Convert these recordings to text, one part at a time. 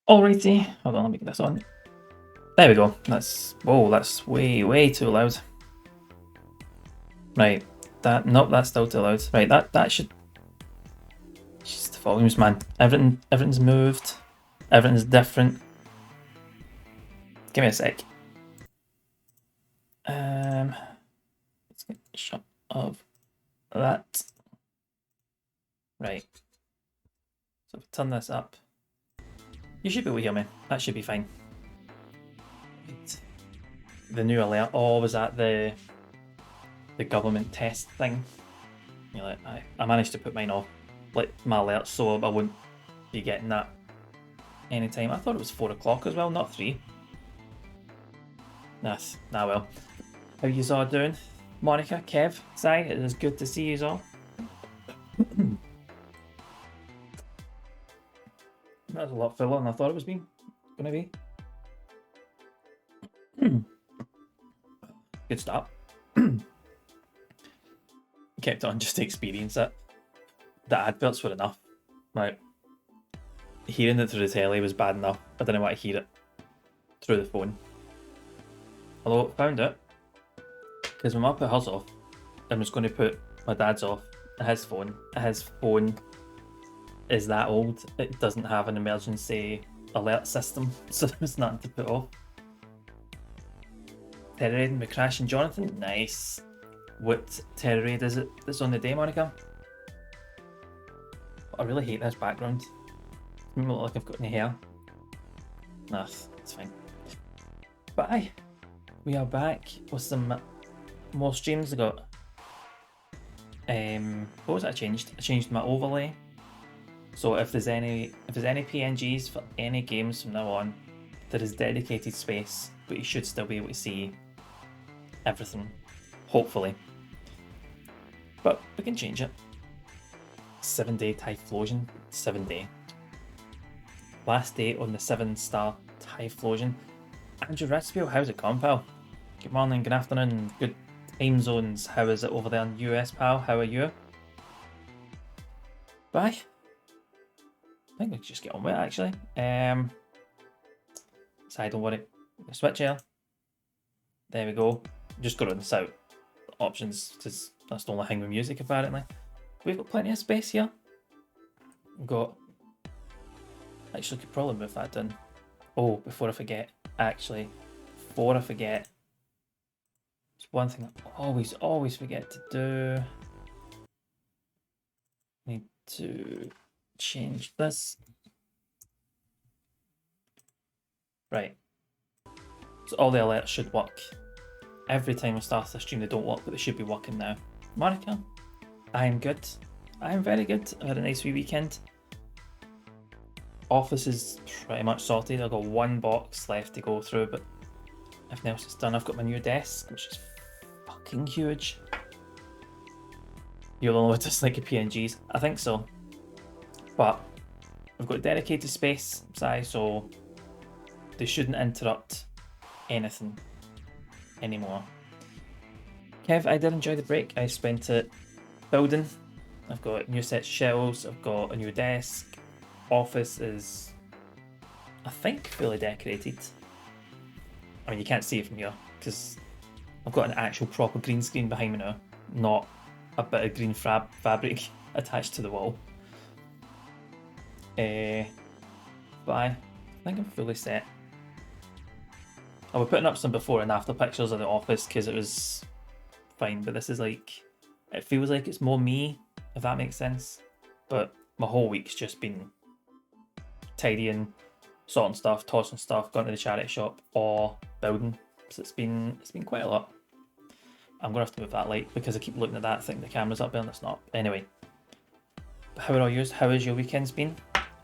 Alrighty, hold on, let me get this on. There we go. Whoa, that's way too loud. Right, nope, that's still too loud. Right, that should. Just the volumes, man. Everything's moved. Everything's different. Give me a sec. Let's get a shot of that. Right. So if I turn this up, you should be able to hear me. That should be fine. Right. The new alert. Oh, was that the government test thing? You're like, I managed to put mine off, like my alerts, so I wouldn't be getting that anytime. I thought it was 4 o'clock as well, not 3. Nah, well. How you all doing? Monica, Kev, Sai, it is good to see you all. That's a lot fuller than I thought it was gonna be. Good start. Kept on just to experience it. The adverts were enough. Like, hearing it through the telly was bad enough. I didn't want to hear it through the phone. Although I found it, because when I put hers off, I was going to put my dad's off, his phone. His phone is that old, it doesn't have an emergency alert system, so there's nothing to put off. Terror Raid with Crash and Jonathan, nice. What Terror Raid is it that's on the day, Monica? I really hate this background. It doesn't look like I've got any hair. Nah, it's fine. But aye, we are back with some more streams. I got what was it I changed? I changed my overlay. So if there's any PNGs for any games from now on, there is dedicated space, but you should still be able to see everything, hopefully. But we can change it. 7-day Typhlosion, 7-day. Last day on the 7-star Typhlosion. Andrew Ritzfield, how's it gone, pal? Good morning, good afternoon, good time zones. How is it over there in US, pal? How are you? Bye. I think we can just get on with it, actually. So don't worry. Switch here. There we go. Just go to the out options, because that's the only thing with music, apparently. We've got plenty of space here. We've got... Actually, could probably move that down. Oh, before I forget. Actually, before I forget. It's one thing I always forget to do. Need to change this. Right. So all the alerts should work. Every time I start the stream they don't work, but they should be working now. Monica, I am good. I am very good. I had a nice wee weekend. Office is pretty much sorted. I've got one box left to go through, but everything else is done. I've got my new desk, which is fucking huge. You'll only dislike your PNGs. I think so. But I've got dedicated space size, so they shouldn't interrupt anything anymore. Kev, I did enjoy the break. I spent it building. I've got new set of shelves. I've got a new desk. Office is, I think, fully decorated. I mean, you can't see it from here because I've got an actual proper green screen behind me now, not a bit of green fabric attached to the wall. But I think I'm fully set. I was putting up some before and after pictures of the office because it was fine, but this is like, it feels like it's more me, if that makes sense. But my whole week's just been tidying, sorting stuff, tossing stuff, going to the charity shop, or building. So it's been quite a lot. I'm gonna have to move that light because I keep looking at that, thinking the camera's up there and it's not. Anyway, how are all yours? How has your weekends been?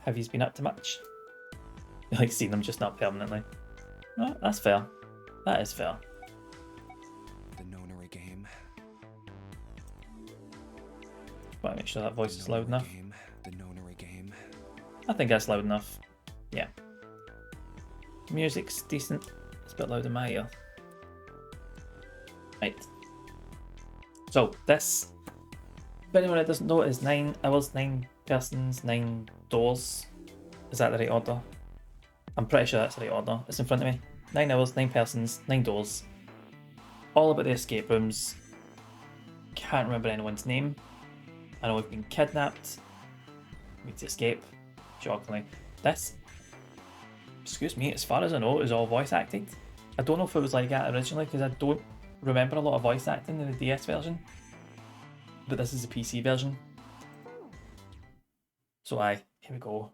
Have you been up to much? You like seeing them just not permanently. Oh, that's fair. That is fair. The Nonary game. But make sure that voice is loud enough. The Nonary game. I think that's loud enough. Yeah. Music's decent. It's a bit loud in my ear. Right. So this, if anyone that doesn't know, is 9 hours, 9 persons, 9 doors. Is that the right order? I'm pretty sure that's the right order. It's in front of me. 9 hours, 9 persons, 9 doors. All about the escape rooms. Can't remember anyone's name. I know we've been kidnapped. We need to escape. Shockingly. This, excuse me, as far as I know, is all voice acted. I don't know if it was like that originally because I don't remember a lot of voice acting in the DS version. But this is the PC version. So here we go.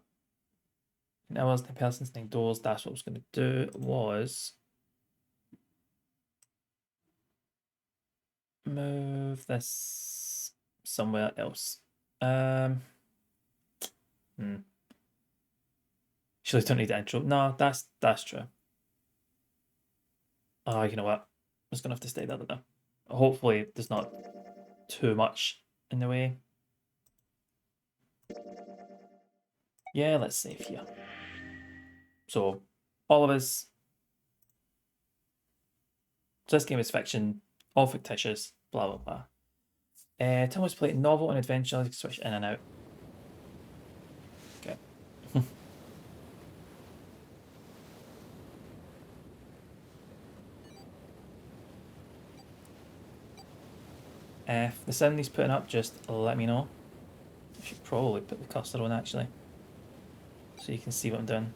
9 hours, 9 persons, 9 doors. That's what I was going to do was move this somewhere else. Surely don't need the intro. No, that's true. Oh, you know what? I'm just gonna have to stay there now. Hopefully there's not too much in the way. Yeah, let's save here. So, all of us. So this game is fiction, all fictitious, blah blah blah. Tell us play novel and adventure, switch in and out. Okay. If the sound he's putting up, just let me know. I should probably put the cursor on actually, so you can see what I'm doing.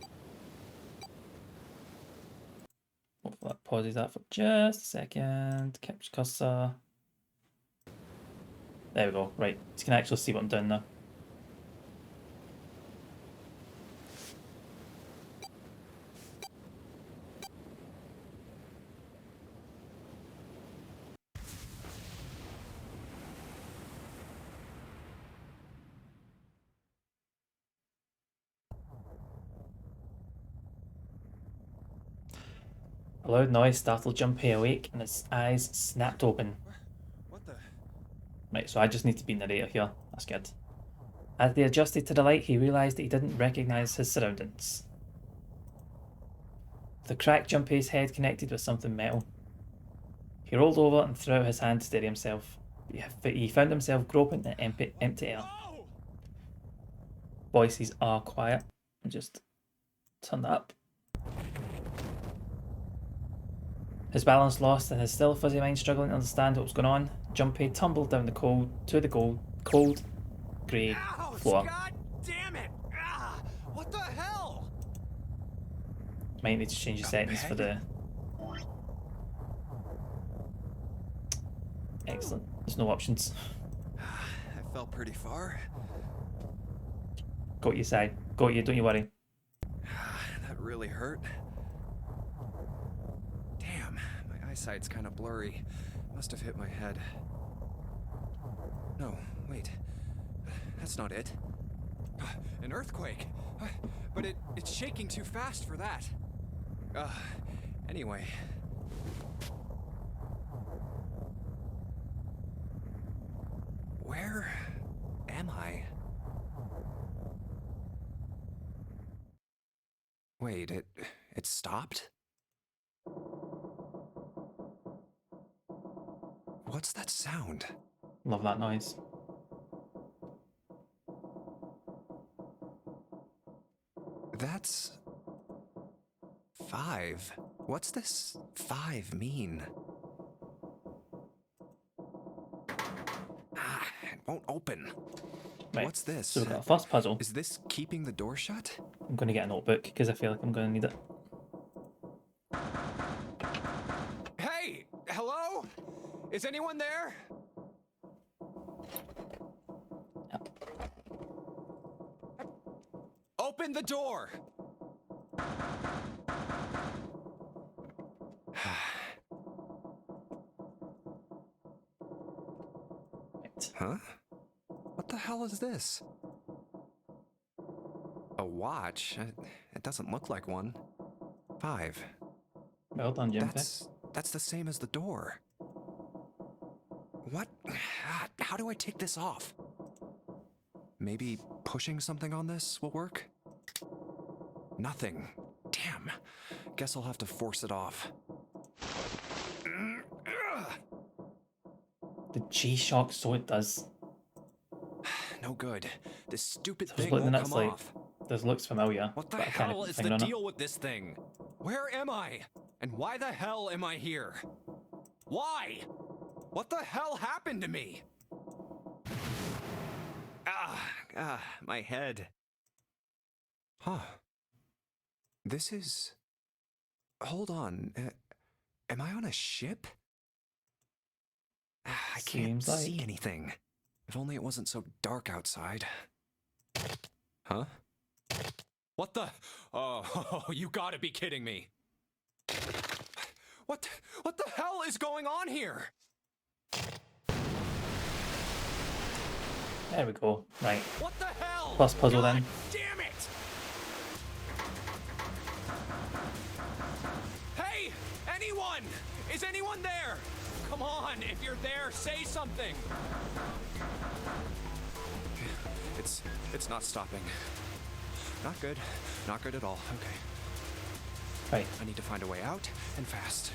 Hopefully that pauses that for just a second. Capture cursor. There we go. Right, you can actually see what I'm doing now. A loud noise startled Junpei awake and his eyes snapped open. What the? Right, so I just need to be narrator here. That's good. As they adjusted to the light, he realised that he didn't recognise his surroundings. The crack Junpei's head connected with something metal. He rolled over and threw out his hand to steady himself. He found himself groping in empty air. Voices are quiet. And just turn that up. His balance lost and his still fuzzy mind struggling to understand what was going on, Junpei tumbled down the cold grey floor. God damn it! What the hell? Might need to change the settings for the... Excellent. There's no options. I fell pretty far. Got your side. Got you, don't you worry. That really hurt. Damn, my eyesight's kind of blurry. Must have hit my head. No, wait. That's not it. An earthquake. But it's shaking too fast for that. Anyway. Where am I? Wait, it stopped? What's that sound? Love that noise. That's 5. What's this 5 mean? It won't open. Right. What's this? So we've got a first puzzle. Is this keeping the door shut? I'm going to get a notebook because I feel like I'm going to need it. Hey! Hello? Is anyone there? Yep. Open the door! Right. Huh? What the hell is this? A watch? It doesn't look like one. 5. Well done, Junpei. That's the same as the door. What? How do I take this off? Maybe pushing something on this will work? Nothing. Damn. Guess I'll have to force it off. The G-Shock, so it does. No good. This stupid So thing like the won't next, come like, off. This looks familiar, What the but I can't hell put is my finger the on it. deal with this thing? Where am I? And why the hell am I here? Why? What the hell happened to me? My head. Huh. This is... Hold on. Am I on a ship? I can't Seems like. see anything. If only it wasn't so dark outside. Huh? What the? Oh, you gotta be kidding me. What the hell is going on here? There we go. Right. What the hell? Plus puzzle God then. Damn it! Hey, anyone? Is anyone there? Come on, if you're there, say something. It's not stopping. Not good. Not good at all. Okay. Right. I need to find a way out, and fast.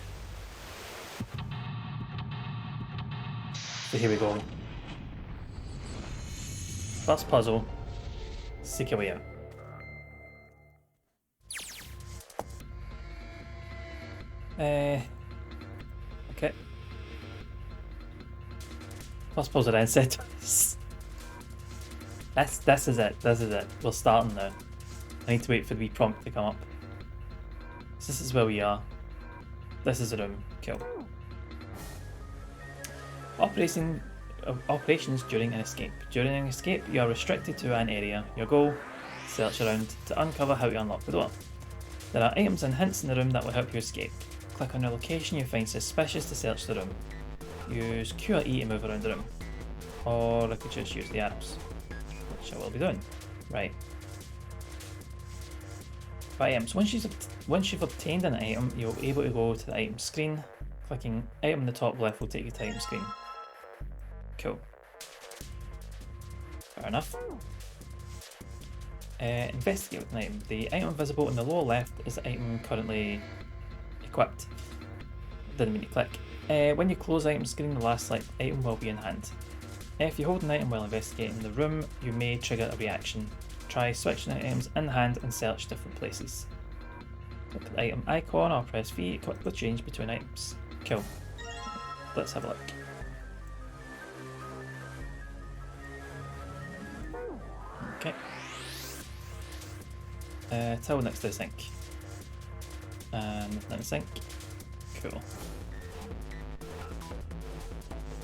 So here we go. First puzzle. Seek your way out. Okay. First puzzle then set. This is it. This is it. We're starting now. I need to wait for the wee prompt to come up. So this is where we are. This is the room. Cool. Operations during an escape. During an escape, you are restricted to an area. Your goal: search around to uncover how to unlock the door. There are items and hints in the room that will help you escape. Click on a location you find suspicious to search the room. Use Q or E to move around the room. Or I could just use the arrows, which I will be doing. Right. Items. Once you've obtained an item, you'll be able to go to the item screen. Clicking item in the top left will take you to item screen. Cool. Fair enough. Investigate with an item. The item visible in the lower left is the item currently equipped. Didn't mean to click. When you close item screen, the last select item will be in hand. If you hold an item while investigating the room, you may trigger a reaction. Try switching items in hand and search different places. Click the item icon or press V to quickly change between items. Cool. Let's have a look. Okay. Towel next to the sink. And nothing in the sink. Cool.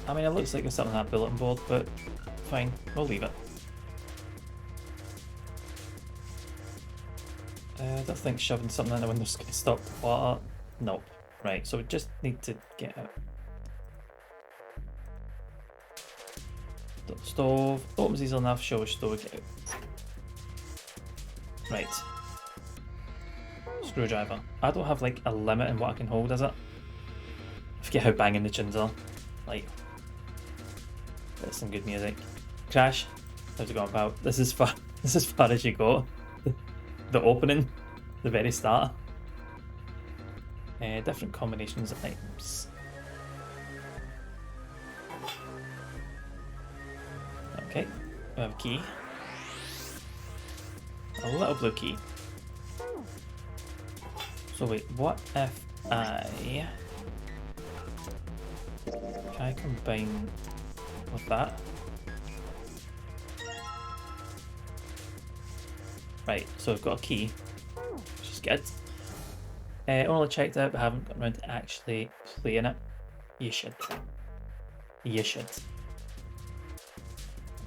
I mean, it looks like there's something on that bulletin board, but fine, we'll leave it. I don't think shoving something in the window's going to stop the water. Nope. Right, so we just need to get out. Stove. Opens easily enough, show us stove, get out. Right. Screwdriver. I don't have like a limit in what I can hold, is it? I forget how banging the tunes are. Like, that's some good music. Crash. How's it going, pal? This is far. This is as far as you go. The opening, the very start. Different combinations of items. Okay, we have a key. A little blue key. So wait, what if I... Can I combine with that? Right, so I've got a key, which is good. Only checked out, but haven't got around to actually playing it. You should. You should.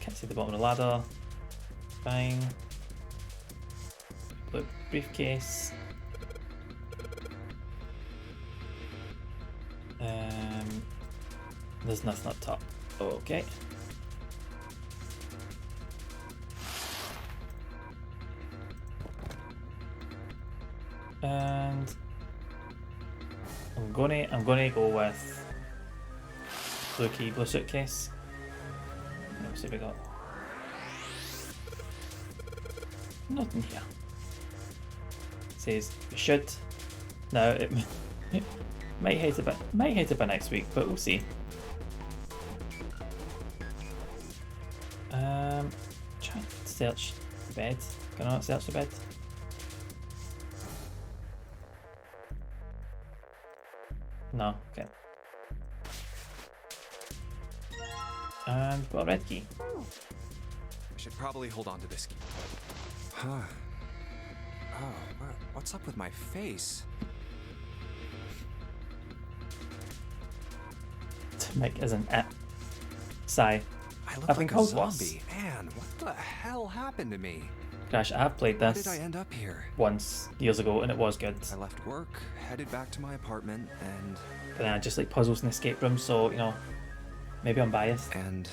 Can't see the bottom of the ladder. Fine. Blue briefcase. There's nothing up top. Okay. And I'm gonna go with blue key, blue suitcase. Let's see what we got. Nothing here. It says you should. Now it might hate it by next week, but we'll see. Trying to search the bed. Can I not search the bed? No, okay. And we've got a red key. I should probably hold on to this key. Huh. Oh, what's up with my face? Mick isn't it. Sigh. I look I've been like a called worse. zombie. Man, what the hell happened to me? Crash, I have played How this did I end up here? once, years ago, and it was good. I left work, headed back to my apartment, and... But then I just like puzzles and escape rooms, so, you know, maybe I'm biased. And...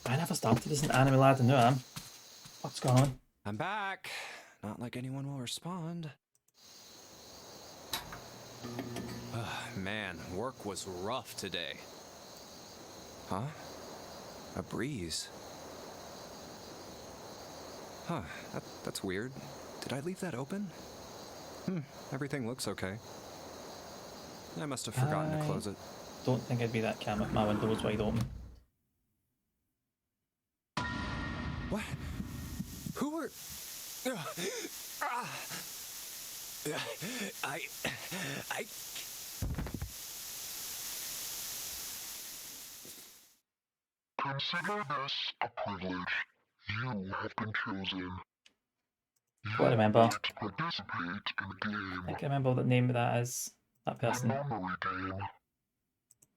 I never started as an anime lad, and now I am. What's going on? I'm back. Not like anyone will respond. Man, work was rough today. Huh? A breeze. Huh, that's weird. Did I leave that open? Everything looks okay. I must have forgotten to close it. Don't think I'd be that calm if my window was wide open. What? Who are... I... Consider this a privilege. You have been chosen. I remember. To participate in the game. I think I remember what the name of that is. That The person. memory game.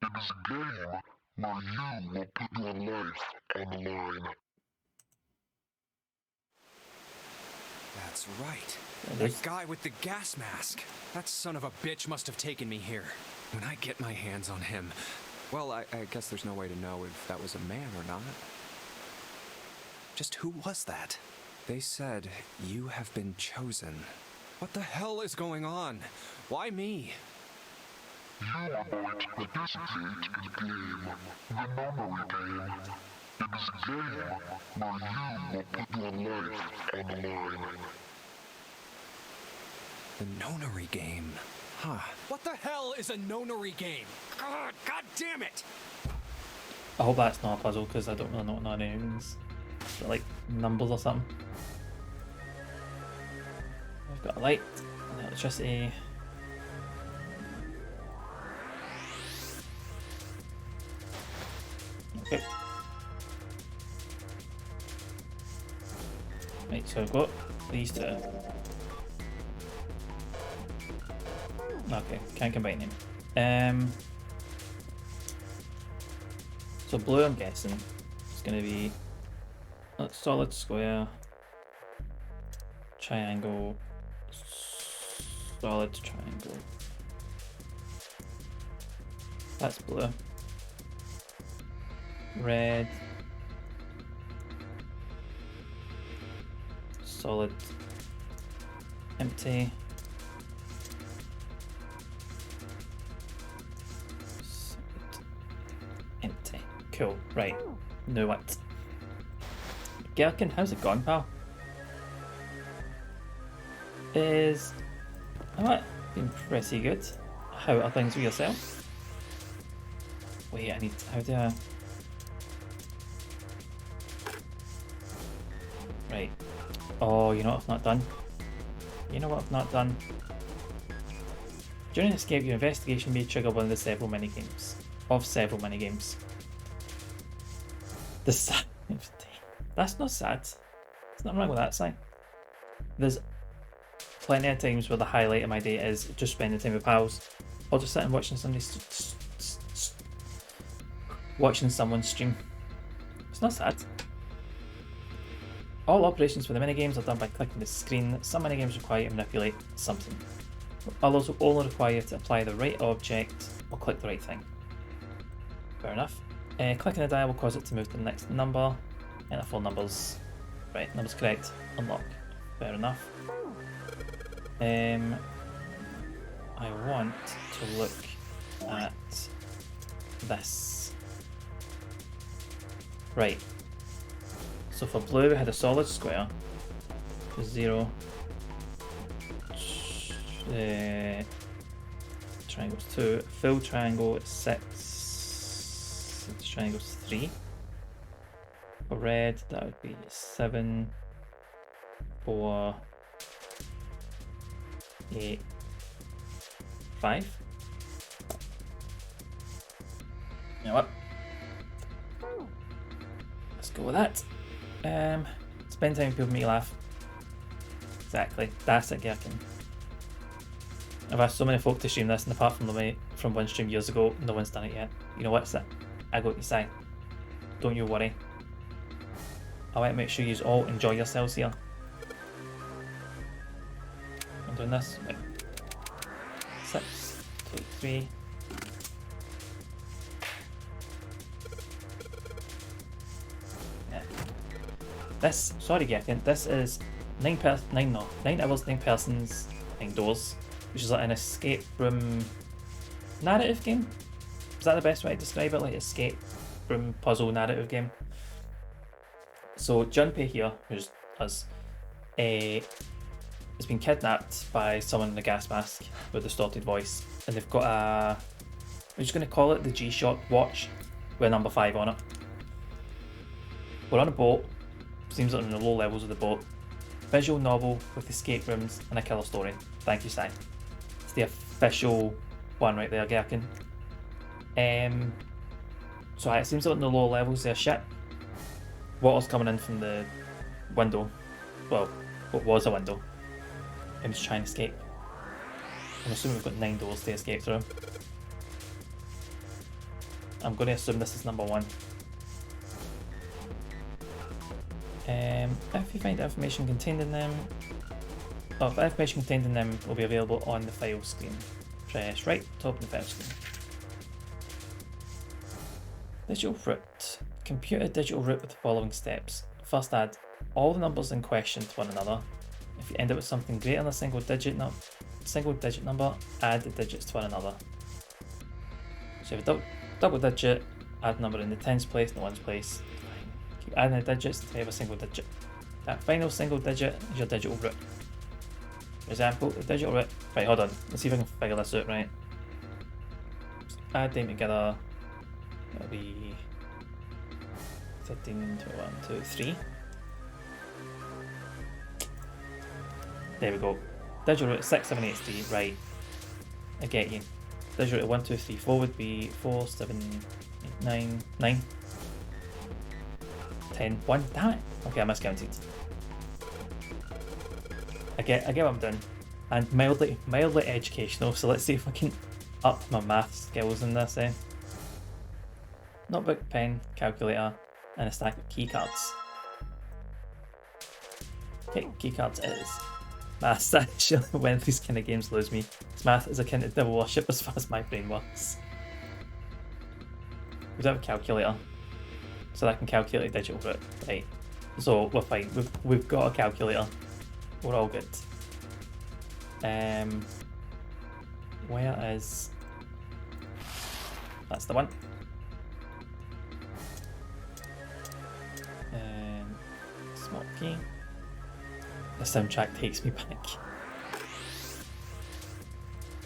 It is a game where you will put your life on the line. That's right. There's- That guy with the gas mask. That son of a bitch must have taken me here. When I get my hands on him... Well, I guess there's no way to know if that was a man or not. Just who was that? They said, you have been chosen. What the hell is going on? Why me? You are going to participate in the game. The memory game. It is a game where you will put your life on the line. The nonary game. Huh. What the hell is a nonary game? God damn it! I hope that's not a puzzle because I don't really know what none means. Is it like numbers or something? I've got a light and electricity. Okay. Right, so I've got these two. Okay, can't combine them. So blue, I'm guessing, is going to be a solid square, triangle, solid triangle. That's blue. Red, solid, empty. Empty. Cool. Right. Know what? Gherkin, how's it gone, pal? Alright, been pretty good. How are things with yourself? Wait, I need. How do I. Right. Oh, you know what I've not done? You know what I've not done? During escape, your investigation may trigger one of the several minigames. Of several minigames. The sad. That's not sad. There's nothing wrong with that sign. There's plenty of times where the highlight of my day is just spending time with pals, or just sitting watching somebody watching someone stream. It's not sad. All operations for the minigames are done by clicking the screen. Some minigames require you to manipulate something. Others will only require you to apply the right object or click the right thing. Fair enough. Clicking the dial will cause it to move to the next number. Enter 4 numbers. Right, numbers correct. Unlock. Fair enough. I want to look at this. Right. So for blue we had a solid square. 0. Triangle's 2. Full triangle is 6. Triangle's 3. For red, that would be 7, 4, 8, 5. You know what? Let's go with that. Spend time with people, make you laugh. Exactly. That's it, Gherkin. I've asked so many folk to stream this, and apart from from one stream years ago, no one's done it yet. You know what's it? I got you say. Don't you worry. I want to make sure you all enjoy yourselves here. I'm doing this. Right. 6, 2, 3. Yeah. This, sorry Gherkin, this is 9 hours, 9 persons, 9 doors, which is like an escape room narrative game. Is that the best way to describe it? Like escape room puzzle narrative game. So Junpei here, who's us, has been kidnapped by someone in a gas mask with a distorted voice, and they've got a, we're just going to call it the G-Shock watch with number 5 on it. We're on a boat, seems like in the low levels of the boat. Visual novel with escape rooms and a killer story. Thank you, Sai. It's the official one right there, Gherkin. So it seems like in the lower levels there's shit. Water's coming in from the window. Well, what was a window. And just trying to escape. I'm assuming we've got 9 doors to escape through. I'm going to assume this is number 1. If you find information contained in them, if information contained in them will be available on the file screen. Press right to open the file screen. Digital route. Compute a digital route with the following steps. First, add all the numbers in question to one another. If you end up with something greater than a single digit number, add the digits to one another. So if you have a double digit, add a number in the tens place and the ones place. Keep adding the digits to have a single digit. That final single digit is your digital route. For example, the digital route. Right, hold on. Let's see if I can figure this out right. Just add them together. That'll be 13 to 1, 2, 3. There we go. Digital route 6, 7, 8, 3. Right. I get you. Digital route 1, 2, 3, 4 would be 4, 7, 8, 9, 9. 10, 1. Damn it. Okay, I miscounted. I get what I'm doing. And mildly educational, so let's see if I can up my math skills in this, eh? Notebook, pen, calculator, and a stack of keycards. Okay, keycards it is. Maths actually, when these kind of games lose me. Math is a kind of devil worship as far as my brain works. We do have a calculator, so I can calculate digital route. Right, so we're fine. We've got a calculator. We're all good. Where is... That's the one. Small key. The soundtrack takes me back.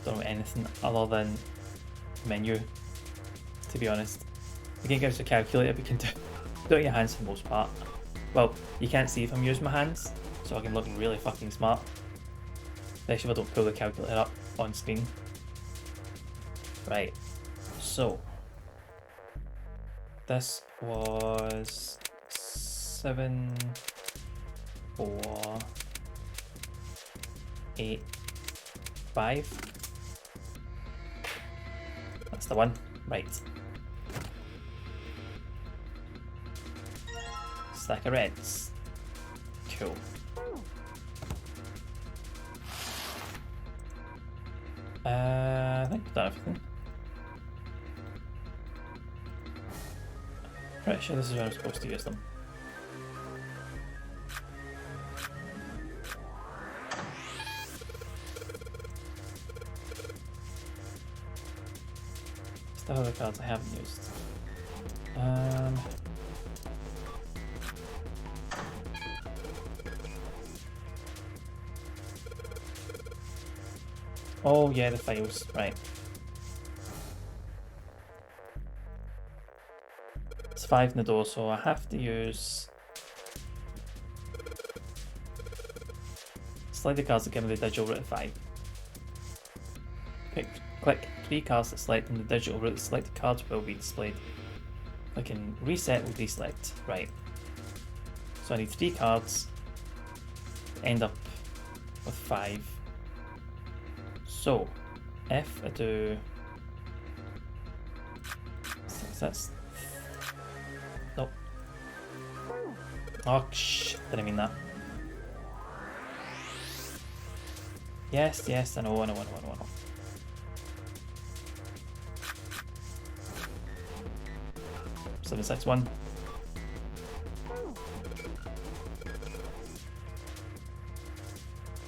Don't know anything other than menu, to be honest. The game gives you a calculator, but you can do it with your hands for the most part. Well, you can't see if I'm using my hands, so I'm looking really fucking smart. Especially if I don't pull the calculator up on screen. Right, so this was 7, 4, 8, 5. That's the one. Right. Stack of reds. Cool. I think we've done everything. Pretty sure this is where I'm supposed to use them. Still have the cards I haven't used. Oh yeah, the files, right. It's 5 in the door, so I have to use... Slide the cards that give me the digital route of 5. Click 3 cards that select and the digital route. Selected cards will be displayed. Clicking reset will deselect. Right. So I need 3 cards to end up with 5. So if I do... That's... Nope. Oh, shit. Didn't mean that. Yes, I know. 761.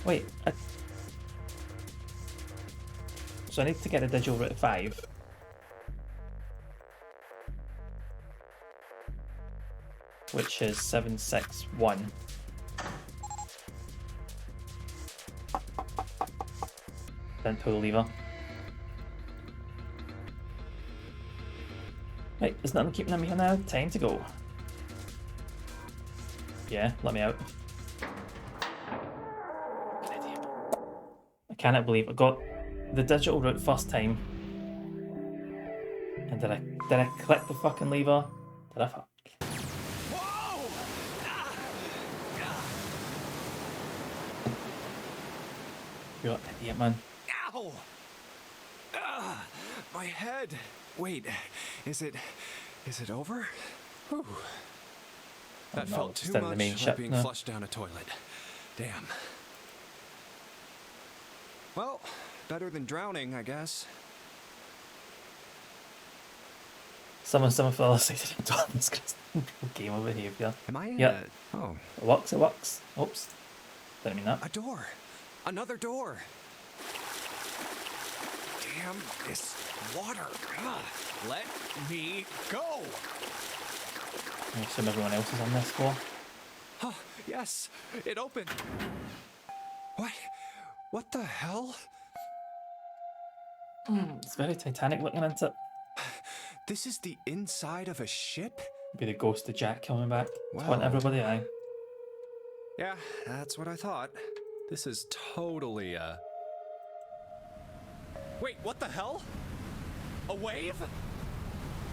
Wait, so I need to get a digital route of 5. Which is 761. Then pull the lever. Right, there's nothing keeping me here now. Time to go. Yeah, let me out. Good idea. I cannot believe I got the digital route first time. And did I click the fucking lever? Did I fuck? Whoa! You're an idiot, man. Ow! My head. Wait, is it over? Whew. That no, felt it's too still in the much main like ship being now. flushed down a toilet. Damn. Well, better than drowning, I guess. Someone fell asleep at Don's game of behaviour. Am I in Yep. a... Oh, It works. Oops. Didn't mean that. a door. Another door. Damn this water. Ugh. Let me go. I assume everyone else is on this floor. Huh, yes, it opened. What the hell? It's very Titanic looking into it. This is the inside of a ship? Be the ghost of Jack coming back. To haunt Wow. everybody, aye. Yeah, that's what I thought. This is totally Wait, what the hell? A wave?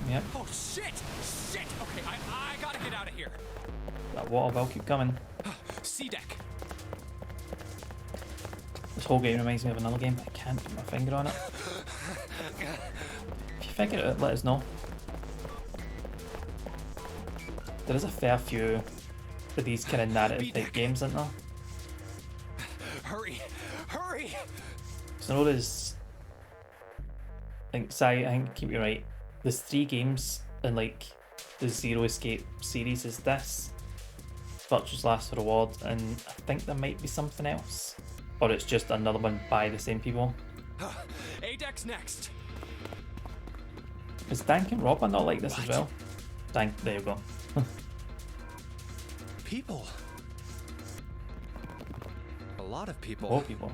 Yep. Oh shit! Shit! Okay, I gotta get out of here. That water will keep coming. C deck. This whole game reminds me of another game, but I can't put my finger on it. If you figure it out, let us know. There is a fair few of these kind of narrative type games, isn't there? Hurry! Hurry! So I know there's... I think keep you right. There's 3 games in like the Zero Escape series is this, Virtue's Last Reward, and I think there might be something else. Or it's just another one by the same people. A deck's next. Is Dank and Robin not like this as What? well? Dank, there you go. People. A lot of people. More people.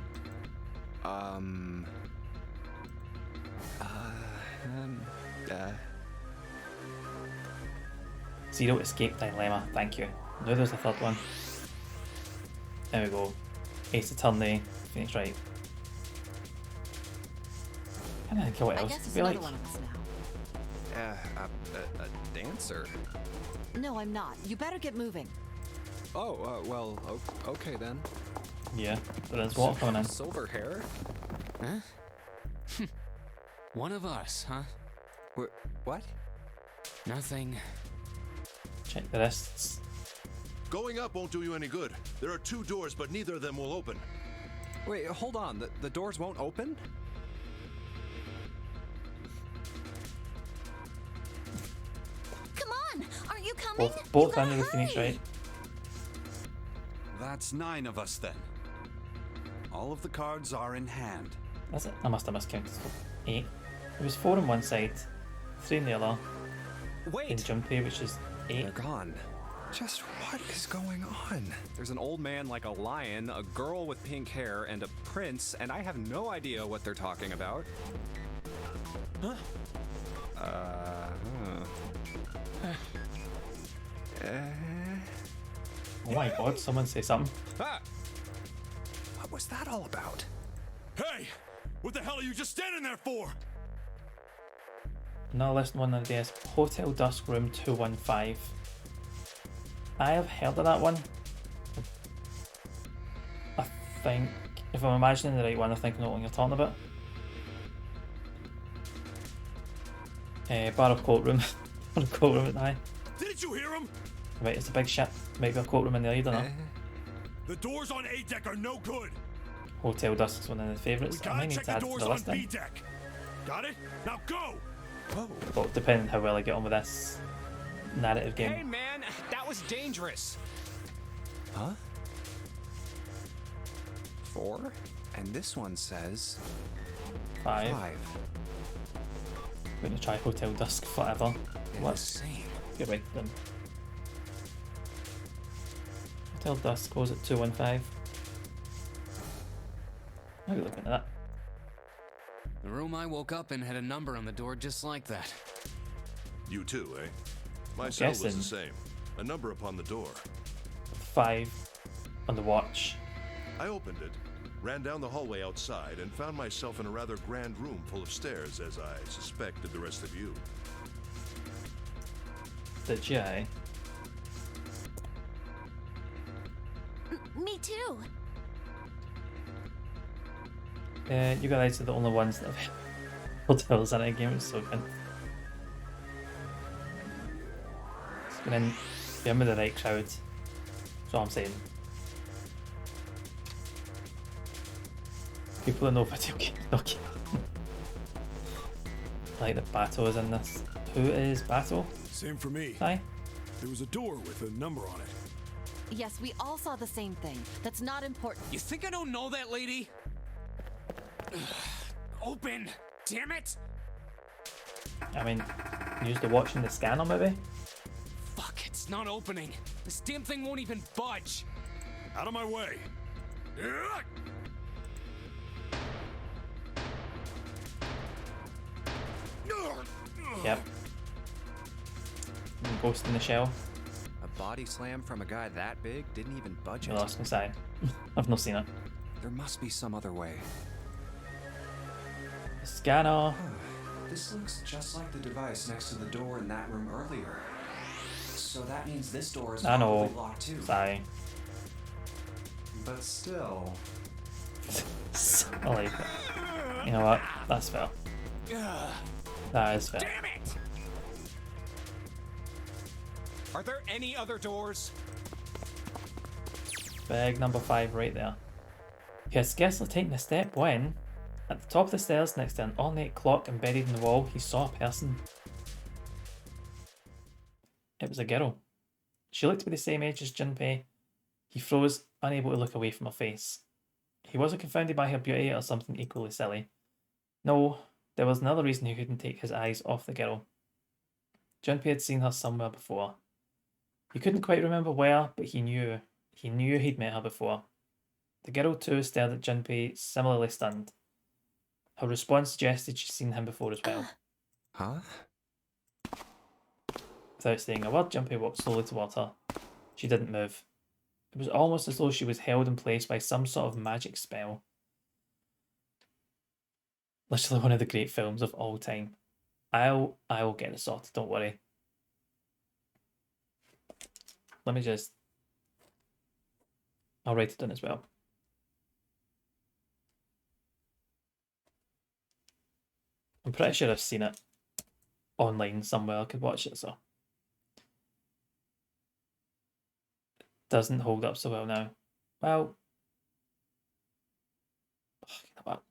Zero Escape Dilemma, thank you. Now there's a third one. There we go. Ace Attorney, Phoenix Wright. I don't think what I else guess could it's be another like. one of us now. A dancer? No, I'm not. You better get moving. Oh, well, okay then. Yeah, but there's water coming in. Silver hair? Huh? One of us, huh? What? Nothing. Check the wrists. Going up won't do you any good. There are 2 doors, but neither of them will open. Wait, hold on. The doors won't open? Come on! Aren't you coming? Both You under the gotta Phoenix hurry. Wright. That's 9 of us then. All of the cards are in hand. That's it. I must have miscounted. 8. It was 4 on one side, 3 on the other. In Wait! Junpei, which is 8. They're gone. Just what is going on? There's an old man like a lion, a girl with pink hair, and a prince, and I have no idea what they're talking about. Huh? Oh my god, someone say something. Ah! What was that all about? Hey! What the hell are you just standing there for? Another list one on the desk. Hotel Dusk Room 215. I have heard of that one. I think, if I'm imagining the right one, I think I know what you're talking about. Bar of courtroom. Bar of courtroom at the high. Didn't you hear him? Right, it's a big ship. Maybe a courtroom in there, you don't know. The doors on A deck are no good. Hotel Dusk is one of the We favourites. I gotta may need check to the add to doors the on list B then. deck. Got it? Now go! Whoa. But depending how well I get on with this narrative game. Hey, man, that was dangerous. Huh? 4? And this one says 5. 5. We're going to try Hotel Dusk forever. Let's Insane. get right to them. Hotel Dusk goes at 215. I'll be looking at that. The room I woke up in had a number on the door just like that. You too, eh? My cell was guessing. the same. A number upon the door. 5 on the watch. I opened it, ran down the hallway outside, and found myself in a rather grand room full of stairs, as I suspected the rest of you. Did you, eh? Me too. You guys are the only ones that have hotels in a game. It's so good. And then you're with the right crowd. That's what I'm saying. People that know video games, okay. Like the Bato is in this. Who is Bato? Same for me. Hi. There was a door with a number on it. Yes, we all saw the same thing. That's not important. You think I don't know that lady? Open! Damn it! I mean, use the watch and the scanner maybe? Fuck, it's not opening. This damn thing won't even budge. Out of my way. Yep. Ghost in the Shell. A body slam from a guy that big didn't even budge You it. lost me side. I've not seen it. There must be some other way. Scanner. This looks just like the device next to the door in that room earlier. So that means this door is I know. probably locked too. Sorry. But still. I like it. You know what? That's fair. That is fair. Damn it! Are there any other doors? Big number 5 right there. He had scarcely taken a step when, at the top of the stairs next to an ornate clock embedded in the wall, he saw a person. It was a girl. She looked to be the same age as Junpei. He froze, unable to look away from her face. He wasn't confounded by her beauty or something equally silly. No, there was another reason he couldn't take his eyes off the girl. Junpei had seen her somewhere before. He couldn't quite remember where, but he knew he'd met her before. The girl too stared at Junpei, similarly stunned. Her response suggested she'd seen him before as well. Huh? Without saying a word, Junpei walked slowly toward her. She didn't move. It was almost as though she was held in place by some sort of magic spell. Literally one of the great films of all time. I'll get it sorted, don't worry. Let me just... I'll write it down as well. I'm pretty sure I've seen it online somewhere. I could watch it, so... Doesn't hold up so well now. Well... You know what?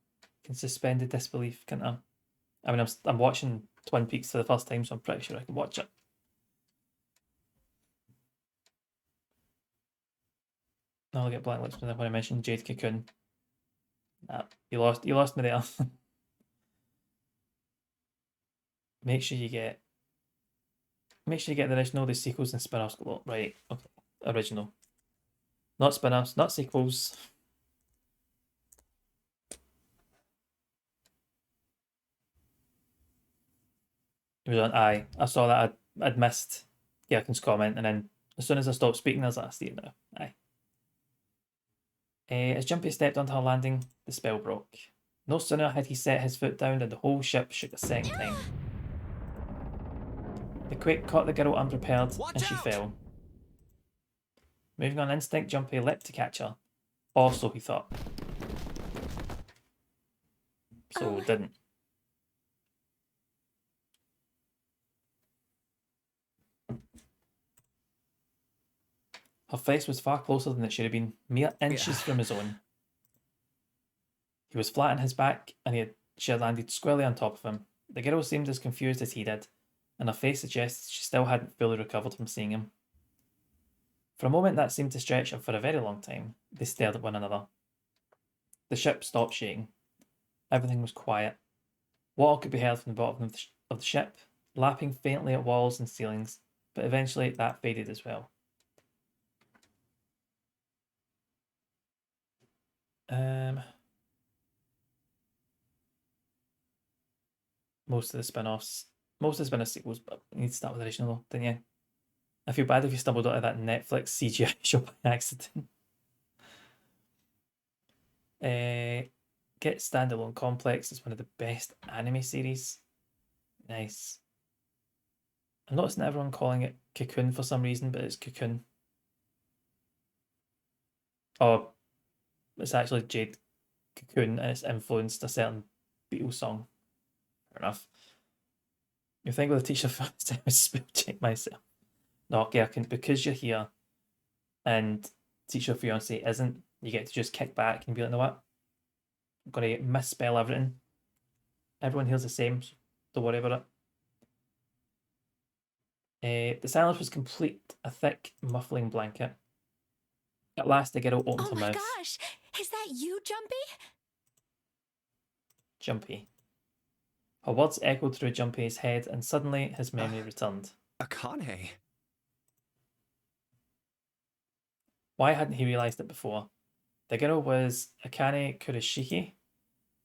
Can suspended disbelief, can't I? I mean, I'm watching Twin Peaks for the first time, so I'm pretty sure I can watch it. I'll get Black Lips when I mentioned Jade Cocoon. Nah, you lost me there. Make sure you get the original, the sequels and spin-offs. Right, okay. Original. Not spin-offs, not sequels. It was on I saw that I'd missed Gherkin's comment and then As soon as I stopped speaking, there's that steer now. Aye. As Jumpy stepped onto her landing, the spell broke. No sooner had he set his foot down than the whole ship shook a second time. The quake caught the girl unprepared, and she fell. Moving on instinct, Jumpy leapt to catch her. Or so he thought. So didn't. Her face was far closer than it should have been, mere inches from his own. He was flat on his back, and she had landed squarely on top of him. The girl seemed as confused as he did, and her face suggests she still hadn't fully recovered from seeing him. For a moment that seemed to stretch for a very long time. They stared at one another. The ship stopped shaking. Everything was quiet. Water could be heard from the bottom of the ship, lapping faintly at walls and ceilings, but eventually that faded as well. Most of the spin-offs, most of the spin-off sequels, but you need to start with the original though, didn't you? I feel bad if you stumbled out of that Netflix CGI show by accident. Get Standalone Complex is one of the best anime series. Nice. I'm noticing everyone calling it Cocoon for some reason, but it's Cocoon. Oh, it's actually Jade Cocoon, and it's influenced a certain Beatles song. Fair enough. You think with a teacher first, I would spell check myself. No, okay, I can, because you're here and teacher fiance isn't, you get to just kick back and be like, you know what? I'm going to misspell everything. Everyone here's the same, so don't worry about it. The silence was complete, a thick, muffling blanket. At last, the girl opened her mouth. Oh my gosh! Is that you, Jumpy? Jumpy. Her words echoed through Jumpy's head, and suddenly his memory returned. Akane. Why hadn't he realised it before? The girl was Akane Kurashiki.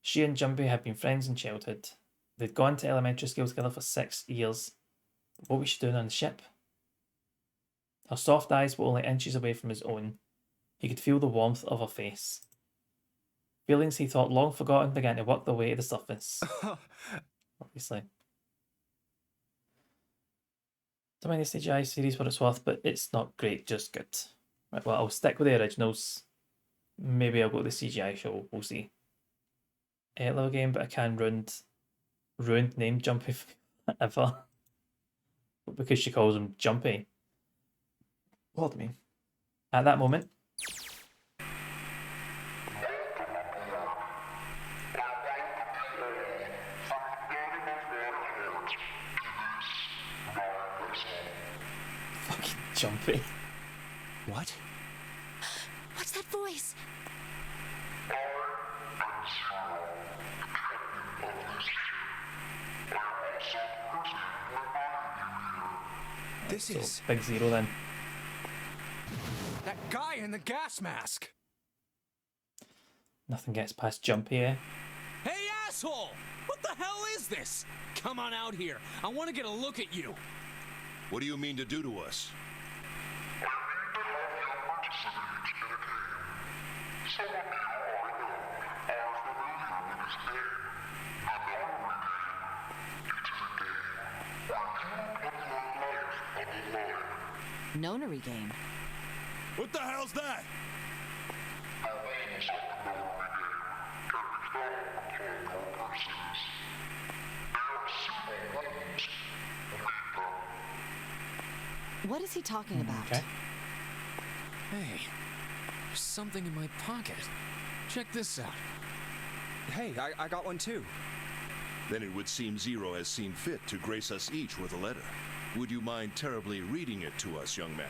She and Jumpy had been friends in childhood. They'd gone to elementary school together for 6 years. What was she doing on the ship? Her soft eyes were only inches away from his own. He could feel the warmth of her face. Feelings he thought long forgotten began to work their way to the surface. Obviously. Don't mind the CGI series what it's worth, but it's not great, just good. Right, well, I'll stick with the originals. Maybe I'll go to the CGI show, we'll see. Level game, but I can ruined name Jumpy ever. Because she calls him Jumpy. Pardon me. At that moment, fucking Jumpy. What? What's that voice? This So, is Big Zero then. that guy in the gas mask. Nothing gets past Jumpy, eh? Hey, asshole! What the hell is this? Come on out here. I want to get a look at you. What do you mean to do to us? Nonary game. What the hell's that? What is he talking about? Okay. Hey, there's something in my pocket. Check this out. Hey, I got one too. Then it would seem Zero has seen fit to grace us each with a letter. Would you mind terribly reading it to us, young man?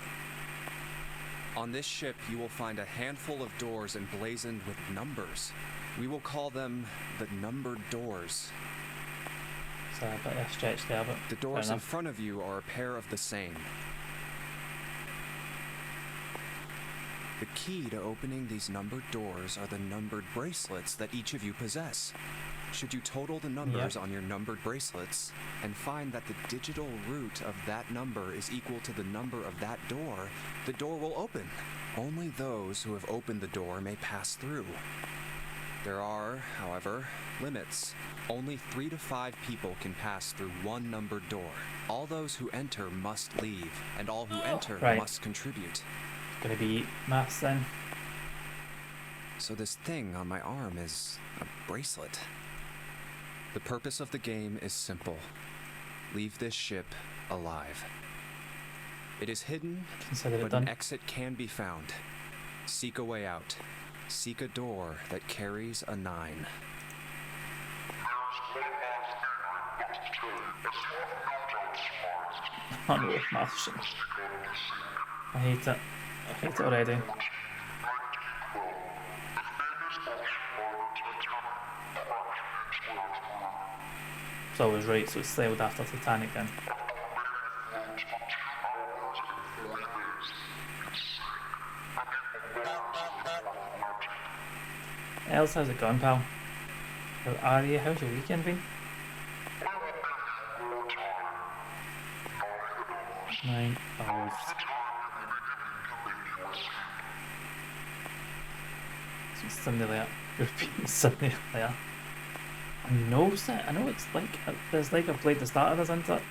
On this ship, you will find a handful of doors emblazoned with numbers. We will call them the numbered doors. So a bit of a stretch there, but The fair doors in enough. front of you are a pair of the same. The key to opening these numbered doors are the numbered bracelets that each of you possess. Should you total the numbers on your numbered bracelets and find that the digital root of that number is equal to the number of that door, the door will open. Only those who have opened the door may pass through. There are, however, limits. Only 3 to 5 people can pass through one numbered door. All those who enter must leave, and all who enter must contribute. Gonna be maths then. So this thing on my arm is a bracelet. The purpose of the game is simple. Leave this ship alive. It is hidden, Consider it but done. an exit can be found. Seek a way out. Seek a door that carries a 9. I know it's maths shit. I hate it. I hate it already. So I was right, so it's sailed after Titanic then. Els, how's it going, pal? How are you? How's your weekend been? 9 hours. So it's simulator. Repeating simulator. I know it's like, there's like I've played the start of this, isn't it?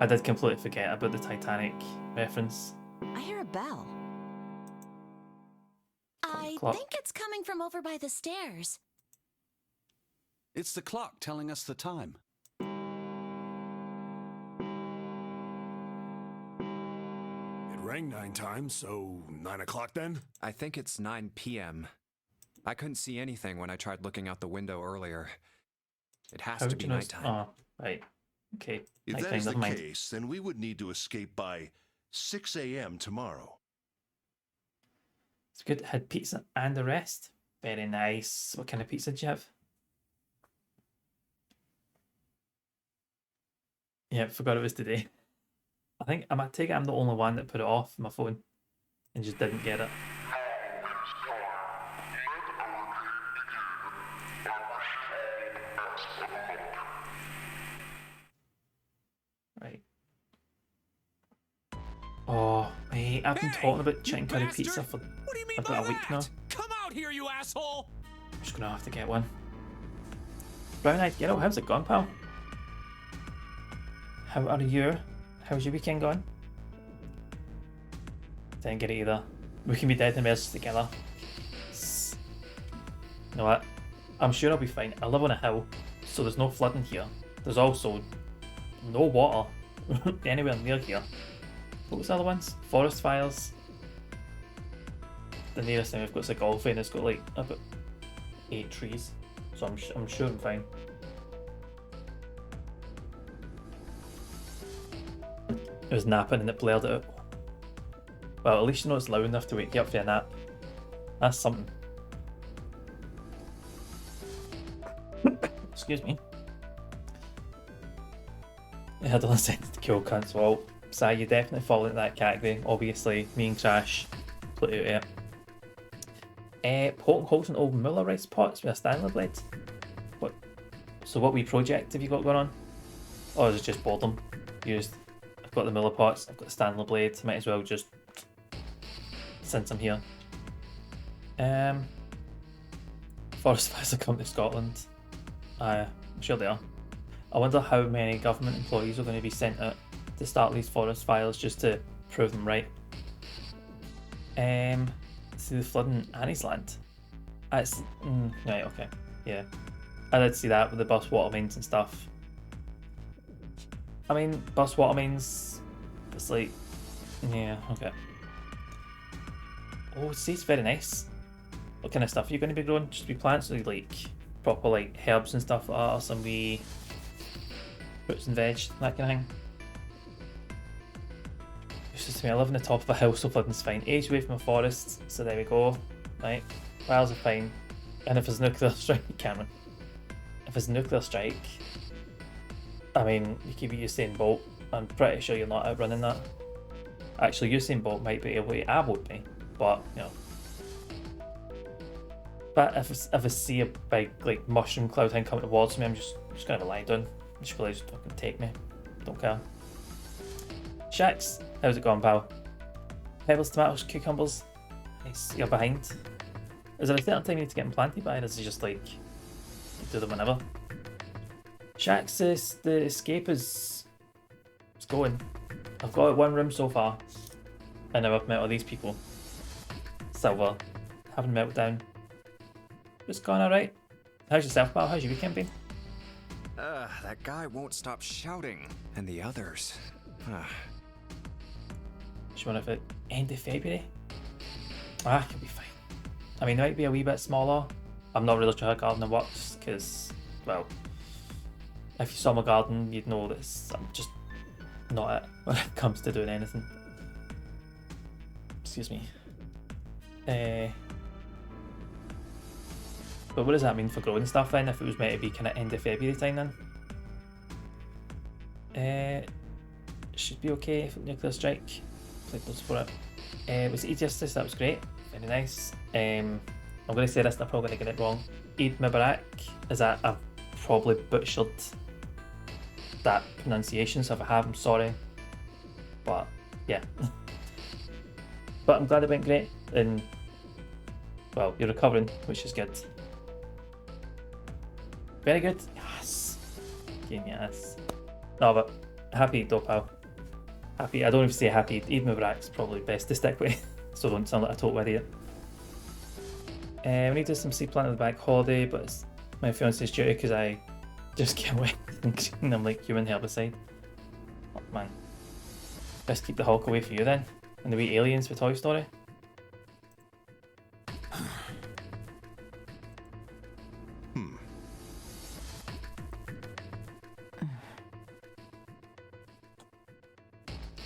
I did completely forget about the Titanic reference. I hear a bell. I Clock. think it's coming from over by the stairs. It's the clock telling us the time. It rang 9 times, so 9 o'clock then? I think it's 9 p.m. I couldn't see anything when I tried looking out the window earlier. It has How to would be you know? nighttime. Oh, right. Okay. If that Nighttime, is the never mind. case, then we would need to escape by 6 a.m. tomorrow. It's good. Had pizza and the rest. Very nice. What kind of pizza did you have? Yeah, forgot it was today. I think I might take it I'm the only one that put it off my phone and just didn't get it. Right. Oh, mate, I've been talking about chicken curry pizza for What do you mean about by a week now. that? Come out here, you asshole! I'm just gonna have to get one. Brown Eyed Girl, how's it going, pal? How are you? How's your weekend going? Didn't get it either. We can be dead and merged together. You know what? I'm sure I'll be fine. I live on a hill, so there's no flooding here. There's also no water anywhere near here. What was the other ones? Forest fires. The nearest thing we've got is a golf and it's got like about 8 trees, so I'm sure I'm fine. It was napping and it blared it out. Well, at least you know it's loud enough to wake you up for a nap. That's something. Excuse me. I had to listen to kill cunts. Well, Si, you definitely fall into that category. Obviously, me and Crash put out it. Poking holes in old Muller rice pots with a Stanley blade. What? So what wee project have you got going on? Or is it just boredom? Used. I've got the Muller pots, I've got the Stanley blade. Might as well just since I'm here. Forest fires are coming to Scotland. I'm sure they are. I wonder how many government employees are going to be sent out to start these forest fires just to prove them right. See the flooding in Annie's Land. That's right, okay, yeah. I did see that with the bus water mains and stuff. I mean, bus water mains, it's like, yeah, okay. Oh, see, it's very nice. What kind of stuff are you going to be growing? Just be plants, like proper like herbs and stuff like that, or some wee fruits and veg, that kind of thing. It's just me, I live on the top of a hill, so flooding's fine. Age away from a forest, so there we go. Right, fires are fine. And if there's nuclear strike, Cameron. If it's a nuclear strike, I mean, you keep Usain Bolt. I'm pretty sure you're not outrunning that. Actually, Usain Bolt might be able to, I would be. but you know. But if I see a big like mushroom cloud thing coming towards me, I'm just gonna have a lie down. Just really just fucking take me. Don't care. Shax, how's it going, pal? Pebbles, tomatoes, cucumbers. Nice. You're behind. Is there a certain time you need to get implanted by, or is it just like you do them whenever? Shax, the escape is it's going. I've got one room so far, and now I've met all these people. Silver, having a meltdown. It's going alright. How's yourself, pal? How's your weekend been? That guy won't stop shouting. And the others. Just wonder if it end of February? Ah, could be fine. I mean, it might be a wee bit smaller. I'm not really sure how gardening works, because, well, if you saw my garden, you'd know that I'm just not it when it comes to doing anything. Excuse me. But what does that mean for growing stuff then, if it was meant to be kind of end of February time then? Should be okay for nuclear strike. Played those for it. Was it Justice? That was great. Very nice. I'm going to say this and I'm probably going to get it wrong. Eid Mubarak. Is that I've probably butchered that pronunciation, so if I have, I'm sorry. But yeah. But I'm glad it went great, and well, you're recovering, which is good. Very good. Yes. Yes. No, but happy Eid though, pal. Happy. I don't even say happy Eid. Eid Mubarak's probably best to stick with, so don't sound like a total idiot. We need to do some seed planting the bank holiday, but it's my fiance's duty because I just get away and I'm like human herbicide. Oh man. Best keep the Hulk away for you then. And the wee aliens for Toy Story.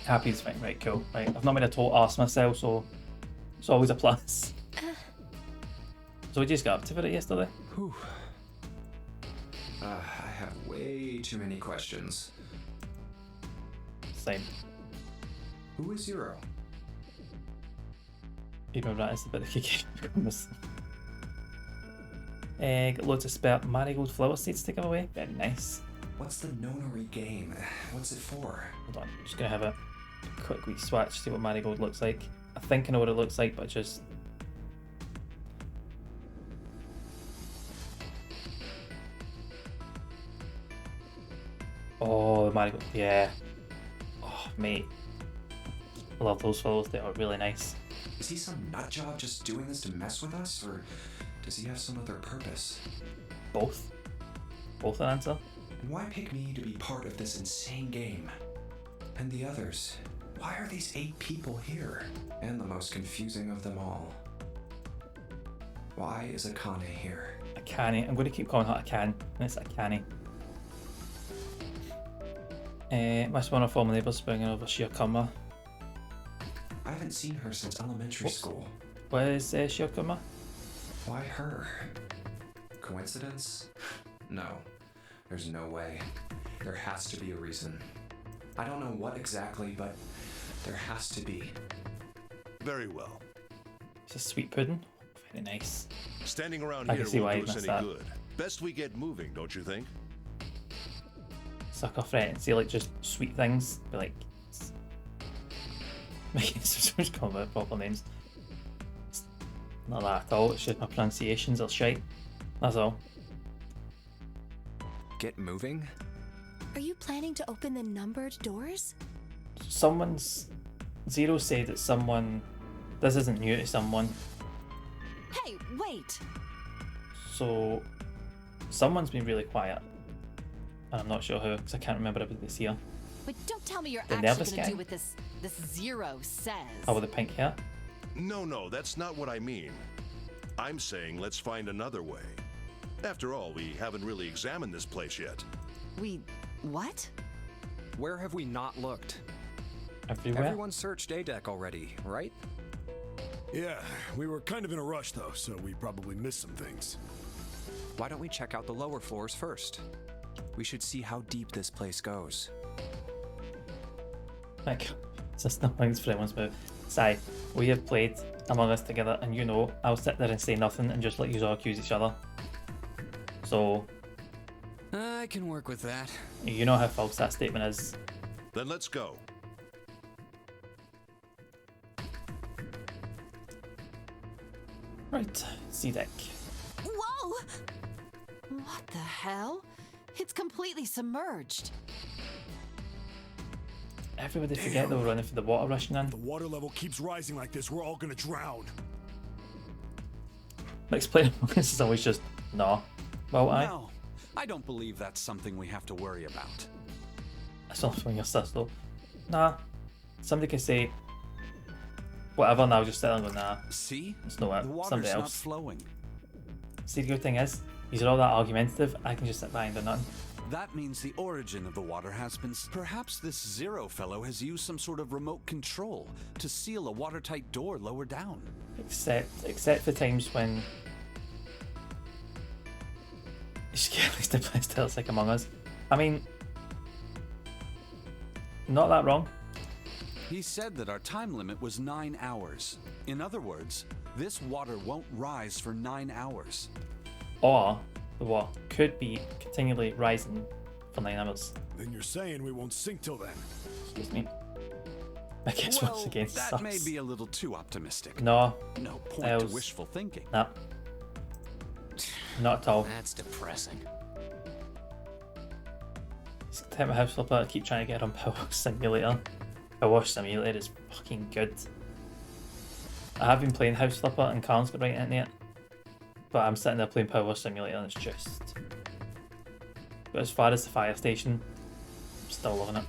Happy is fine, right, cool. Right, I've not made a total arse myself, so it's always a plus. So we just got up to it yesterday. Whew. I have way too many questions. Same. Who is Zero? Even that is a bit of a kick. Got loads of spare marigold flower seeds to give away. Very nice. What's the Nonary game? What's it for? Hold on, I'm just gonna have a quick wee swatch, see what marigold looks like. I think I know what it looks like, but just oh, the marigold, yeah. Oh, mate, I love those flowers. They are really nice. Is he some nutjob just doing this to mess with us, or does he have some other purpose? Both an answer. And why pick me to be part of this insane game? And the others? Why are these 8 people here? And the most confusing of them all. Why is Akane here? Akane. I'm going to keep calling her Akan, and it's Akane. Must one of former neighbours bringing over Shiokama. I haven't seen her since elementary school. Where's Shiokama? Why her? Coincidence? No. There's no way. There has to be a reason. I don't know what exactly, but there has to be. Very well. It's a sweet pudding. Very nice. Standing around I here can see why won't do you us missed any that. good. Best we get moving, don't you think? Suck off right and say like just sweet things. Be like making so much comment about proper names. It's not that at all, it's just my pronunciations are shite. That's all. Get moving? Are you planning to open the numbered doors? Zero said that someone, this isn't new to someone, Hey, wait! so someone's been really quiet. And I'm not sure who, because I can't remember everybody's here. But don't tell me you're The actually nervous gonna guy? do what this Zero says. Oh, with the pink hair? No, that's not what I mean. I'm saying let's find another way. After all, we haven't really examined this place yet. What? Where have we not looked? Everywhere? Everyone searched A-Deck already, right? Yeah, we were kind of in a rush though, so we probably missed some things. Why don't we check out the lower floors first? We should see how deep this place goes. Like, it's just not things for anyone's mouth. Si, we have played Among Us together, and you know I'll sit there and say nothing and just let you all accuse each other. So I can work with that. you know how false that statement is. Then let's go. Right, C deck. Whoa! What the hell? It's completely submerged. Everybody forget they were running for the water rushing in. The water level keeps rising like this, we're all gonna drown. Next player this is always just nah. Well, No, I don't believe that's something we have to worry about. That's not from your sis though. Nah. Somebody can say whatever and I'll just sit there and go, nah. See? It's no The water's somebody not else. flowing. See, the good thing is, these are all that argumentative, I can just sit by and do nothing. That means the origin of the water has been. Perhaps this Zero fellow has used some sort of remote control to seal a watertight door lower down. Except for times when you should get at least a place till it's like Among Us. I mean, not that wrong. He said that our time limit was 9 hours. In other words, this water won't rise for 9 hours. Or the water could be continually rising for 9 hours. Then you're saying we won't sink till then. Excuse me. I guess Well, once again, that sucks. may be a little too optimistic. No, No point that to was- wishful thinking. nah. Not at all. That's depressing. It's the type of house flipper I keep trying to get on Power Wash Simulator. Power Wash Simulator is fucking good. I have been playing House Flipper and Carn's got right into it. But I'm sitting there playing Power Wash Simulator and it's just... But as far as the fire station, I'm still loving it.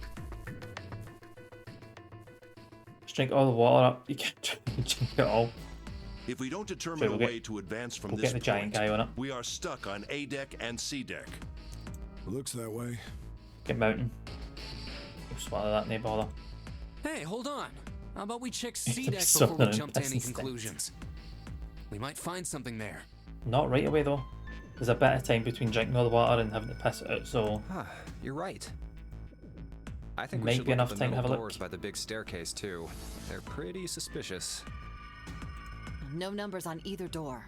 Just drink all the water up, you can't drink it all. If we don't determine Sure, a we'll get- way to advance from we'll this get the giant point, guy on it. we are stuck on A deck and C deck. Looks that way. Get mountain. You'll swallow that, no bother. Hey, hold on. How about we check C There's deck something before we in jump to any Pistons conclusions? We might find something there. Not right away though. There's a bit of time between drinking all the water and having to piss it out, so You're right. I think Might we should be look enough at the time to have middle a look. doors by the big staircase too. They're pretty suspicious. No numbers on either door.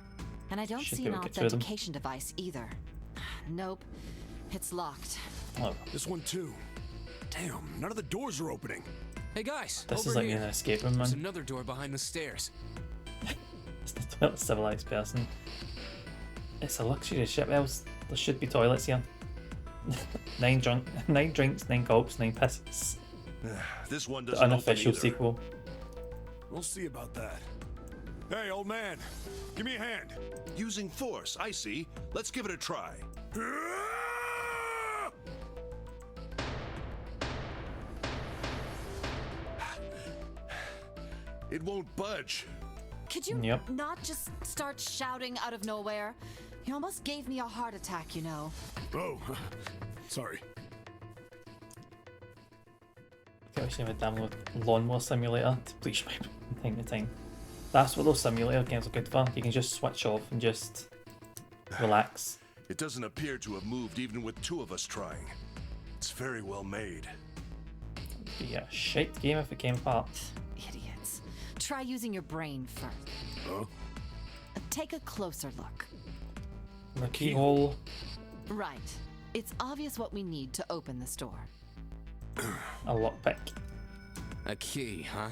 And I don't Should see be an able to get through them. authentication device either. Nope. It's locked. oh, This one too. Damn, none of the doors are opening. Hey guys, this over is like here. an escape room, There's man. another door behind the stairs. It's the toilet civilized person. It's a luxury ship, else there should be toilets here. 9 drinks, 9 gulps, 9 pisses. This one The doesn't open unofficial either. sequel. We'll see about that. Hey, old man, give me a hand. Using force, I see. Let's give it a try. It won't budge. Could you Yep. not just start shouting out of nowhere? You almost gave me a heart attack, you know. Oh, sorry. I wish I had a damn lawnmower simulator to bleach my from time to time. That's what those simulator games are good for. You can just switch off and just relax. It doesn't appear to have moved even with 2 of us trying. It's very well made. It'd be a shite game if it came apart. Idiots. Try using your brain first. Huh? Take a closer look. The keyhole. Right. It's obvious what we need to open this door. A lockpick. A key, huh?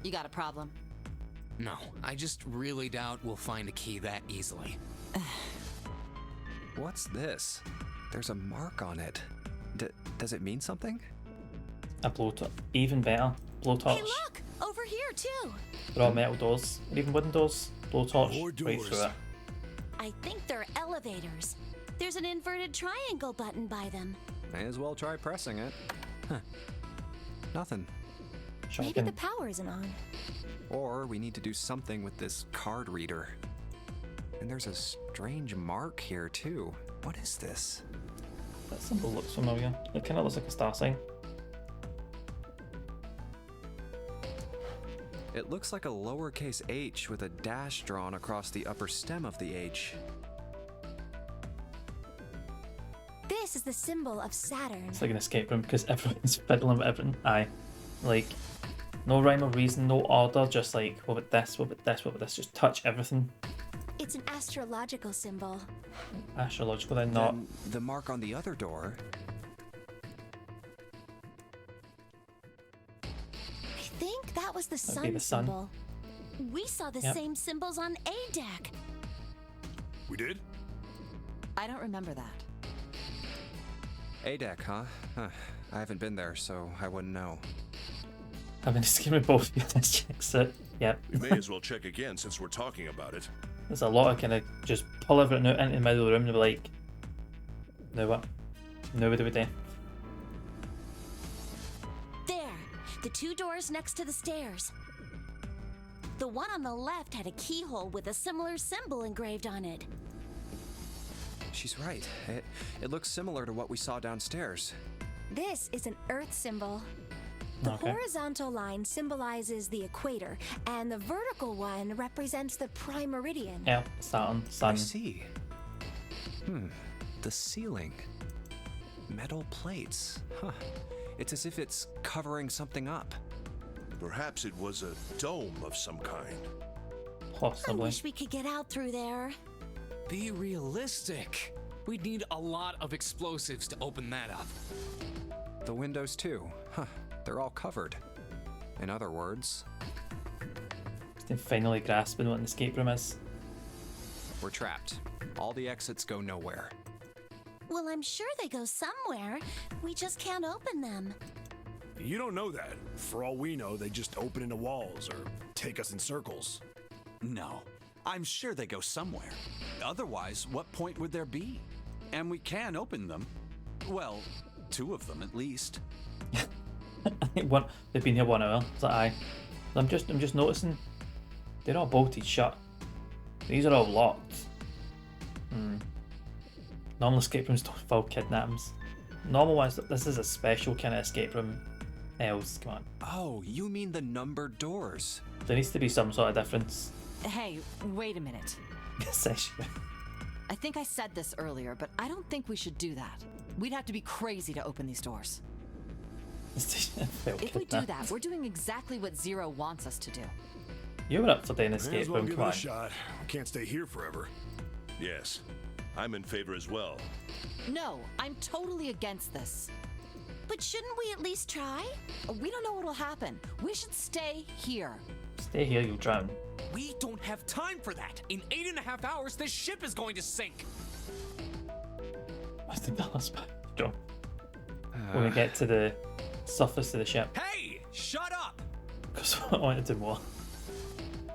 You got a problem? No, I just really doubt we'll find a key that easily. What's this? There's a mark on it. Does it mean something? A blowtorch. Even better. Blowtorch. Hey, look! Over here, too! They're all metal doors. Or even wooden doors. Blowtorch. More Right doors. through it. I think they're elevators. There's an inverted triangle button by them. May as well try pressing it. Huh. Nothing. Maybe Shocking. the power isn't on. Or we need to do something with this card reader. And there's a strange mark here too. What is this? That symbol looks familiar. It kind of looks like a star sign. It looks like a lowercase h with a dash drawn across the upper stem of the H. This is the symbol of Saturn. It's like an escape room because everyone's fiddling with everything. Aye. Like, No rhyme or reason, no order, just like, what about this, what about this, what about this? Just touch everything. It's an astrological symbol. Astrological, then not. Then the mark on the other door. I think that was the That'd sun be the sun. symbol. We saw the Yep. same symbols on ADAC. We did? I don't remember that. ADEC, huh? I haven't been there, so I wouldn't know. I've been skimming both of you. Let's check it. Yep. We may as well check again since we're talking about it. There's a lot of kind of just pull everything out into the middle of the room and be like, now what? Now what do we do? There, the two doors next to the stairs. The one on the left had a keyhole with a similar symbol engraved on it. She's right. It looks similar to what we saw downstairs. This is an Earth symbol. The Okay. horizontal line symbolizes the equator, and the vertical one represents the prime meridian. Yeah, Saturn, I Sun. see. The ceiling. Metal plates. Huh. It's as if it's covering something up. Perhaps it was a dome of some kind. I Possibly. wish we could get out through there. Be realistic. We'd need a lot of explosives to open that up. The windows, too. Huh. They're all covered. In other words, Just finally grasping what an escape room is. we're trapped. All the exits go nowhere. Well, I'm sure they go somewhere. We just can't open them. You don't know that. For all we know, they just open into walls or take us in circles. No, I'm sure they go somewhere. Otherwise, what point would there be? And we can open them. Well, 2 of them at least. I think one they've been here 1 hour. It's like aye. I'm just noticing they're all bolted shut. These are all locked. Normal escape rooms don't involve kidnappings. Normal ones, this is a special kind of escape room. Else, come on. Oh, you mean the numbered doors? There needs to be some sort of difference. Hey, wait a minute. Essentially. I think I said this earlier, but I don't think we should do that. We'd have to be crazy to open these doors. If we do that, we're doing exactly what Zero wants us to do. You were up for doing May as escape well room, give come it on. a shot. We can't stay here forever. Yes, I'm in favor as well. No, I'm totally against this. But shouldn't we at least try? We don't know what'll happen. We should stay here. Stay here, you'll drown. We don't have time for that. In 8.5 hours, this ship is going to sink. I think that was bad. Go. When we get to the surface of the ship. Hey, shut up! Because I want to do more.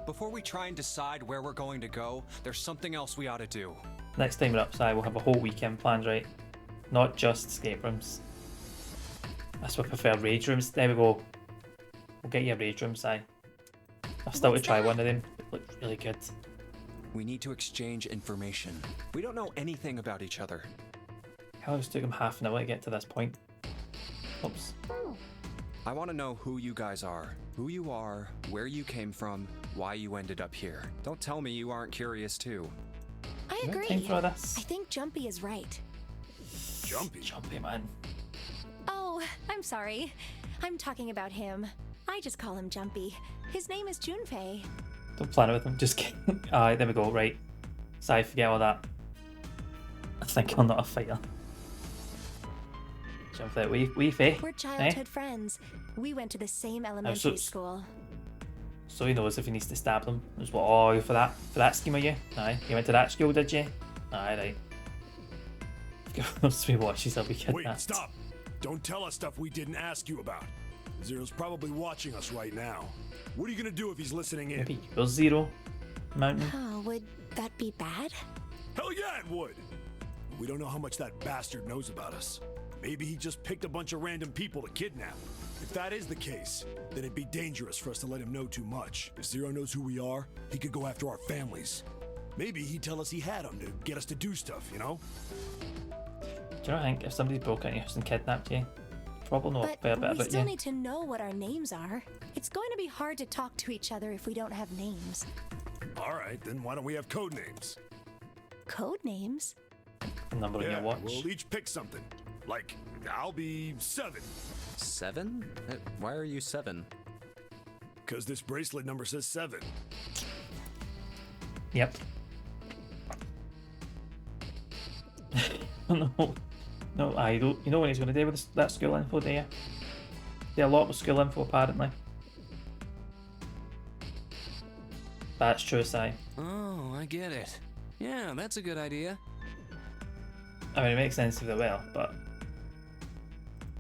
Before we try and decide where we're going to go, there's something else we ought to do. Next time we're upside, we'll have a whole weekend planned, right? Not just escape rooms. That's why I prefer rage rooms. There we go. We'll get you a rage room, Si. I've still to try one of them. It looks really good. We need to exchange information. We don't know anything about each other. Hell, it took him half an hour to get to this point. Oops. I want to know who you guys are. Who you are, where you came from, why you ended up here. Don't tell me you aren't curious too. I You got agree. time for this? I think Jumpy is right. Jumpy? Jumpy, man. Oh, I'm sorry. I'm talking about him. I just call him Jumpy. His name is Junpei. Don't plan it with him. Just kidding. Alright, there we go. Right. Si, forget all that. I think I'm not a fighter. Jump there. We Faye. We're childhood friends. We went to the same elementary school. So he knows if he needs to stab them. Just what? Oh, you for that scheme, are you? Aye. You went to that school, did you? Aye, right. Once we watch, he'll be kidnapped. Wait, stop! Don't tell us stuff we didn't ask you about. Zero's probably watching us right now. What are you gonna do if he's listening in? Maybe you're Zero Mountain. Oh, would that be bad? Hell yeah, it would! We don't know how much that bastard knows about us. Maybe he just picked a bunch of random people to kidnap. If that is the case, then it'd be dangerous for us to let him know too much. If Zero knows who we are, he could go after our families. Maybe he'd tell us he had them to get us to do stuff, you know? Do you not think if somebody broke into your house and kidnapped you, probably know a fair bit But we about still you? need to know what our names are. It's going to be hard to talk to each other if we don't have names. Alright, then why don't we have code names? Code names? The number on Yeah, your watch. we'll each pick something. Like, I'll be 7. 7? Why are you 7? Because this bracelet number says 7. Yep. No, no, I don't. You know what he's going to do with this, that school info, do you? Do a lot with school info, apparently. That's true, Si. Oh, I get it. Yeah, that's a good idea. I mean, it makes sense either way, but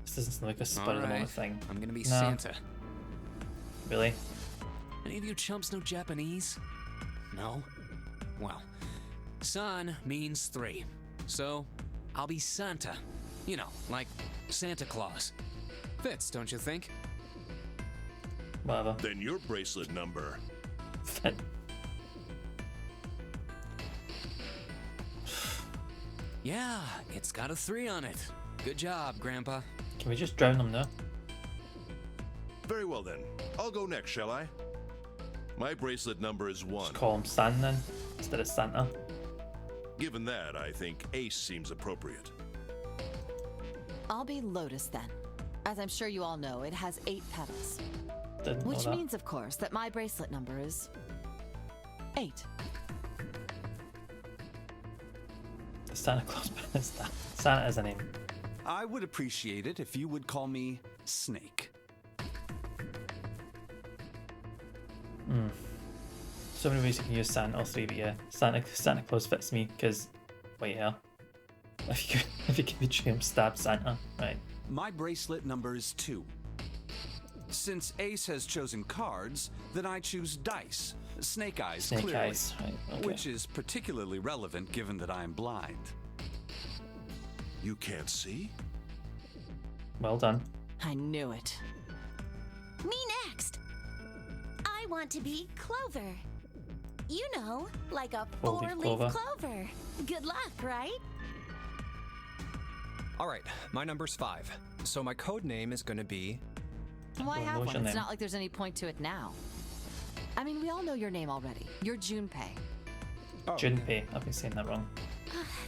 this doesn't seem like a spur of the moment thing. I'm gonna be No. Santa. Really? Any of you chumps know Japanese? No? Well, san means 3. So, I'll be Santa. You know, like Santa Claus. Fits, don't you think? Whatever. Then your bracelet number. Yeah, it's got a 3 on it. Good job, Grandpa. Can we just drown them now? Very well then. I'll go next, shall I? My bracelet number is 1. Just call him San then, instead of Santa. Given that, I think Ace seems appropriate. I'll be Lotus then. As I'm sure you all know, it has 8 petals. Didn't know Which that. means, of course, that my bracelet number is 8. Santa Claus is that. Santa is a name. I would appreciate it if you would call me Snake. So many ways you can use Santa, all 3, but yeah, Santa Claus fits me because, wait, yeah. If you can be true, stab Santa, right? My bracelet number is 2. Since Ace has chosen cards, then I choose dice. Snake eyes, Snake clearly. eyes, right, okay. Which is particularly relevant given that I am blind. You can't see? Well done. I knew it. Me next. I want to be Clover. You know, like a Four-leaf 4-leaf clover. clover. Good luck, right? All right, my number's 5. So my code name is going to be... Why Well, have what's one? your It's name? not like there's any point to it now. I mean, we all know your name already. You're Junpei. Oh, Junpei, I've been saying that wrong.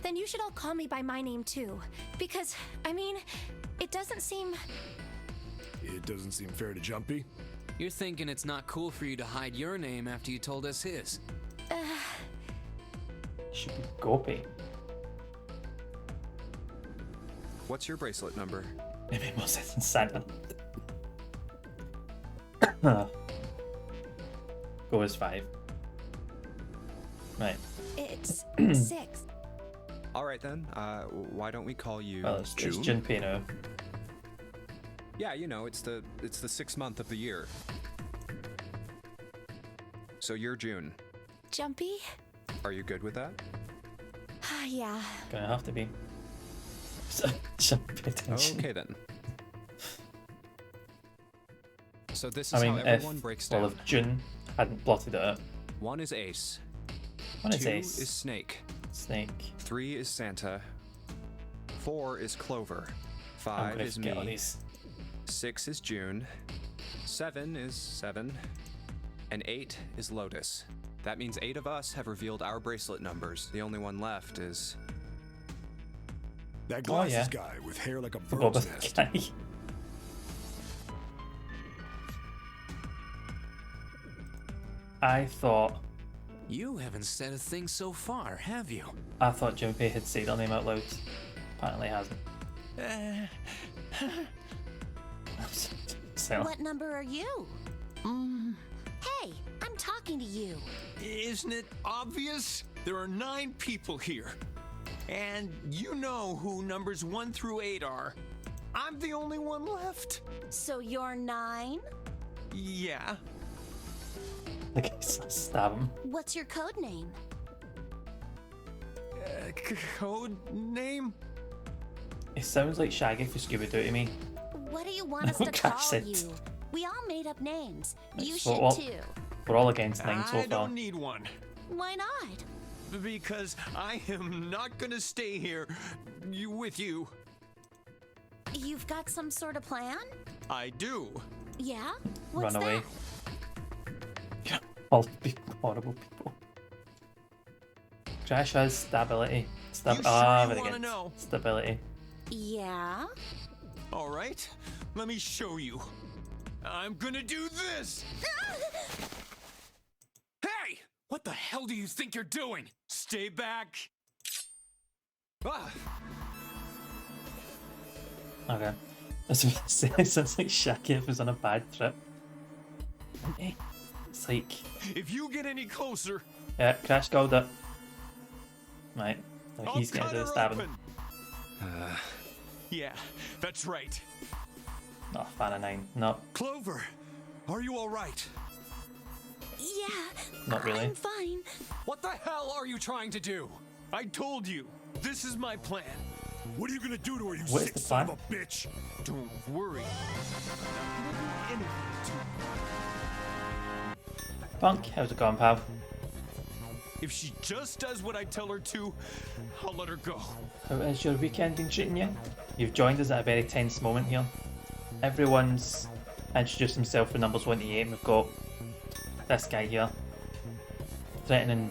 Then you should all call me by my name too. Because, I mean, it doesn't seem. It doesn't seem fair to Jumpy. You're thinking it's not cool for you to hide your name after you told us his. Should be Gopi. What's your bracelet number? Maybe more sense than Santa. Go as 5. Right. It's 6. All right then, why don't we call you Well, it's June? Junpei now. Yeah, you know, it's the 6th month of the year. So you're June. Jumpy? Are you good with that? Yeah. Gonna have to be. So, pay attention. Okay then. So this is I mean, how if everyone breaks well, down. if June hadn't blotted it out. 1 is Ace. One is 2 Ace. is Snake. Snake. 3 is Santa. 4 is Clover. I'm 5 gonna is forget all me. these. 6 is June. 7 is 7. And 8 is Lotus. That means 8 of us have revealed our bracelet numbers. The only one left is... That glasses yeah. guy with hair like a Forgot bird's about nest. that guy. I thought You haven't said a thing so far, have you? Junpei had said her name out loud. Apparently hasn't. So, What number are you? Hey, I'm talking to you. Isn't it obvious? There are 9 people here. And you know who numbers 1 through 8 are. I'm the only one left. So you're 9? Yeah. okay, so stab him. What's your code name? Code name? It sounds like Shaggy for Scooby Doo to me. What do you want us No, to that's call it. you? We all made up names. You So should all- too. We're all against 9 so I far. don't need one. Why not? Because I am not gonna stay here with you. You've got some sort of plan? I do. Yeah? What's Run away. that? All people, horrible people. Crash has stability. You sure you wanna again. know? Stability. Yeah? All right, let me show you. I'm gonna do this! Hey! What the hell do you think you're doing? Stay back! Ah! Okay. It sounds like Shaggy was on a bad trip. It's like... If you get any closer... Yeah, Crash called it. Right. Now he's I'll getting to cut the her stabbing. open. Yeah, that's right. Not a fan of 9. No, Clover, are you all right? Yeah. not really. I'm fine. What the hell are you trying to do? I told you. This is my plan. What are you gonna do to her, you What is sick the son plan? of a bitch? Don't worry. Anything Punk, how's it going, pal? to... If she just does what I tell her to, I'll let her go. How has your weekend been treating you? You've joined us at a very tense moment here. Everyone's introduced himself for numbers 1 to 8, and we've got this guy here threatening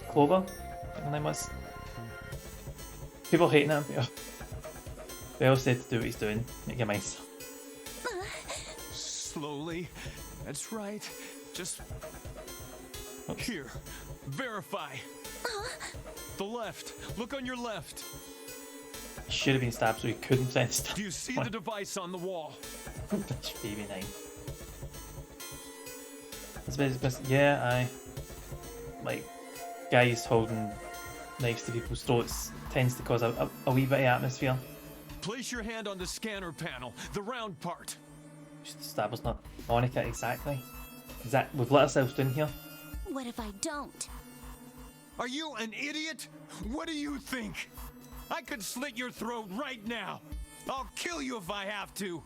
Clover, I think her name was. People hating him. They all said to do what he's doing. Make your mind. Slowly. That's right. Just... Here. Verify. The left. Look on your left. He should have been stabbed so he couldn't send stuff. Do you see the device on the wall? Bitch, baby 9. It's best. Yeah, I like guys holding knives to people's throats tends to cause a wee bit of atmosphere. Place your hand on the scanner panel, the round part. Just establish not Monica exactly. We've let ourselves in here. What if I don't? Are you an idiot? What do you think? I could slit your throat right now. I'll kill you if I have to.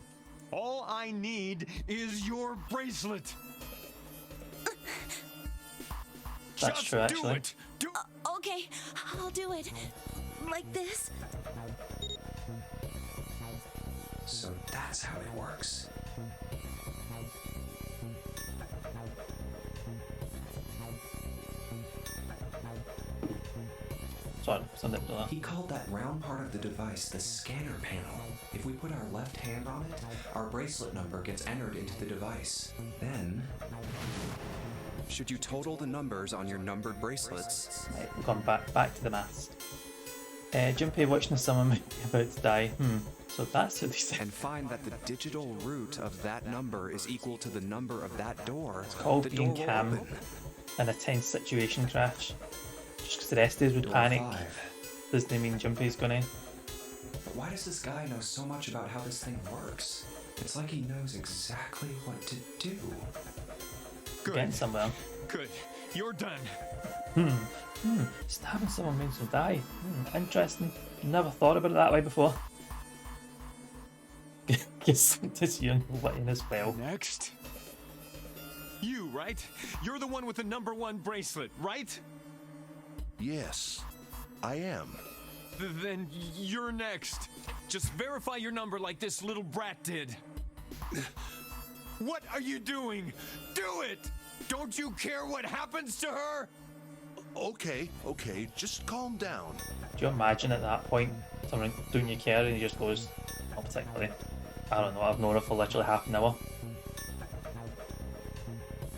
All I need is your bracelet. That's Just true, do actually. it. Do Okay, I'll do it. Like this. So that's how it works. Sorry, something to that. He called that round part of the device the scanner panel. If we put our left hand on it, our bracelet number gets entered into the device. Then... should you total the numbers on your numbered bracelets... Right, we've gone back to the maths. Junpei watching someone might be about to die. So that's what they said. And find that the digital root of that number is equal to the number of that door. It's called the being door will calm open. in a tense situation, Crash. Just because the rest of us would Door panic 5. doesn't mean Junpei's gonna. But why does this guy know so much about how this thing works? It's like he knows exactly what to do. Getting somewhere. Good. You're done. Stabbing someone means they'll die. Interesting. Never thought about it that way before. Guess this young letting as well. Next. You, right? You're the one with the number 1 bracelet, right? Yes, I am. Then you're next. Just verify your number like this little brat did. What are you doing? Do it! Don't you care what happens to her? Okay, just calm down. Do you imagine at that point someone don't you care and he just goes, not particularly. I don't know, I've known her for literally half an hour.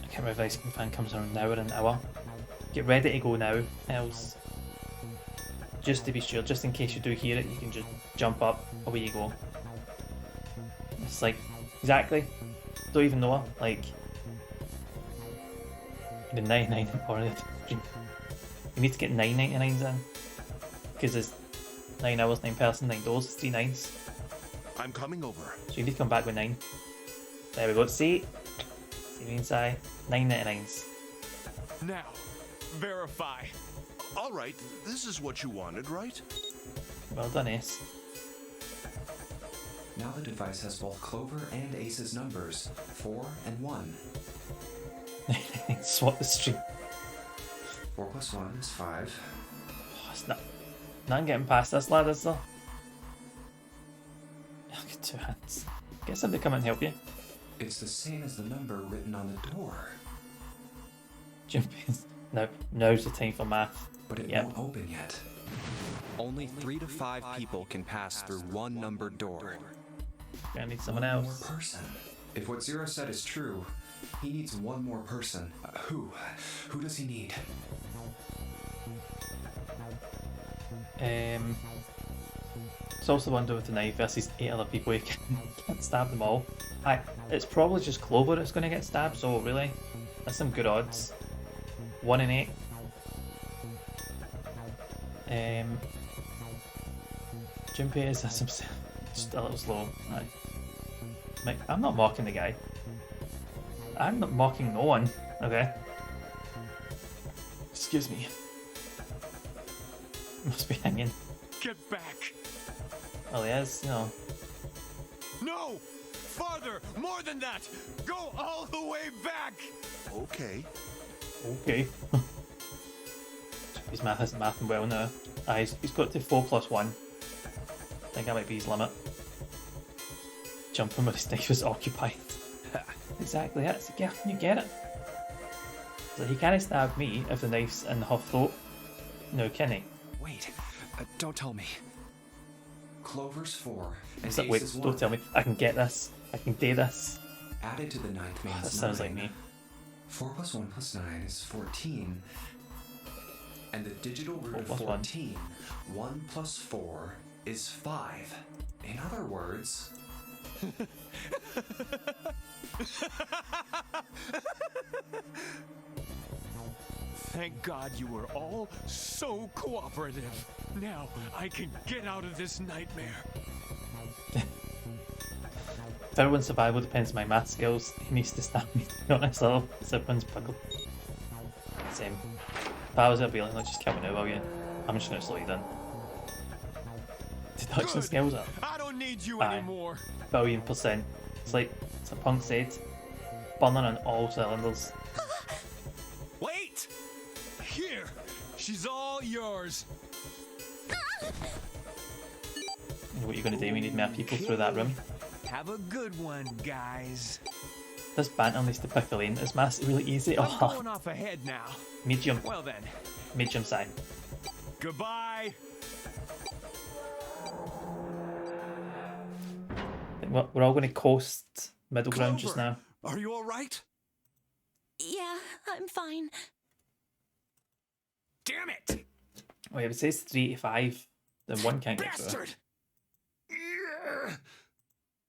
I can't remember if Ice Cream Fan comes around now or an hour. Get ready to go now, else. Just to be sure, just in case you do hear it, you can just jump up, away you go. It's like, exactly. Don't even know her, like. The 99 or the stream. You need to get 9.99s in. Because it's 9 hours, 9 person, 9 doors, it's 3 9s. I'm coming over. So you need to come back with 9. There we go, see me inside. 9.99s. Now, verify. All right, this is what you wanted, right? Well done, Ace. Now the device has both Clover and Ace's numbers, 4 and 1. Swap the stream. 4 plus 1 is 5. Oh, it's not getting past this lad, is there? Look at 2 hands. Get somebody to come and help you. It's the same as the number written on the door. Jumping. Now's the time for math. But it Yep. won't open yet. Only 3 to 5 people can pass through one numbered door. Gonna need someone One more else. person. If what Zero said is true, he needs one more person. Who? Who does he need? It's also the one with the knife versus 8 other people. You can't stab them all. It's probably just Clover that's going to get stabbed, so really, that's some good odds. 1 in 8. Junpei is just a little slow. I'm not mocking the guy. I'm not mocking no one, okay? Excuse me. Must be hanging. Get back! Well, he is, you know. No! Farther! More than that! Go all the way back! Okay. Okay. His math isn't mathing well now. He's got to 4 plus 1. I think that might be his limit. Jumping with his knife is occupied. Exactly, that's a gift, you get it. So he can't stab me if the knife's in her throat. No, can he? Wait, don't tell me. Clover's 4 and So, wait, Ace is 1. don't tell me. I can get this. I can do this. Added to the ninth means That sounds 9. like me. 4 plus 1 plus 9 is 14. And the digital root 4 of plus 1. 14, 1 plus 4 is 5. In other words... Thank God you were all so cooperative. Now I can get out of this nightmare. If everyone's survival depends on my math skills, he needs to stab me, to be honest. Everyone's pickled. Same. If I was at Wheeling, let's just kill me now, will you? I'm just gonna slow you down. Deduction Good. skills up. I don't need you Aye. anymore. Billion%. It's like Punk said, burning on all cylinders. Wait! Here! She's all yours. You know what you're gonna do? We need more people through that room. Have a good one, guys. This banter needs to pick a lane. Is maths really easy? I'm Oh, going off ahead now. medium. Well then, Medium side. goodbye. I think we're all gonna coast middle ground just now. Are you all right? Yeah, I'm fine. Damn it! Oh yeah, if it says 3 to 5, then one can't get through.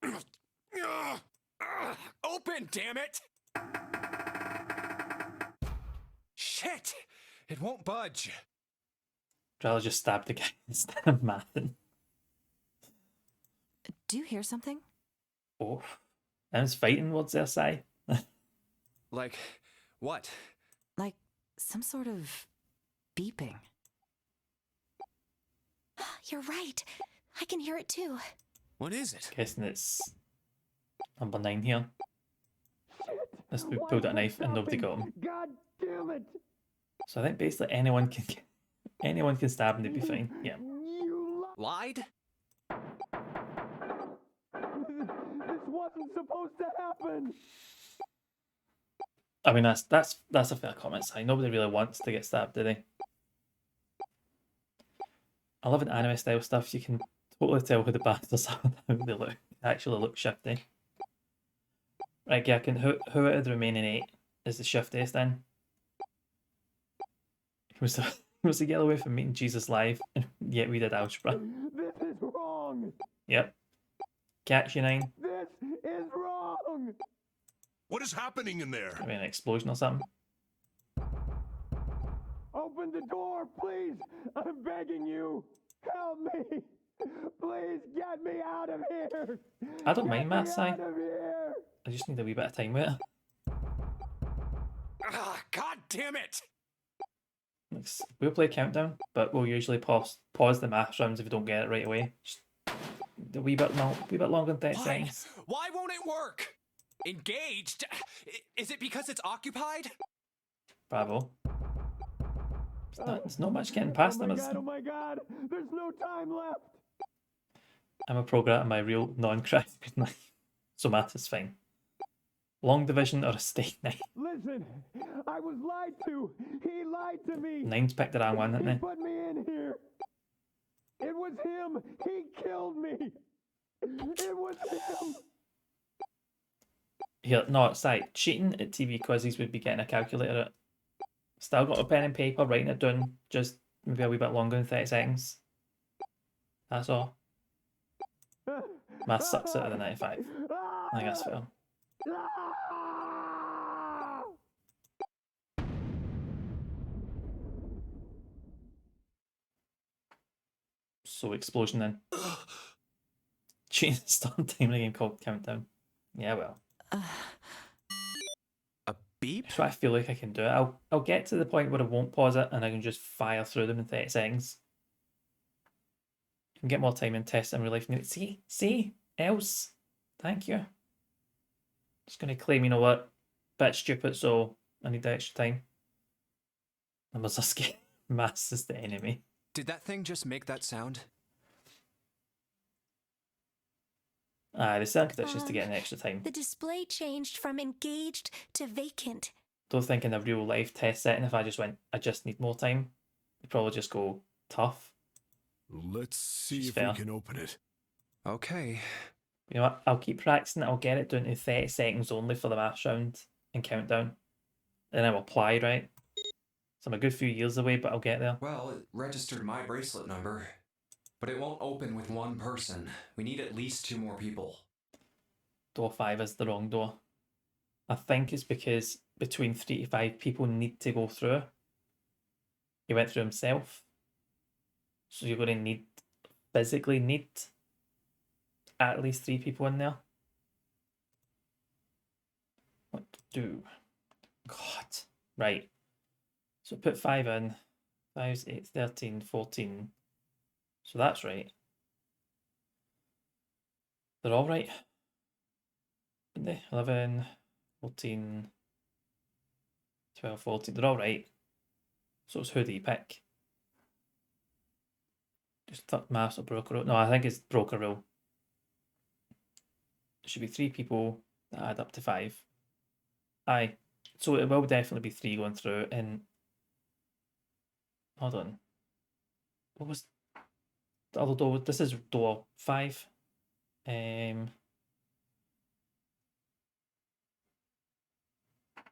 Bastard! Open, damn it! Shit! It won't budge. I'd rather just stab the guy instead of mathing. Do you hear something? Oh. Them's fighting words there, Si. Like, what? Like some sort of beeping. You're right. I can hear it too. What is it? Guessing it's number 9 here. This we pulled out a knife and nobody got him. God damn it! So I think basically anyone can stab and they'd be fine. Yeah. Lied? This wasn't supposed to happen. I mean that's a fair comment, Si. Nobody really wants to get stabbed, do they? I love an anime style stuff. You can totally tell who the bastards are and how they look. They actually look shifty. Right, yeah, who out of the remaining 8 is the shiftiest then? He was to get away from meeting Jesus live, and yet we did algebra. This is wrong. Yep. Catch you 9. This is wrong. What is happening in there? I mean, an explosion or something. Open the door, please. I'm begging you. Help me. Please get me out of here. I don't mind maths, Si. Out of here. I just need a wee bit of time with it. God damn it. We'll play countdown, but we'll usually pause the math rounds if we don't get it right away. Just a wee bit longer than 30 seconds. Why won't it work? Engaged? Is it because it's occupied? Bravo. There's not much getting past them. Oh my god. There's no time left. I'm a programmer, my real non-crafted knife. So math is fine. Long division or a steak knife? Listen, I was lied to. He lied to me. 9's picked the wrong one, didn't He they? put me in here. It was him. He killed me. It was him. Here, no, it's like cheating at TV quizzes would be getting a calculator out. Still got a pen and paper, writing it down, just maybe a wee bit longer than 30 seconds. That's all. Math sucks out of the 95. I think that's fair. So explosion then. Cheating start time in a game called Countdown. Yeah, well. A beep? That's what I feel like I can do it. I'll get to the point where I won't pause it and I can just fire through them in 30 seconds. I can get more time and test in real life. See? Else. Thank you. Just gonna claim, you know what? Bit stupid, so I need the extra time. Numbers are scary. Mass is the enemy. Did that thing just make that sound? The second conditions to get an extra time. The display changed from engaged to vacant. Don't think in a real life test setting, if I just went, I just need more time, you'd probably just go tough. Let's see if fair. we can open it. Okay. You know what? I'll keep practicing it. I'll get it down to 30 seconds only for the math round and countdown. And I'll apply, right? So I'm a good few years away, but I'll get there. Well, it registered my bracelet number, but it won't open with one person. We need at least 2 more people. Door 5 is the wrong door. I think it's because between 3 to 5 people need to go through. He went through himself. So you're going to physically need at least 3 people in there. What to do? God. Right. So put 5 in. 5, 8, 13, 14. So that's right. They're all right. Aren't they? 11, 14, 12, 14. They're all right. So it's who do you pick? Just thought maths or broker rule. No, I think it's broker rule. It should be 3 people that add up to 5. Aye. So it will definitely be 3 going through. And hold on. What was the other door? This is door 5. No,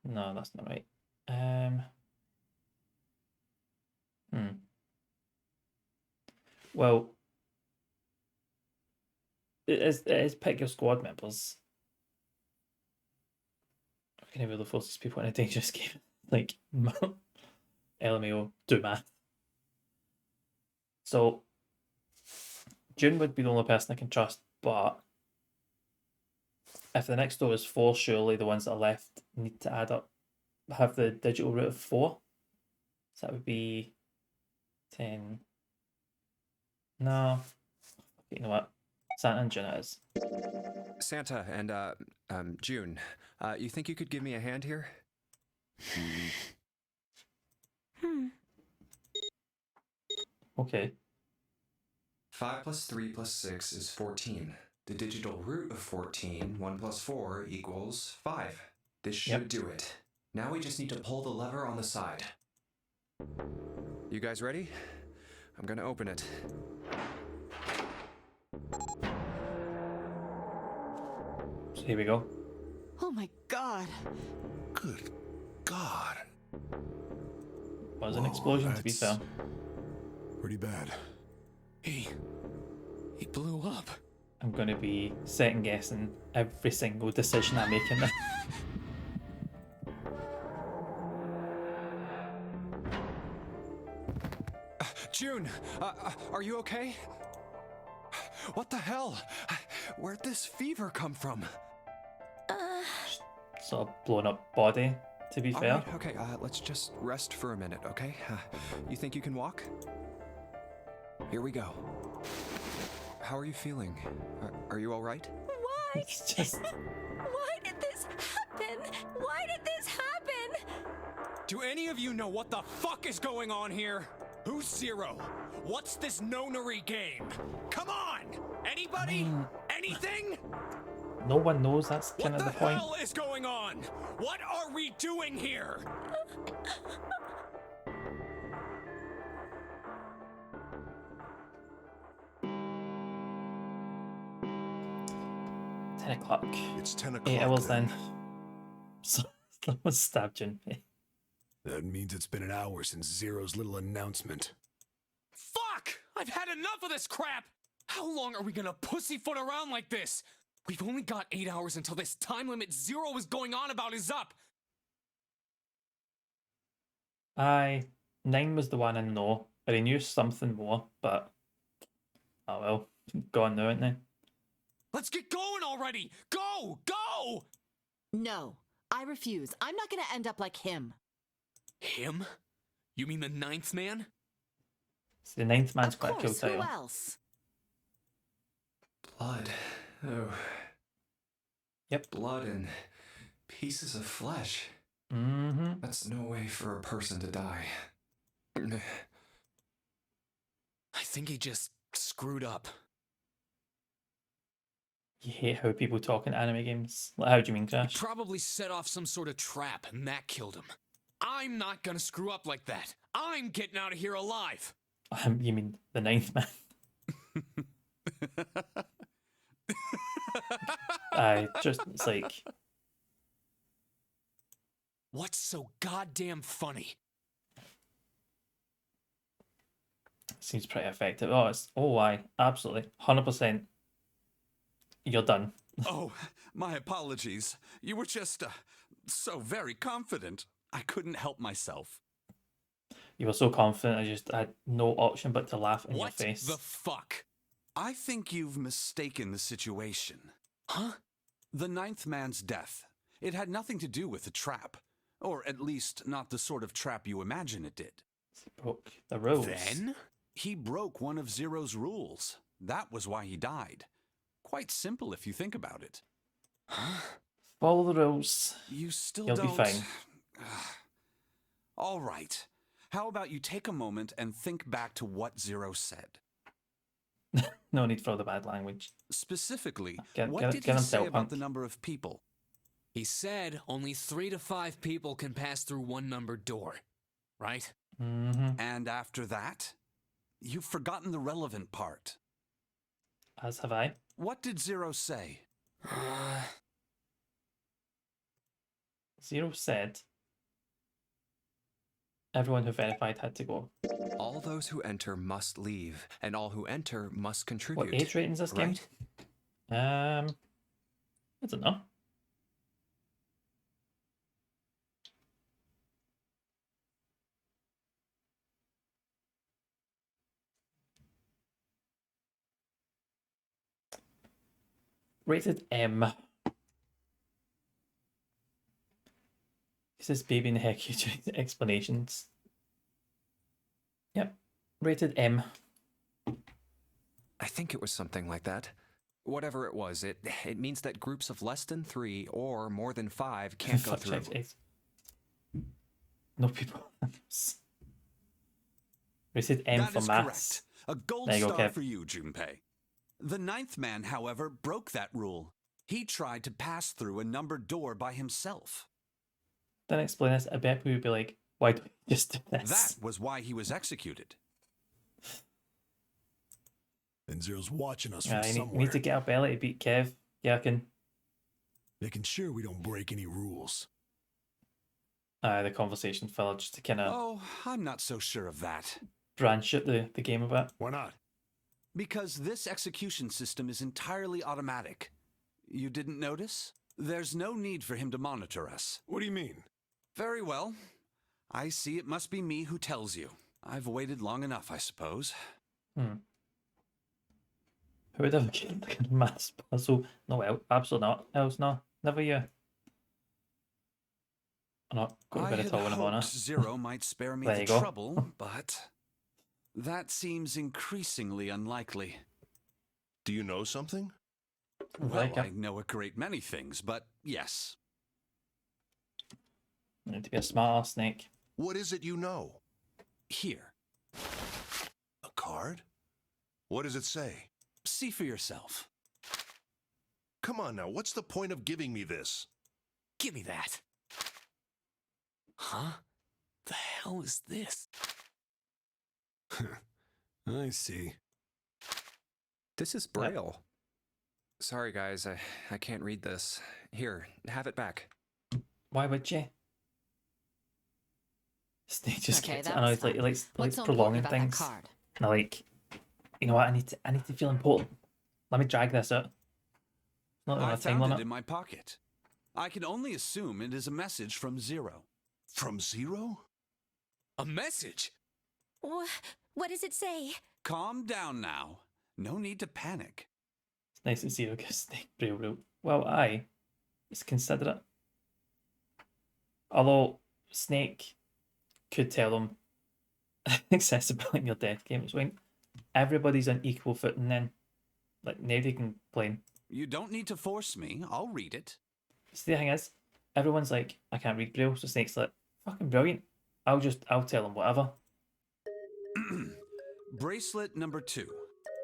that's not right. Well, it is pick your squad members. I can never the forces people in a dangerous game. Like, LMAO, do math. So, June would be the only person I can trust, but if the next door is 4, surely the ones that are left need to add up, have the digital root of 4. So that would be 10. No. You know what? Santa and June it is. Santa and June, you think you could give me a hand here? Okay. 5 plus 3 plus 6 is 14. The digital root of 14, 1 plus 4 equals 5. This should do it. Now we just need to pull the lever on the side. You guys ready? I'm gonna open it. So here we go. Oh my god. Good God. Was an explosion, to be fair. Pretty bad. He blew up. I'm going to be second guessing every single decision I make in this. June, are you okay? What the hell? Where'd this fever come from? Sort of blown up body, to be fair. Right, okay, let's just rest for a minute, okay? You think you can walk? Here we go. How are you feeling? Are you all right? Why? It's just... Why did this happen? Why did this happen? Do any of you know what the fuck is going on here? Who's Zero? What's this nonary game? Come on! Anybody? Anything? No one knows, that's kind of the point. What the hell is going on? What are we doing here? 10 o'clock. It's 10 o'clock. 8 hours then. Someone stabbed Junpei. That means it's been an hour since Zero's little announcement. Fuck! I've had enough of this crap! How long are we gonna pussyfoot around like this? We've only got 8 hours until this time limit Zero was going on about is up. Aye, 9 was the one I know, but he knew something more, but oh well, gone now, isn't he? Let's get going already! Go! Go! No, I refuse. I'm not gonna end up like him. Him? You mean the 9th man? It's the 9th man's Of quite a cool course, who title. else? Blood. Oh. Yep. Blood and pieces of flesh. Mm-hmm. That's no way for a person to die. I think he just screwed up. You hate how people talk in anime games. Like, how do you mean, Crash? He probably set off some sort of trap and that killed him. I'm not gonna screw up like that. I'm getting out of here alive. You mean the 9th man? It's like... What's so goddamn funny? Seems pretty effective. Aye, absolutely. 100%. You're done. Oh, my apologies. You were just so very confident. I couldn't help myself. You were so confident, I just had no option but to laugh in your What face. the fuck? I think you've mistaken the situation. Huh? The 9th man's death. It had nothing to do with the trap. Or at least not the sort of trap you imagine it did. He broke the rules. Then? He broke one of Zero's rules. That was why he died. Quite simple if you think about it. Huh? Follow the rules. You still You'll don't... be fine. All right. How about you take a moment and think back to what Zero said? No need for all the bad language. Specifically, Get what did he him say Cell about Punk. the number of people? He said only 3 to 5 people can pass through one numbered door, right? Mm-hmm. And after that? You've forgotten the relevant part. As have I. What did Zero say? Zero said everyone who verified had to go. All those who enter must leave, and all who enter must contribute. What age rating is this game? Right? I don't know. Rated M. This is baby in the heck explanations. Yep. Rated M. I think it was something like that. Whatever it was, it means that groups of less than 3 or more than 5 can't go through. No people. Rated M That for is maths. correct. A gold There you go, star Kev. for you, Junpei. The 9th man, however, broke that rule. He tried to pass through a numbered door by himself. Then explain this. I bet we would be like, why don't we just do this? That was why he was executed. And Zero's watching us from I somewhere. need to get up early to beat Kev. Gherkin. Making sure we don't break any rules. The conversation fella just to kind of Oh, I'm not so sure of that. branch at the game a bit. Why not? Because this execution system is entirely automatic. You didn't notice? There's no need for him to monitor us. What do you mean? Very well. I see it must be me who tells you. I've waited long enough, I suppose. Who would have given the kind of maths puzzle? No, absolutely not. Else, no. Never you. I'm not going I to bed had at all when I'm on hoped it. Zero might spare me There the you go. trouble, but that seems increasingly unlikely. Do you know something? Well, Like I know a great many things, but yes. You need to be a smart ass snake. What is it you know? Here, A card? What does it say? see for yourself. Come on now, what's the point of giving me this? Give me that. Huh? The hell is this? I see. This is Braille. Sorry, guys, I can't read this. Here, have it back. Why would you? Snake just Okay, gets, that I know was it's like, fun. it likes What's so prolonging important about that things. card? And I like, you know what, I need to feel important. Let me drag this out. Not I a time found limit. it in my pocket. I can only assume it is a message from Zero. From Zero? A message? What does it say? Calm down now. No need to panic. It's nice that Zero gives Snake Braille route. Well, aye. It's considerate. Although, Snake could tell them accessibility in your death game. It's when everybody's on equal footing then. Like, nobody can complain. You don't need to force me. I'll read it. See, the thing is, everyone's like, I can't read Braille, so Snake's like, fucking brilliant. I'll tell them whatever. Bracelet number 2.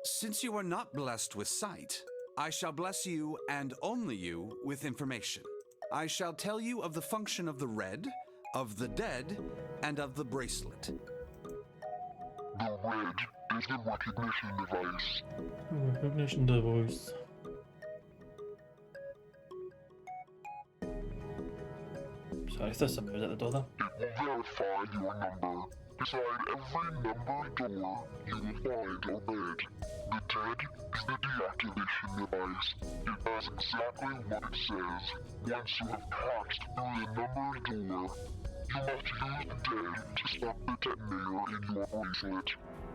Since you are not blessed with sight, I shall bless you and only you with information. I shall tell you of the function of the red, of the dead, and of the bracelet. The red is the recognition device. Recognition device. Sorry, there's some music at the door there. It will verify your number. Beside every numbered door, you will find a red. The dead is the deactivation device. It does exactly what it says. Once you have passed through the numbered door, you must use the dead to stop the detonator in your bracelet.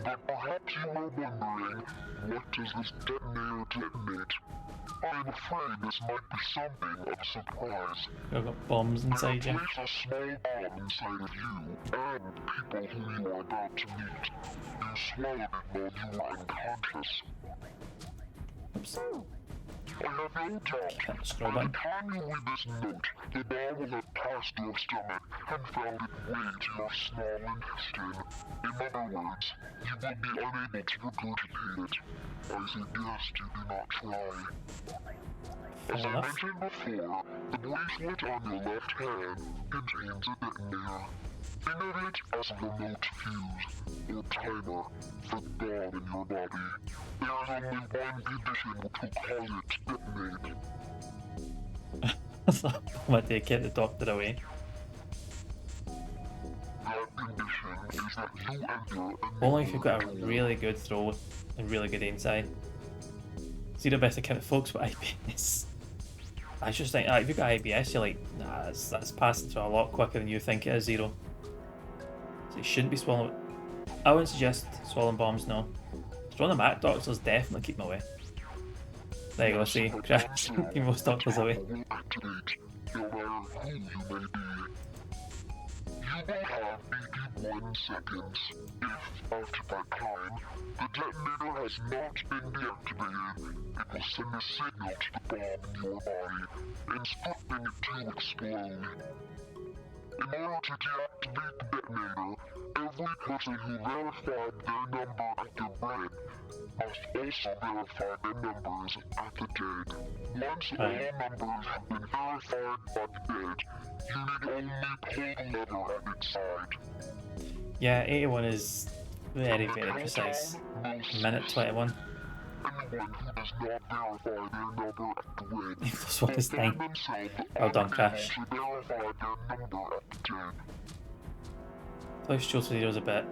But perhaps you are wondering, what does this detonator detonate? I'm afraid this might be something of a surprise. I've got bombs inside you. Place a small bomb inside of you and people who you are about to meet. You swallowed it while you were unconscious. Oops. I have no doubt Can't scroll by the back. time you read this note, the bomb will have passed your stomach and found its way to your small intestine. In other words, you will be unable to regurgitate it. I suggest you do not try. As I mentioned before, the bracelet on your left hand contains a detonator. Think of it as a remote fuse, or timer, for the bomb in your body. There is only one condition which will cause it to detonate. I'm going to get the doctor away. That condition is that you enter Only if you've got a really good throw and really good aim side. Zero best account folks with IBS. I just think, if you've got IBS, you're like, nah, that's passing through a lot quicker than you think it is, Zero. So you shouldn't be swallowing. I wouldn't suggest swallowing bombs, no. Throwing them at doctors definitely keep them away. There you go, see, Crash, keep most doctors away. will activate, no matter who you may be. You will have 81 seconds. If, after that time, the detonator has not been deactivated, it will send a signal to the bomb in your body, instructing it to explode. In order to deactivate the detonator, every person who verified their number at the red must also verify their numbers at the dead. Once all numbers have been verified by the dead, you need only pull the lever at its side. Yeah, 81 is very, very precise. Minute 21. Anyone who does not verify their number at the red This one is will 9. find themselves Well done, unable Crash. to verify their number at the dead. Life Shows Zero's a bit.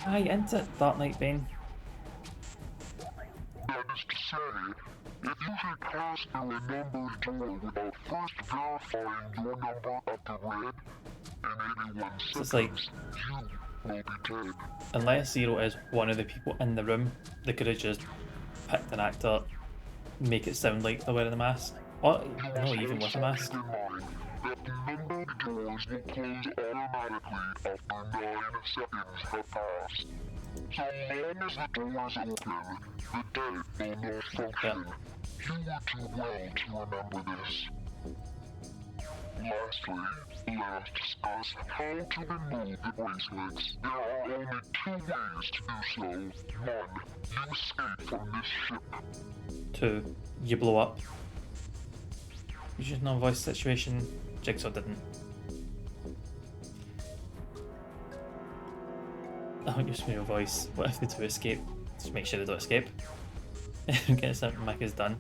Aye, into it, Dark Knight Bane. That is to say, if you should pass through a numbered door without first verifying your number at the red, in 81 So it's like, seconds, you will be dead. unless Zero is one of the people in the room, they could have just picked an actor, make it sound like they're wearing a mask. Or, no, even with a mask. Keep in mind that the numbered doors will close automatically after 9 seconds have passed. So long as the doors open, the dead will not function. You would do well to remember this. Lastly, let us discuss how to remove the bracelets. There are only 2 ways to do so. 1. You escape from this ship. 2. You blow up. You just know voice situation. Jigsaw didn't. I don't use your voice. What if they do escape? Just make sure they don't escape. Get something Mike is done.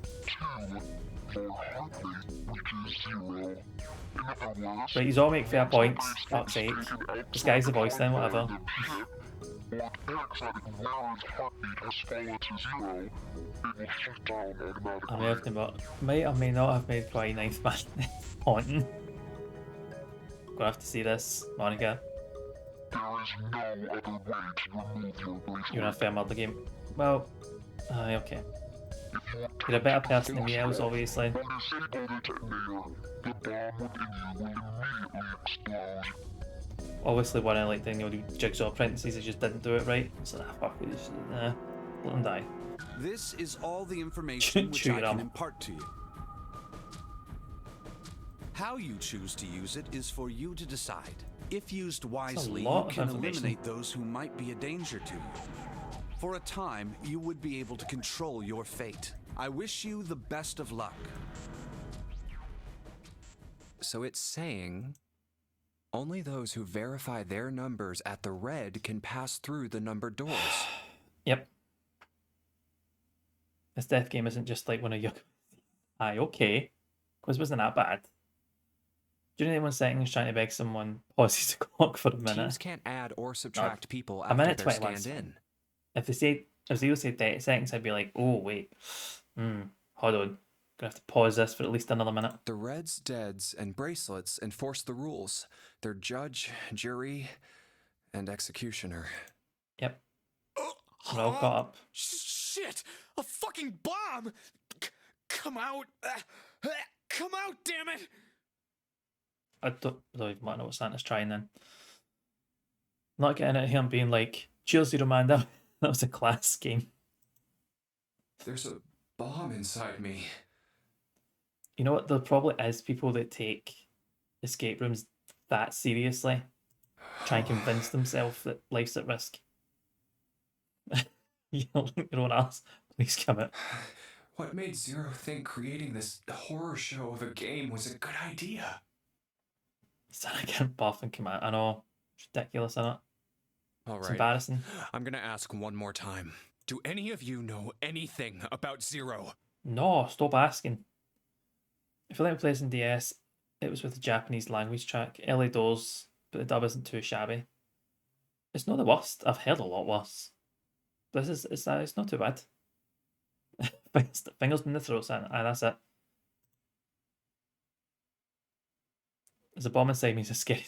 2. your heart rate reaches 0. In other words, Right, you all make fair points. Fuck's sake. This guy's the voice then, whatever. When Eric's heartbeat has fallen to 0, it will shut down automatically. I may have may or may not have made quite a nice man haunting. Gonna have to see this, Monica. There is no other way to remove your bracelet. You're in a fair murder game. Well, okay. You're a better person than me, Els, obviously. When disable the detonator, the bomb within you will immediately explode. Obviously, one of like the Jigsaw apprentices, he just didn't do it right. So, fuck, we just, let him die. This is all the information which I can impart to you. How you choose to use it is for you to decide. If used wisely, you can eliminate those who might be a danger to you. For a time, you would be able to control your fate. I wish you the best of luck. So it's saying only those who verify their numbers at the red can pass through the numbered doors. Yep. This death game isn't just like one of your... Aye, okay. Quiz wasn't that bad. Do you know 1 second trying to beg someone pauses the clock for a minute? Teams can't add or subtract people a minute after they're 21 scanned in. If they say 30 seconds, I'd be like, oh wait, hold on, gonna have to pause this for at least another minute. The Reds, Deads, and Bracelets enforce the rules. They're judge, jury, and executioner. Yep. We're all caught up. Shit! A fucking bomb! Come out! Come out, damn it! I don't even want to know what Santa's trying then. Not getting at him being like, cheers, Zero Man, that was a class game. There's a bomb inside me. You know what? There probably is people that take escape rooms that seriously. Try and convince themselves that life's at risk. You don't think your own ass. Please come out. What made Zero think creating this horror show of a game was a good idea? Santa getting buff and come out. I know. It's ridiculous, isn't it? All right. It's embarrassing. I'm gonna ask one more time. Do any of you know anything about Zero? No, stop asking. I feel like we played this in DS. It was with the Japanese language track. LA Doors, but the dub isn't too shabby. It's not the worst. I've heard a lot worse. This is it's not too bad. Fingers in the throat, Santa. Aye, that's it. There's a bomb inside me. It's a scary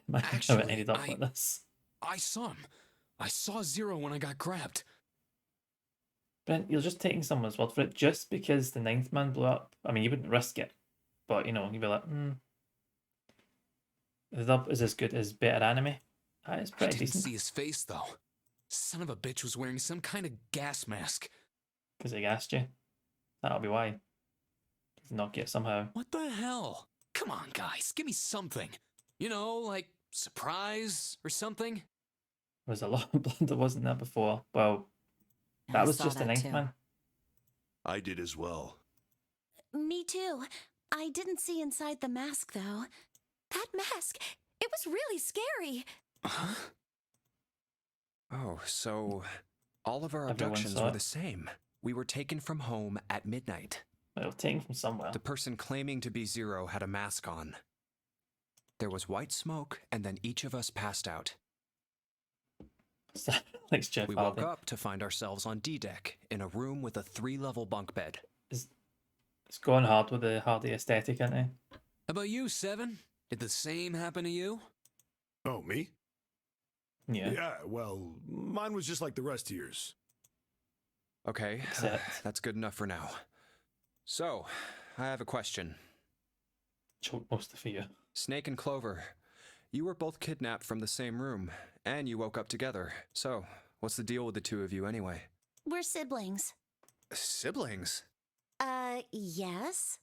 man. Actually, it ended up like this. I saw him. I saw Zero when I got grabbed. Brent, you're just taking someone's word for it just because the 9th man blew up. I mean, you wouldn't risk it, but you know, you'd be like, the dub is as good as better anime. It's pretty I didn't decent. see his face though. Son of a bitch was wearing some kind of gas mask. Because he gassed you. That'll be why. Did not get somehow. What the hell? Come on, guys, give me something. You know, like surprise or something. There was a lot of blood that wasn't there before. Well, that was just the 9th man. I did as well. Me too. I didn't see inside the mask, though. That mask, it was really scary. Huh? Oh, so all of our Everyone abductions saw were it. the same. We were taken from home at midnight. Well, taken from somewhere. The person claiming to be Zero had a mask on. There was white smoke, and then each of us passed out. Thanks, Jeff We Hardy. woke up to find ourselves on D-Deck, in a room with a 3-level bunk bed. It's going hard with the Hardy aesthetic, isn't it? How about you, Seven? Did the same happen to you? Oh, me? Yeah. Yeah, well, mine was just like the rest of yours. Okay, that's good enough for now. So, I have a question. Choke most of you. Snake and Clover, you were both kidnapped from the same room, and you woke up together. So, what's the deal with the two of you anyway? We're siblings. Siblings? Yes.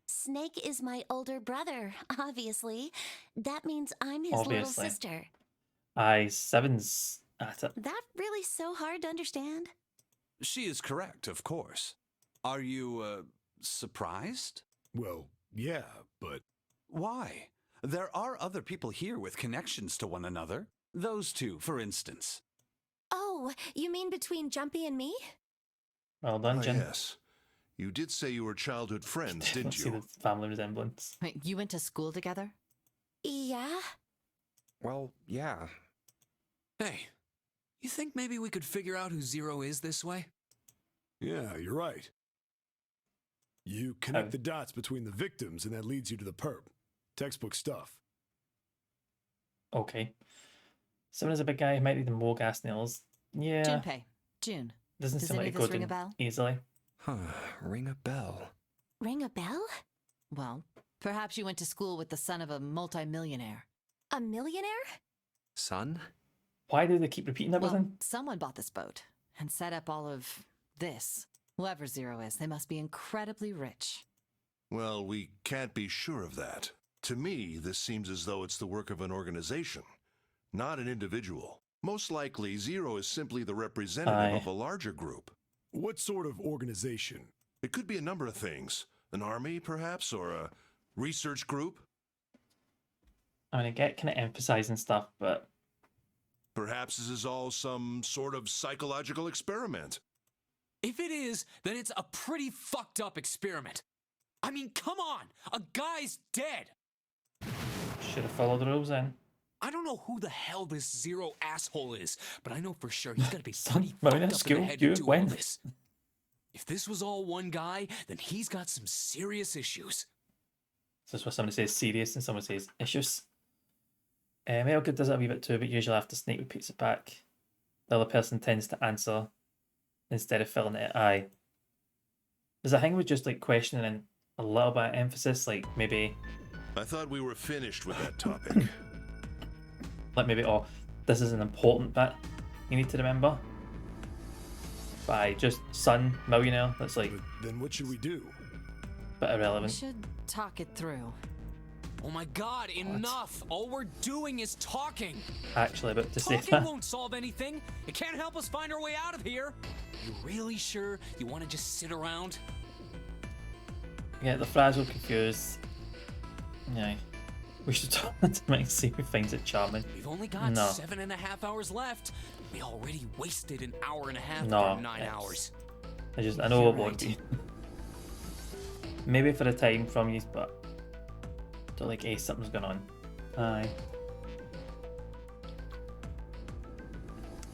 Snake is my older brother, obviously. That means I'm his little Obviously. sister. Aye, Seven's at it. That really so hard to understand? She is correct, of course. Are you, surprised? Well, yeah, but... Why? There are other people here with connections to one another. Those two, for instance. Oh, you mean between Jumpy and me? Well done, Jen. Yes. You did say you were childhood friends, didn't See you? the family resemblance. Wait, you went to school together? Yeah? Well, yeah. Hey, you think maybe we could figure out who Zero is this way? Yeah, you're right. You connect the dots between the victims, and that leads you to the perp. Textbook stuff. Okay. Someone is a big guy who might need more gas nails. Yeah. Junpei. June. Doesn't Does seem any like of it this go ring a down bell? easily. Huh, ring a bell. Ring a bell? Well, perhaps you went to school with the son of a multimillionaire. A millionaire? Son? Why do they keep repeating Well, everything? someone bought this boat and set up all of this. Whoever Zero is, they must be incredibly rich. Well, we can't be sure of that. To me, this seems as though it's the work of an organization, not an individual. Most likely, Zero is simply the representative of a larger group. What sort of organization? It could be a number of things. An army, perhaps, or a research group. I mean, I get kind of emphasizing stuff, but Perhaps this is all some sort of psychological experiment. If it is, then it's a pretty fucked up experiment. I mean, come on! A guy's dead! should have followed the rules then. I don't know who the hell this Zero asshole is, but I know for sure he's gotta be Son, pretty Marina, fucked up in school, the head you to do win. all this. If this was all one guy, then he's got some serious issues. So that's why somebody says serious and someone says issues. Elgid does it a wee bit too, but usually after Snake repeats it back, the other person tends to answer instead of filling it. Aye. There's a thing with just like questioning and a little bit of emphasis, like maybe I thought we were finished with that topic. like maybe, oh, this is an important bit you need to remember. By just son, millionaire, that's like Then what should we do? bit We irrelevant. should talk it through. Oh my god, enough! All we're doing is talking! Actually, but to say Talking that, won't solve anything! It can't help us find our way out of here! You really sure you want to just sit around? yeah, the frazzle confused. Yeah, we should talk to him and see if he finds it charming. We've only got No. 7.5 hours left. We already wasted an hour and a half No, of our 9 it's- hours. I know You're it won't right. be. Maybe for the time from you, but don't like, hey, something's going on. Aye.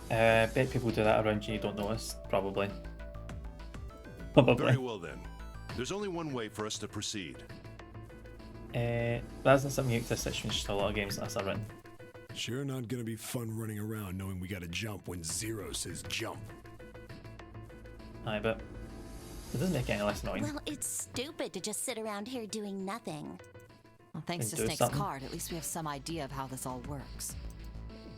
Bet people do that around you, you don't notice, probably. Probably. Very well then. There's only one way for us to proceed. That's not something unique to this situation, it's just a lot of games that's written. Sure not gonna be fun running around knowing we gotta jump when Zero says jump. Aye, but it doesn't make it any less annoying. Well, it's stupid to just sit around here doing nothing. Well, thanks to Do Snake's something. card, at least we have some idea of how this all works.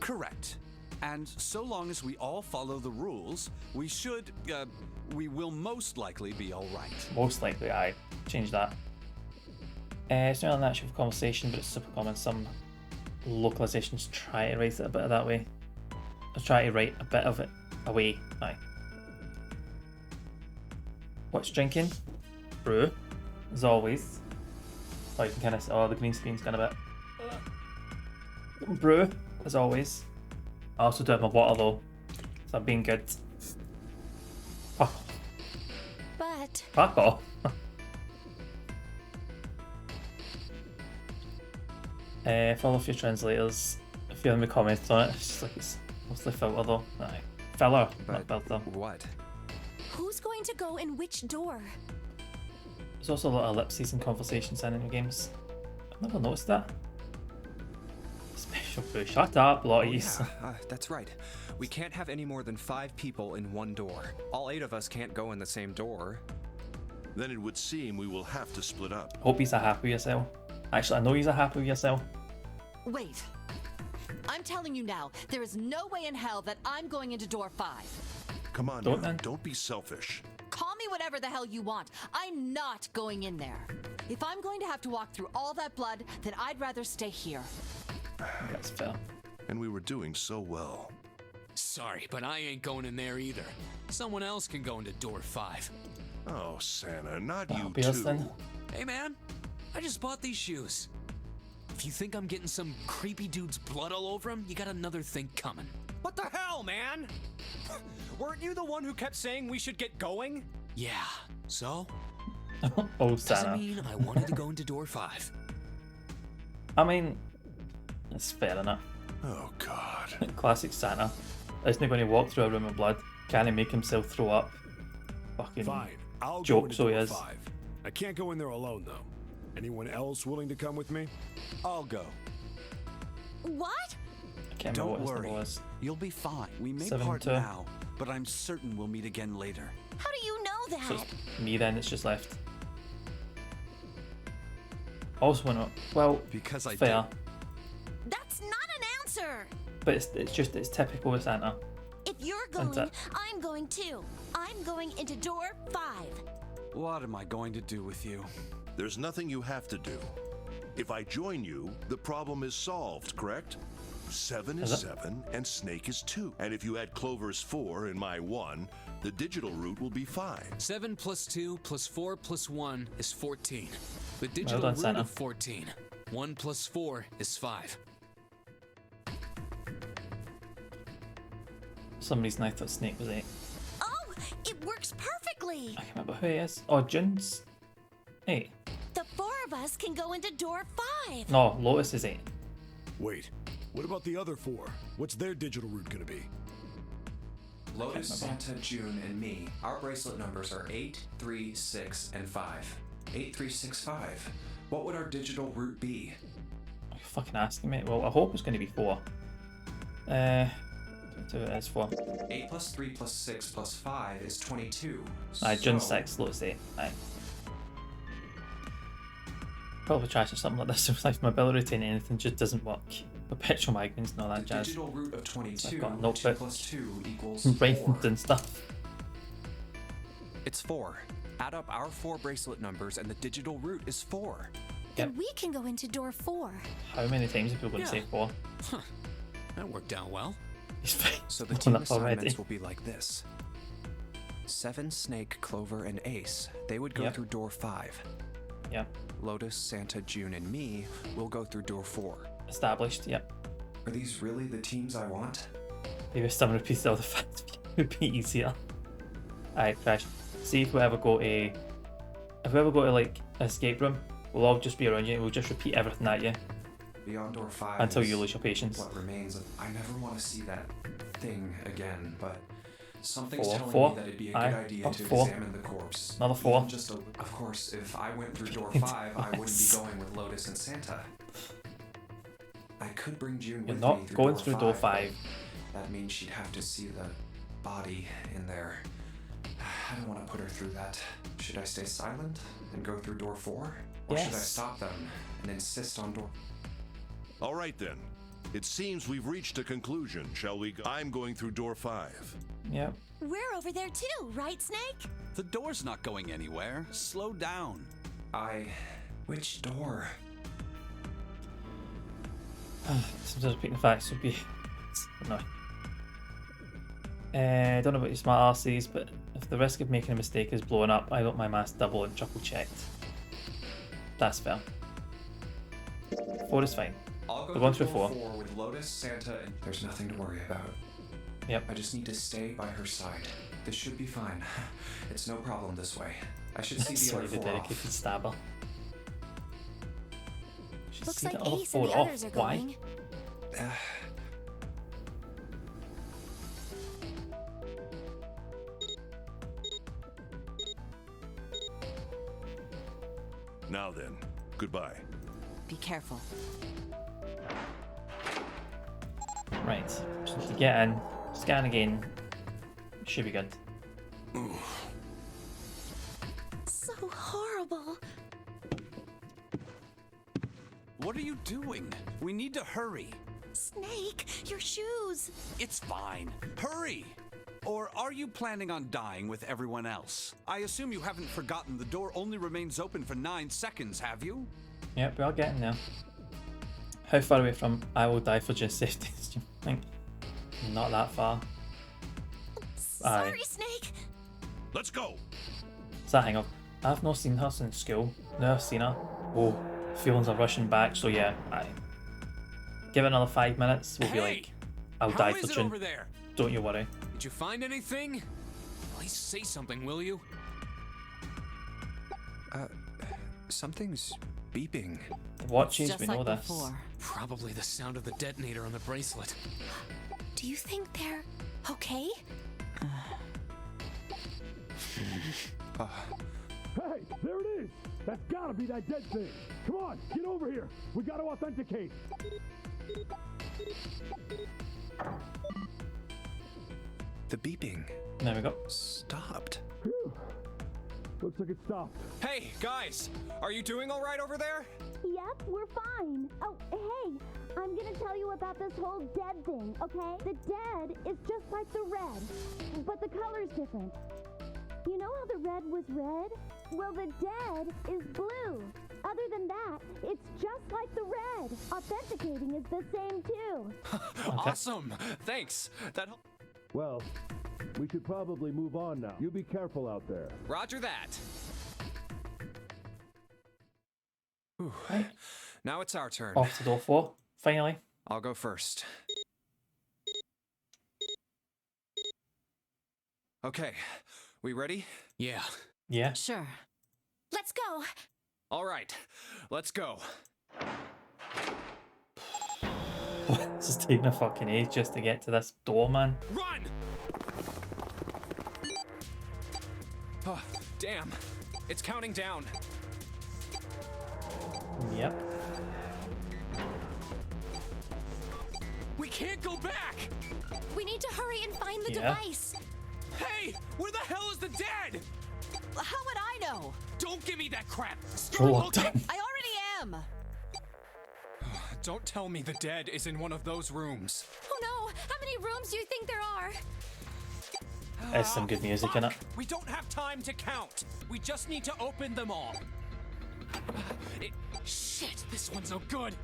Correct. And so long as we all follow the rules, we will most likely be all right. Most likely, aye. Change that. It's not an actual conversation, but it's super common. Some localizations try to write it a bit of that way. Or try to write a bit of it away. Aye. What's drinking? Brew, as always. So you can kind of see, oh, the green screen's kind of a bit. Brew, as always. I also do have my water though, so I'm being good. Fuck, But fuck off. Follow a few translators. A few of them comments on it. It's just like it's mostly filter though. Aye. Filler, not filter. What? who's going to go in which door? There's also a lot of ellipses and conversations in the games. I've never noticed that. Special boo. Shut up, Lotties. Yeah, that's right. We can't have any more than 5 people in one door. All 8 of us can't go in the same door. Then it would seem we will have to split up. Hope he's a happy with yourself. Actually, I know he's a happy with yourself. Wait. I'm telling you now, there is no way in hell that I'm going into door 5. Come on, Don't now, then. don't be selfish. Call me whatever the hell you want. I'm not going in there. If I'm going to have to walk through all that blood, then I'd rather stay here. That's fair. And we were doing so well. Sorry, but I ain't going in there either. Someone else can go into door 5. Oh, Santa, not That'll you be us too. then. Hey man, I just bought these shoes. If you think I'm getting some creepy dude's blood all over him, you got another thing coming. What the hell, man? Weren't you the one who kept saying we should get going? Yeah, So? Oh, Does it Santa. mean I wanted to go into door 5? I mean, it's fair enough. Oh, God. Classic Santa. Isn't he going to walk through a room of blood? Can he make himself throw up? Fucking Fine, I'll go joke, into so he door is. 5. I can't go in there alone, though. Anyone else willing to come with me? I'll go. What? I can't remember Don't what his worry. number was. You'll be fine. We may 7-2. part now, but I'm certain we'll meet again later. How do you know that? So it's me then, it's just left. Also went up. Well, Because I fair. That's not an answer. But it's typical with Santa. If you're Isn't going, it? I'm going too. I'm going into door 5. What am I going to do with you? There's nothing you have to do. If I join you, the problem is solved, correct? 7 is Is it? 7, and Snake is 2. And if you add Clover's 4 and my 1, the digital root will be 5. 7 plus 2 plus 4 plus 1 is 14. The digital done, root Santa. of 14. 1 plus 4 is 5. For some reason I thought Snake was 8. Oh, it works perfectly. I can't remember who he is. Oh, Jun's 8. The 4 of us can go into door 5. No, Lotus is 8. Wait, what about the other 4? What's their digital route gonna be? Lotus, Santa, June, and me. Our bracelet numbers are 8, 3, 6, and 5. 8, 3, 6, 5. What would our digital route be? You're fucking asking me. Well, I hope it's going to be 4. It is 4. 8 plus 3 plus 6 plus 5 is 22. Aye, Jun So- 6, Lotus 8. Aye. Probably try something like this if my ability routine anything just doesn't work. Perpetual migraines and all that The jazz. digital root of 22, I've got a 2 notebook. plus 2 equals Brains 4. and stuff. It's 4. Add up our 4 bracelet numbers and the digital root is 4. Then we can go into door 4. How many times are people going to say 4? Huh. That worked out well. He's fine. So the Blown team up already. assignments will be like this. 7, Snake, Clover, and Ace. They would go Yep. through door 5. Yep. Lotus, Santa, June, and me will go through door 4. Established, yep. Are these really the teams I want? Maybe some repeats all the facts would be easier. Alright, Crash. See if we ever go to like an escape room, we'll all just be around you and we'll just repeat everything at you Beyond door 5 until is you lose your patience. what remains of... I never want to see that thing again, but something's 4, telling 4. me that it'd be a Aye. good idea Oh, to 4. examine the corpse. Another 4. Even just of course, if I went through door 5, I wouldn't be going with Lotus and Santa. I could bring June You're with not me through going door through door 5. 5. but That means she'd have to see the body in there. I don't want to put her through that. Should I stay silent and go through door 4? Or should I Yes. stop them and insist on door... All right, then. It seems we've reached a conclusion, shall we go? I'm going through door 5. Yep. We're over there too, right, Snake? The door's not going anywhere. Slow down. Which door? Sometimes repeating the facts would be no. I don't know about your smart arses, but if the risk of making a mistake is blowing up, I want my mask double and triple checked. That's fair. 4 is fine. I'll go We're going through through door 4. 4 with Lotus, Santa, and there's nothing to worry about. Yep. I just need to stay by her side. This should be fine. It's no problem this way. I should see the Sorry, other the 4 dedicated off. stabber. Should Looks see like the other Ace and 4 the off. others are Why? going. Now then, goodbye. Be careful. Right. So to get in, scan again. Should be good. So horrible. What are you doing? We need to hurry. Snake, your shoes. It's fine. Hurry! Or are you planning on dying with everyone else? I assume you haven't forgotten the door only remains open for 9 seconds, have you? Yep, we are getting there. How far away from I will die for just safety do you think? Not that far. Sorry, Snake. Let's go! So hang on. I've not seen her since school. Now I've seen her. Oh, feelings are rushing back, so yeah, aye. Give it another 5 minutes, we'll be like, I'll die for How is it June. over there? Don't you worry. Did you find anything? At least say something, will you? Something's beeping. The watches, Just we like know this. before. Probably the sound of the detonator on the bracelet. Do you think they're okay? Hey, there it is! That's gotta be that dead thing! Come on, get over here! We gotta authenticate! The beeping There we go. stopped. Phew. Looks like it stopped. Hey, guys! Are you doing all right over there? Yep, we're fine. Oh, hey, I'm gonna tell you about this whole dead thing, okay? The dead is just like the red, but the color's different. You know how the red was red? Well, the dead is blue. Other than that, it's just like the red. Authenticating is the same too. Awesome! Thanks! That Well, we should probably move on now. You be careful out there. Roger that. Whew. Right. Now it's our turn. Off to door 4, finally. I'll go first. Okay, we ready? Yeah. Yeah. Sure. Let's go. All right, let's go. This is taking a fucking age just to get to this door, man. Run! Oh, damn. It's counting down. Yep. We can't go back! We need to hurry and find the Yeah. device. Hey! Where the hell is the dead? How would I know? Don't give me that crap! For Start what looking! time? I already am. Don't tell me the dead is in one of those rooms. Oh no! How many rooms do you think there are? There's some good music in it. We don't have time to count. We just need to open them all. Shit, this one's no good.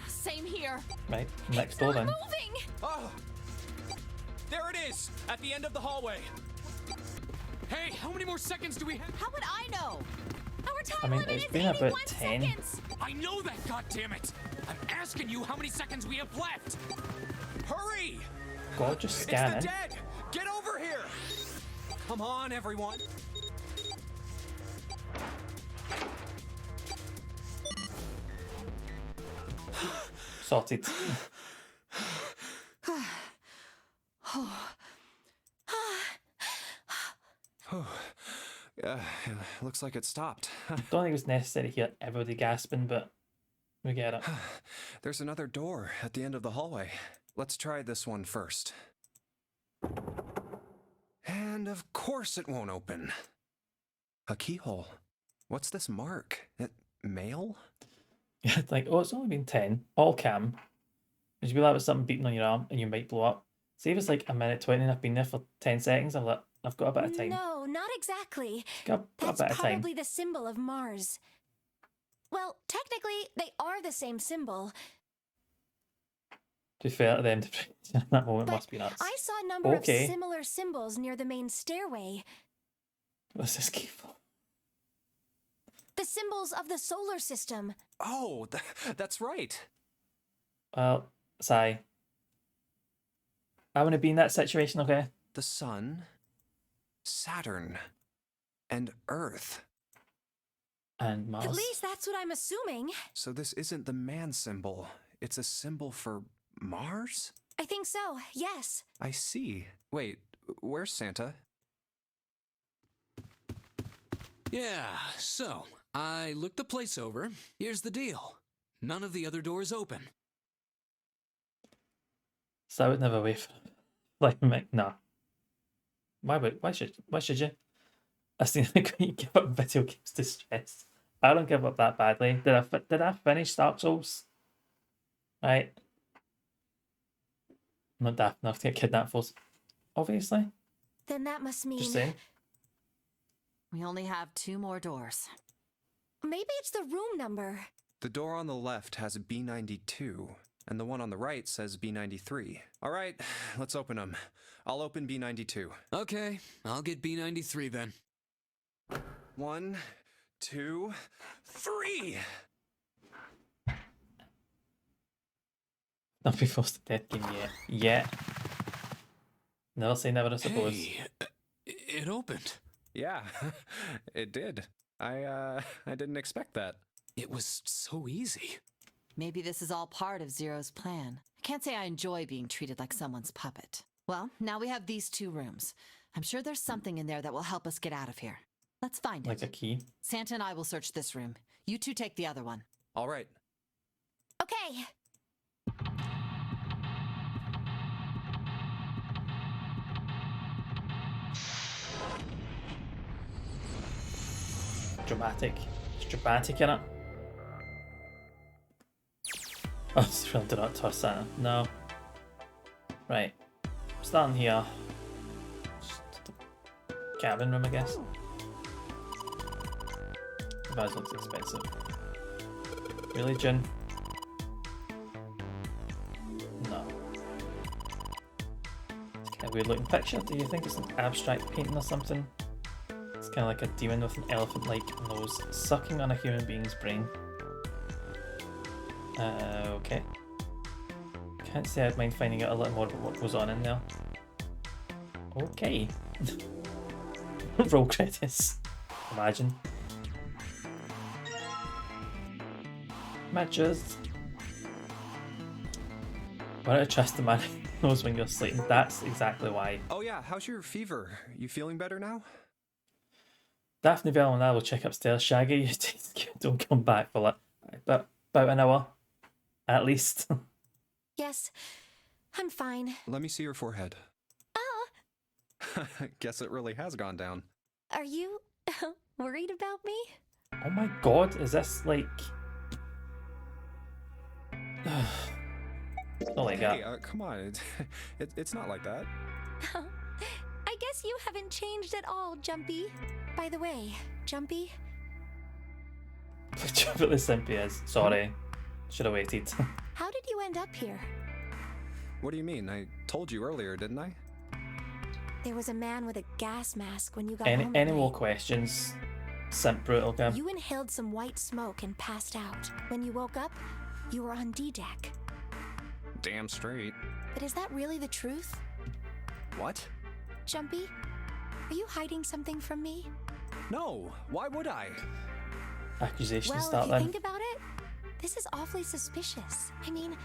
Same here. Right, next door then. Moving! Oh! There it is, at the end of the hallway. Hey, how many more seconds do we have? How would I know? Our time I mean, limit it's is been 81 about 10. seconds. I know that, goddammit! I'm asking you how many seconds we have left. Hurry! God, just It's scanning. the dead! Get over here! Come on, everyone. Sorted. Looks like it stopped. Don't think it's necessary to hear everybody gasping, but we get it. There's another door at the end of the hallway. Let's try this one first. And of course it won't open. A keyhole. What's this mark? Mail? Yeah, it's like, oh, it's only been 10. All cam. Would you be like with something beating on your arm and you might blow up? See if it's like a minute 20 and I've been there for 10 seconds, I'm like, I've got a bit of time. No, not exactly. Got a That's bit of time. probably the symbol of Mars. Well, technically, they are the same symbol. To be fair to them, that moment But must be nuts. I saw a number Okay. of similar symbols near the main stairway. What's this key for? The symbols of the solar system. Oh, that's right. Well, sigh. I want to be in that situation, okay? The sun, Saturn, and Earth. And Mars. At least that's what I'm assuming. So this isn't the man symbol. It's a symbol for Mars? I think so, yes. I see. Wait, where's Santa? Yeah, so I looked the place over. Here's the deal. None of the other doors open. So I would never wait for like no. Why should you? I seen like you give up video games to stress. I don't give up that badly. Did I finish Dark Souls? Right. I'm not daft enough to get kidnapped for, obviously. Then that must mean... Just saying. We only have 2 more doors. Maybe it's the room number. The door on the left has B92, and the one on the right says B93. All right, let's open them. I'll open B92. Okay, I'll get B93 then. 1, 2, 3! Not be forced to death game yet. Yet. Never say never, I suppose. Hey, it opened. Yeah, it did. I didn't expect that. It was so easy. Maybe this is all part of Zero's plan. I can't say I enjoy being treated like someone's puppet. Well, now we have these 2 rooms. I'm sure there's something in there that will help us get out of here. Let's find it. Like a key? Santa and I will search this room. You 2 take the other one. All right. Okay. Dramatic. It's dramatic in it. Oh, it's really do not touch Santa. No. Right. Starting here. Just the cabin room, I guess. The vase looks expensive. Religion. No. It's kind of weird looking picture. Do you think it's an abstract painting or something? It's kind of like a demon with an elephant-like nose sucking on a human being's brain. Okay. Can't say I'd mind finding out a little more about what goes on in there. Okay. Roll credits. Imagine. Matches. Why don't I trust the man who knows when you're sleeping? That's exactly why. Oh yeah, how's your fever? You feeling better now? Daphne Bell and I will check upstairs. Shaggy, you don't come back for like about an hour. At least. Yes, I'm fine. Let me see your forehead. Oh, Guess it really has gone down. are you worried about me? Oh my god, is this like... It's not like Hey, that. come on. It's not like that. I guess you haven't changed at all, Jumpy. By the way, Jumpy, Really simply is. Sorry. Should have waited. how did you end up here? What do you mean? I told you earlier, didn't I? There was a man with a gas mask when you got Any home. more questions? Simp brutal game. You inhaled some white smoke and passed out. When you woke up, you were on D-Deck. Damn straight. But is that really the truth? What? Jumpy, are you hiding something from me? No, why would I? Accusations Well, start if you then. think about it, this is awfully suspicious. I mean,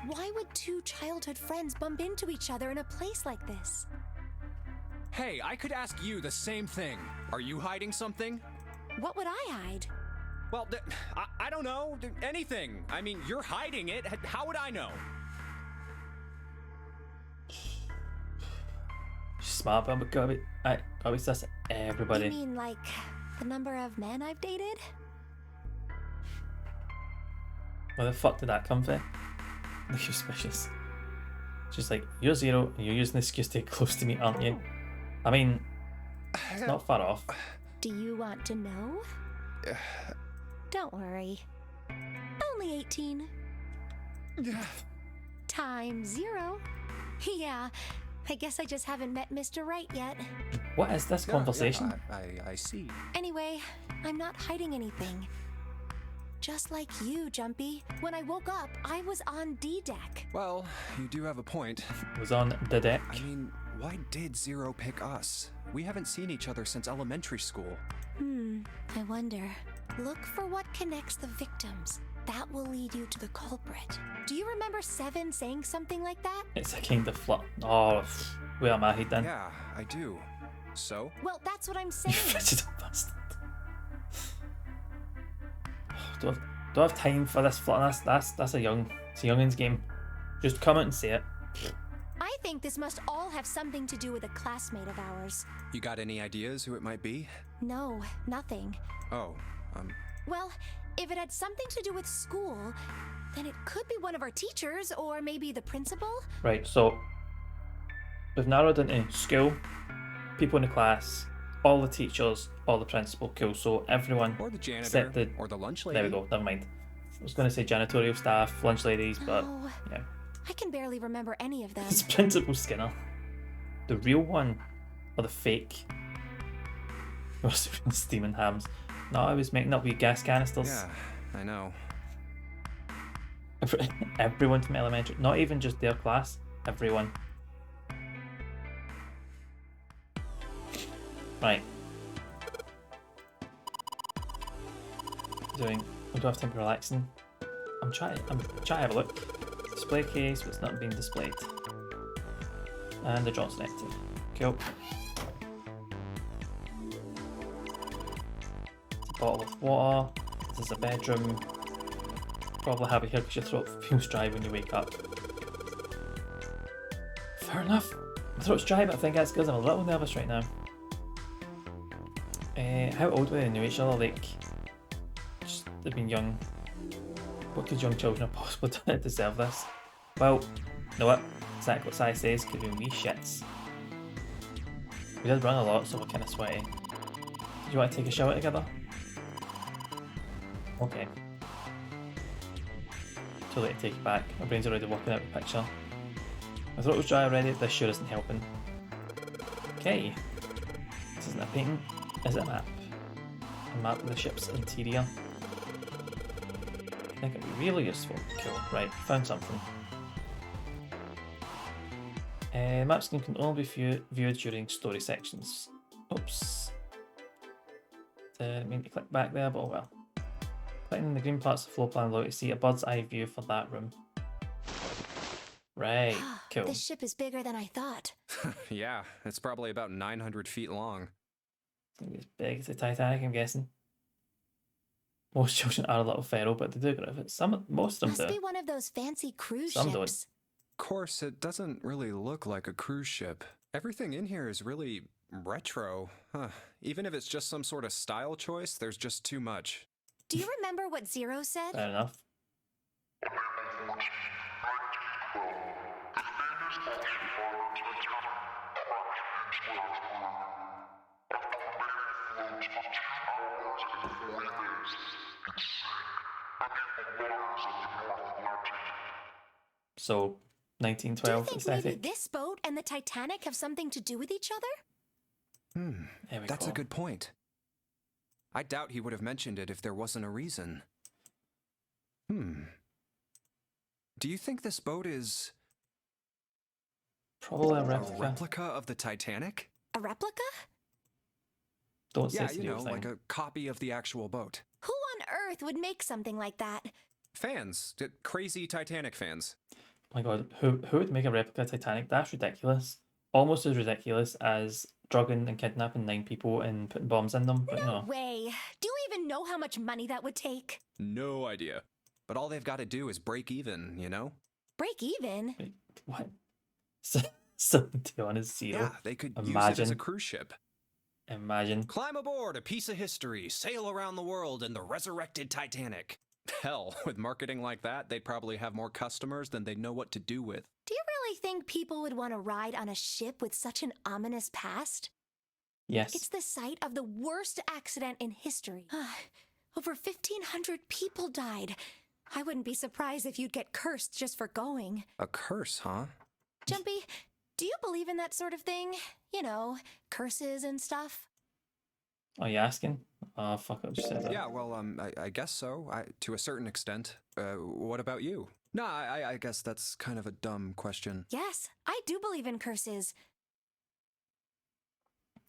why would 2 childhood friends bump into each other in a place like this? Hey, I could ask you the same thing. Are you hiding something? What would I hide? Well, I don't know. Anything. I mean, you're hiding it. How would I know? She's smart, but gotta be sus everybody. You mean like the number of men I've dated? Where the fuck did that come from? You're suspicious. She's like, you're Zero, and you're using this excuse to get close to me, aren't you? I mean, it's not far off. Do you want to know? Don't worry. Only 18. Time 0. Yeah, I guess I just haven't met Mr. Right yet. What is this conversation? I see. Anyway, I'm not hiding anything. Just like you, Jumpy. When I woke up, I was on D-Deck. Well, you do have a point. Was on the deck. I mean, why did Zero pick us? We haven't seen each other since elementary school. I wonder. Look for what connects the victims. That will lead you to the culprit. Do you remember Seven saying something like that? It's a kind of flat. Oh, where am I head then? Yeah, I do. So? Well, that's what I'm You saying. fidgeted bastard. Do I have time for this flat? That's it's a youngin's game. Just come out and say it. I think this must all have something to do with a classmate of ours. You got any ideas who it might be? No, nothing. Oh, Well, if it had something to do with school, then it could be one of our teachers or maybe the principal. Right, so we've narrowed into school, people in the class, all the teachers, all the principal. Cool. So everyone or the janitor, except the or the lunch lady. There we go. Never mind. I was going to say janitorial staff, lunch ladies, but Oh, yeah. I can barely remember any of them. It's Principal Skinner. The real one or the fake? Was steaming hams. No, I was making up with gas canisters. Yeah, I know. Everyone from elementary, not even just their class, everyone. Right. doing? We do have time for relaxing. I'm trying to have a look. Display case, what's not being displayed. And the Johnson empty. Cool. It's a bottle of water. This is a bedroom. Probably have it here because your throat feels dry when you wake up. Fair enough. My throat's dry, but I think that's because I'm a little nervous right now. How old were they knew each other? Like, just, they've been young. What could young children have possibly done to deserve this? Well, you know what? Exactly what Sai says, could be wee shits. We did run a lot, so we're kind of sweaty. Do you want to take a shower together? Okay. Too late to take it back. My brain's already working out the picture. My throat was dry already, this sure isn't helping. Okay. This isn't a painting, is it a map? A map of the ship's interior. I think it'd be really useful. Cool, right, found something. Map screen can only be viewed during story sections. Oops. Didn't mean to click back there, but oh well. Clicking in the green parts of the floor plan allow you to see a bird's eye view for that room. Right, cool. This ship is bigger than I thought. Yeah, it's probably about 900 feet long. It's big as the Titanic, I'm guessing. Most children are a little feral, but they do get rid of it. Most of them Must do. be one of those fancy cruise Some ships. don't. Of course, it doesn't really look like a cruise ship. Everything in here is really retro. Huh. Even if it's just some sort of style choice, there's just too much. Do you remember what Zero said? Fair enough. So, 1912 Do you think aesthetic. maybe this boat and the Titanic have something to do with each other? That's a good point. I doubt he would have mentioned it if there wasn't a reason. Do you think this boat is... Probably a replica. A replica of the Titanic? A replica? Don't say Yeah, you know, like a copy of the actual boat. Who on earth would make something like that? Fans. Crazy Titanic fans. Oh my god, who would make a replica of Titanic? That's ridiculous. Almost as ridiculous as drugging and kidnapping 9 people and putting bombs in them, but you know. No way. Do you even know how much money that would take? No idea. But all they've got to do is break even, you know? Break even? Wait, what? 70 on his zero. Yeah, they could use it Imagine. as a cruise ship. Imagine. Climb aboard a piece of history, sail around the world in the resurrected Titanic. Hell, with marketing like that, they'd probably have more customers than they'd know what to do with. Do you really think people would want to ride on a ship with such an ominous past? Yes. It's the site of the worst accident in history. Over 1,500 people died. I wouldn't be surprised if you'd get cursed just for going. A curse, huh? Jumpy, do you believe in that sort of thing? You know, curses and stuff? Are you asking? Oh, fuck, I just said that. Yeah, well, I guess so, to a certain extent. What about you? No, I guess that's kind of a dumb question. Yes, I do believe in curses.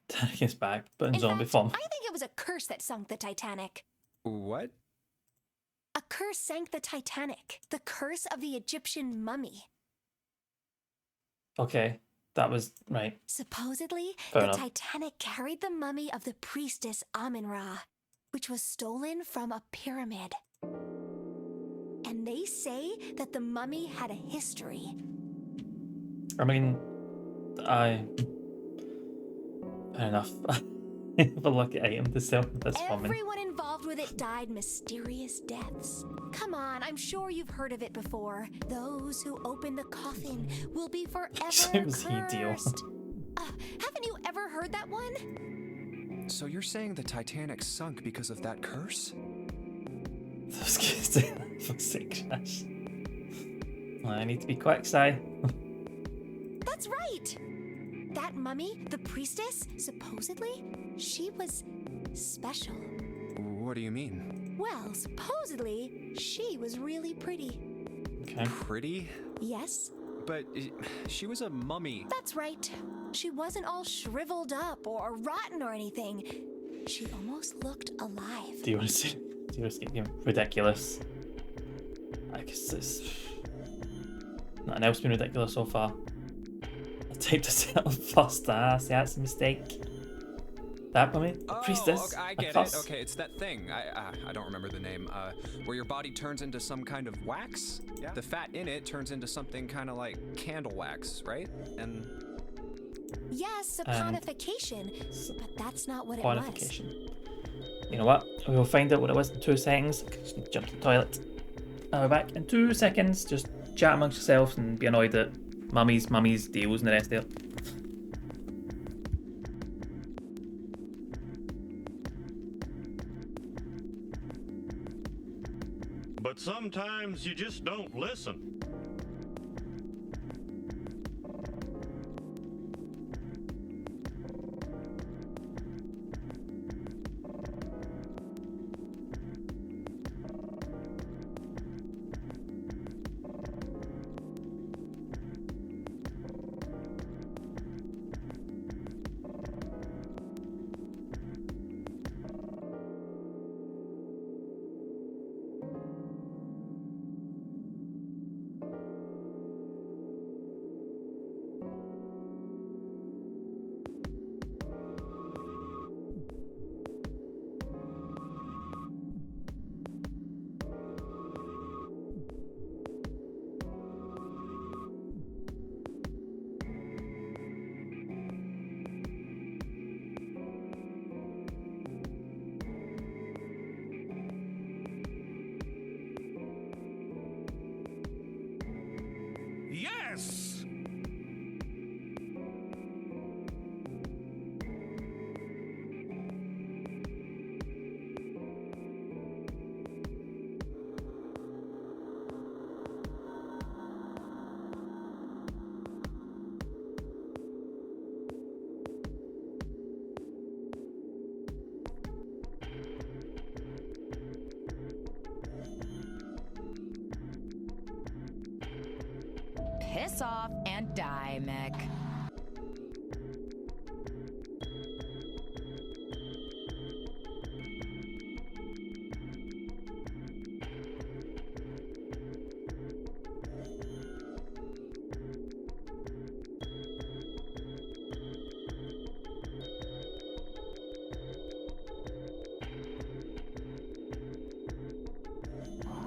Titanic is back, but in In zombie fact, form. I think it was a curse that sunk the Titanic. What? A curse sank the Titanic. The curse of the Egyptian mummy. Okay, that was right. Supposedly, Fair the enough. Titanic carried the mummy of the priestess Amun-Ra, which was stolen from a pyramid. And they say that the mummy had a history. I mean, fair enough. Have a lucky item to sell this woman. Everyone involved with it died mysterious deaths. Come on, I'm sure you've heard of it before. Those who open the coffin will be forever Seems ideal. cursed. Haven't you ever heard that one? So you're saying the Titanic sunk because of that curse? Those kids for sick crash. I need to be quick, Si. That's right! That mummy, the priestess, supposedly, she was special. What do you mean? Well, supposedly, she was really pretty. Okay. Pretty? Yes? But she was a mummy. That's right. She wasn't all shriveled up or rotten or anything. She almost looked alive. Do you want to see? Zero Escape game, ridiculous. I guess it's nothing else been ridiculous so far. I typed this out first. See, that's a mistake. That for me? The priestess? Okay, I get it. Okay, it's that thing. I don't remember the name. Where your body turns into some kind of wax. Yeah. The fat in it turns into something kind of like candle wax, right? And yes, saponification, but that's not what it was. You know what? We'll find out what it was in 2 seconds. Just jump to the toilet. I'll be back in 2 seconds. Just chat amongst yourselves and be annoyed at mummies, deals, and the rest of it. But sometimes you just don't listen. Yes! Piss off and die, Mick.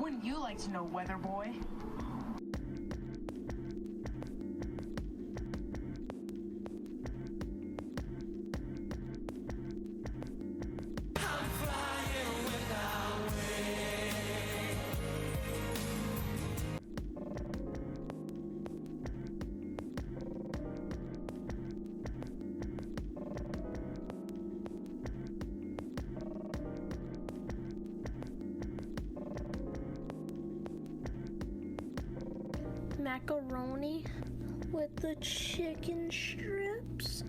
Wouldn't you like to know, Weather Boy? Macaroni with the chicken strips.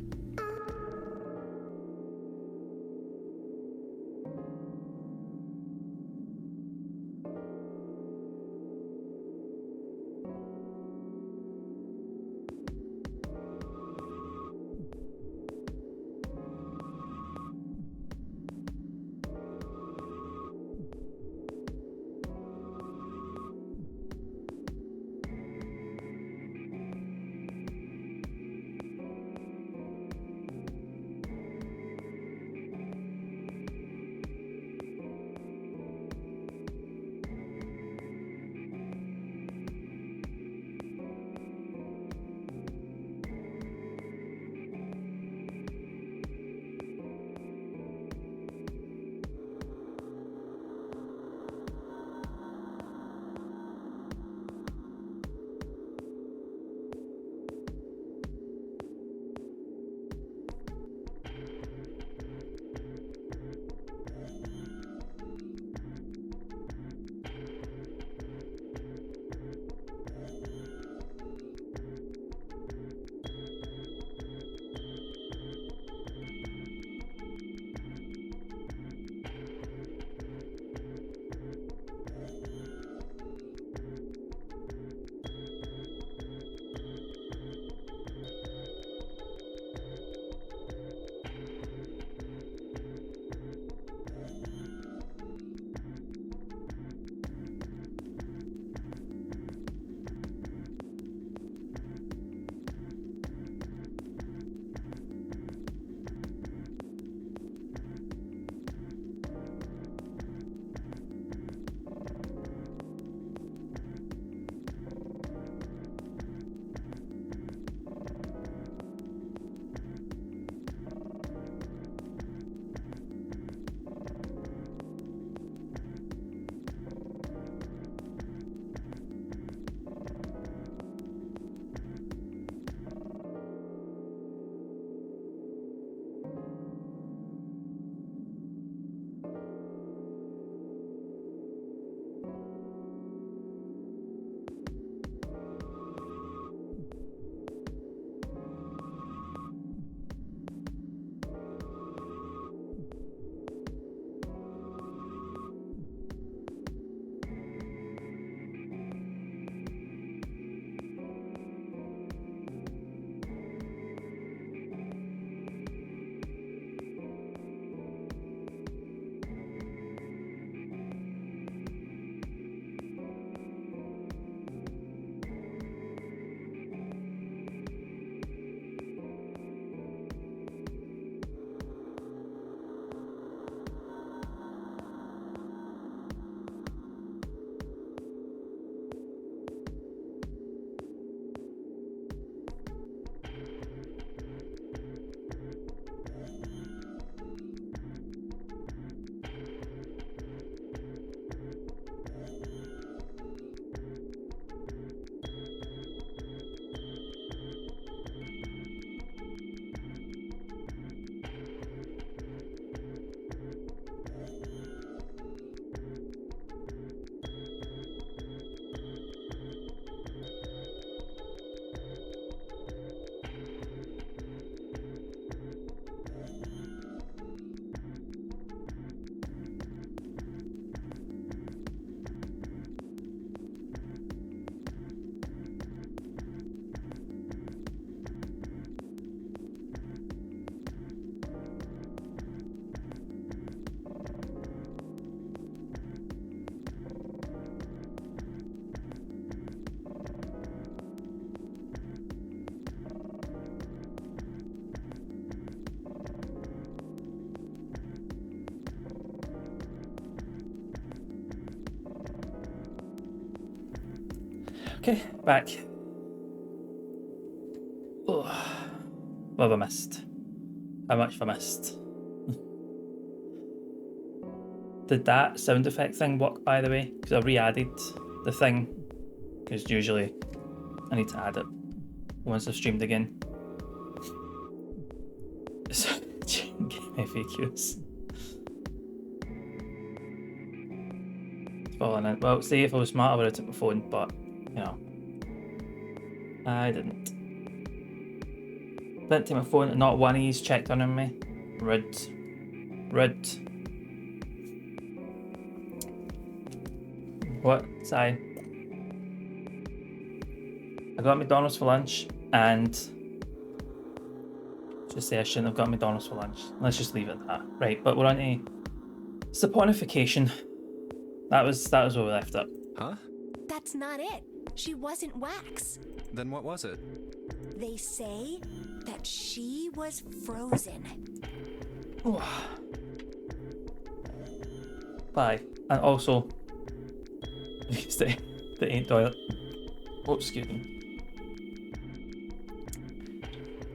Okay, back. Oh, what have I missed? How much have I missed? Did that sound effect thing work, by the way? Because I re-added the thing. Because usually I need to add it once I've streamed again. So, game FAQs. Falling in. Well, see, if I was smart, I would have took my phone, but, you know, I didn't. Didn't take my phone, and not one of these checked on me. Rude. Rude. What? Sorry. I got McDonald's for lunch, and just say I shouldn't have got McDonald's for lunch. Let's just leave it at that. Right, but we're on to saponification. That was where we left it. Huh? That's not it. She wasn't wax. Then what was it? They say that she was frozen. Bye. And also, the ain't toilet. Oh, excuse me.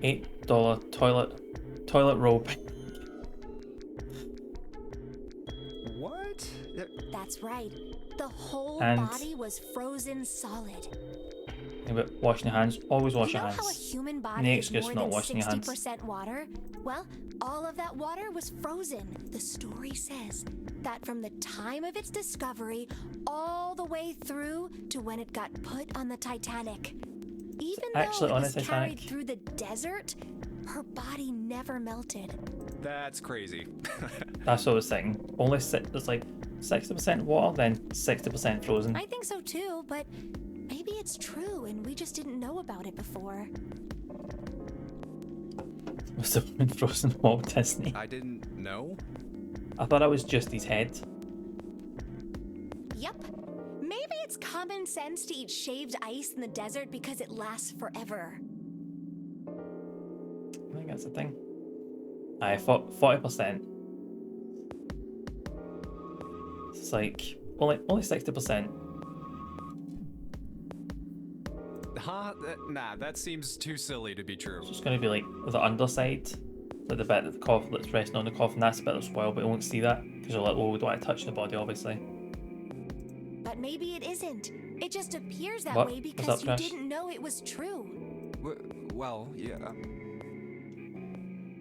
$8 toilet roll. What? That's right. The whole And- body was frozen solid. Yeah, but washing your hands. Always wash You your know how a hands. human body No is excuse more for not than washing your hands. 60% water? Well, all of that water was frozen. The story says that from the time of its discovery all the way through to when it got put on the Titanic. Even Actually though on it the was carried Titanic. through the desert, her body never melted. That's crazy. That's what I was saying. Only there's like 60% water, then 60% frozen. I think so too, but maybe it's true and we just didn't know about it before. Must have been frozen Walt Disney. I didn't know. I thought that was just his head. Yep. Maybe it's common sense to eat shaved ice in the desert because it lasts forever. I think that's the thing. Aye, 40%. It's like only 60%. Huh? Nah, that seems too silly to be true. It's going to be like the underside, like the bit that the coffin that's resting on the coffin. That's the bit that's spoiled, but you won't see that because you're like, oh, we don't want to touch the body, obviously. But maybe it isn't. It just appears that What? way What's because up, you Trash? didn't know it was true. Well, yeah.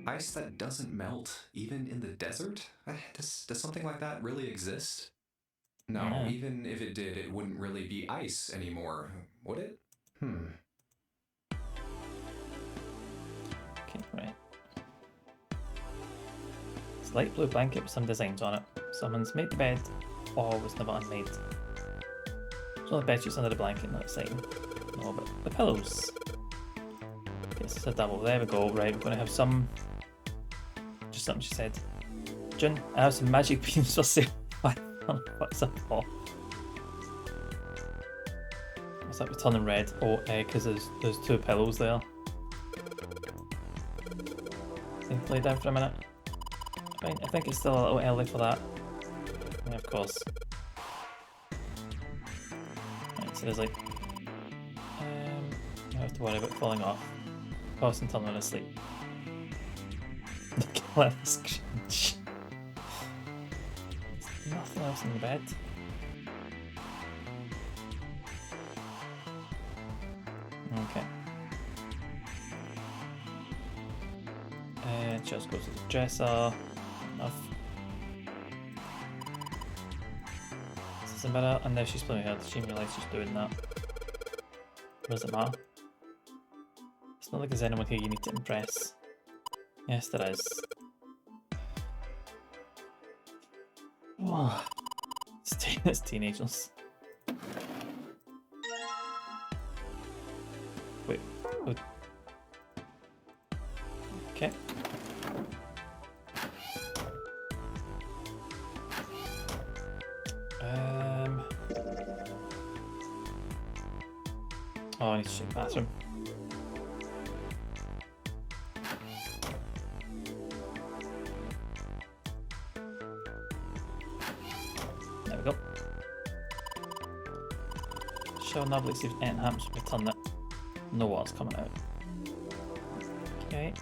Ice that doesn't melt, even in the desert? Does something like that really exist? No, Yeah. even if it did, it wouldn't really be ice anymore, would it? Okay, right. It's a light blue blanket with some designs on it. Someone's made the bed, or was never unmade. There's only bed sheets under the blanket, not exciting. No, but the pillows. Yes, it's a double. There we go. Right, we're going to have some. Just something she said. Jun, I have some magic beans for sale. What's up for? What's that with turning red? Oh, because there's two pillows there. Can play down for a minute. Fine, I think it's still a little early for that. Yeah, of course. Right, so there's like I don't have to worry about falling off. Of course, until I'm asleep. Let us cringe. There's nothing else in the bed. Okay. And just go to the dresser. Enough. This is a better. And now she's playing her. She realised she's doing that. Does it matter? It's not like there's anyone here you need to impress. Yes, there is. Oh, it's teenagers. Wait. Oh. Okay. Oh, I need to check the bathroom. There we go. Shall knob, let's see if anything happens when we turn it. No water's coming out. Okay.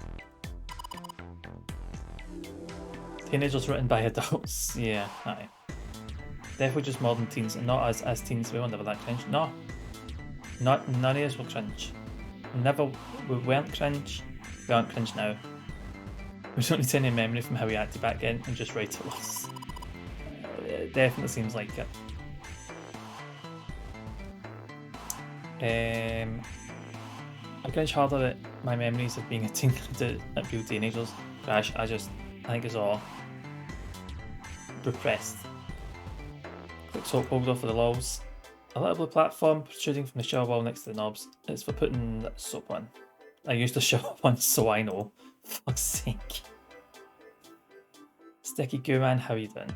Teenagers written by adults. Yeah, aye. Definitely just modern teens, and not as teens. We were never that cringe. No. None of us were cringe. We weren't cringe. We aren't cringe now. We don't need any memory from how we acted back then and just write it loss. It definitely seems like it. I cringe harder at my memories of being a teen at real teenagers. Gosh, I think it's all repressed. Quick soap holder for the lols. A little blue platform protruding from the shower wall next to the knobs. It's for putting soap on. I used to shower once, so I know. Fuck's sake. Sticky Goo Man, how you doing?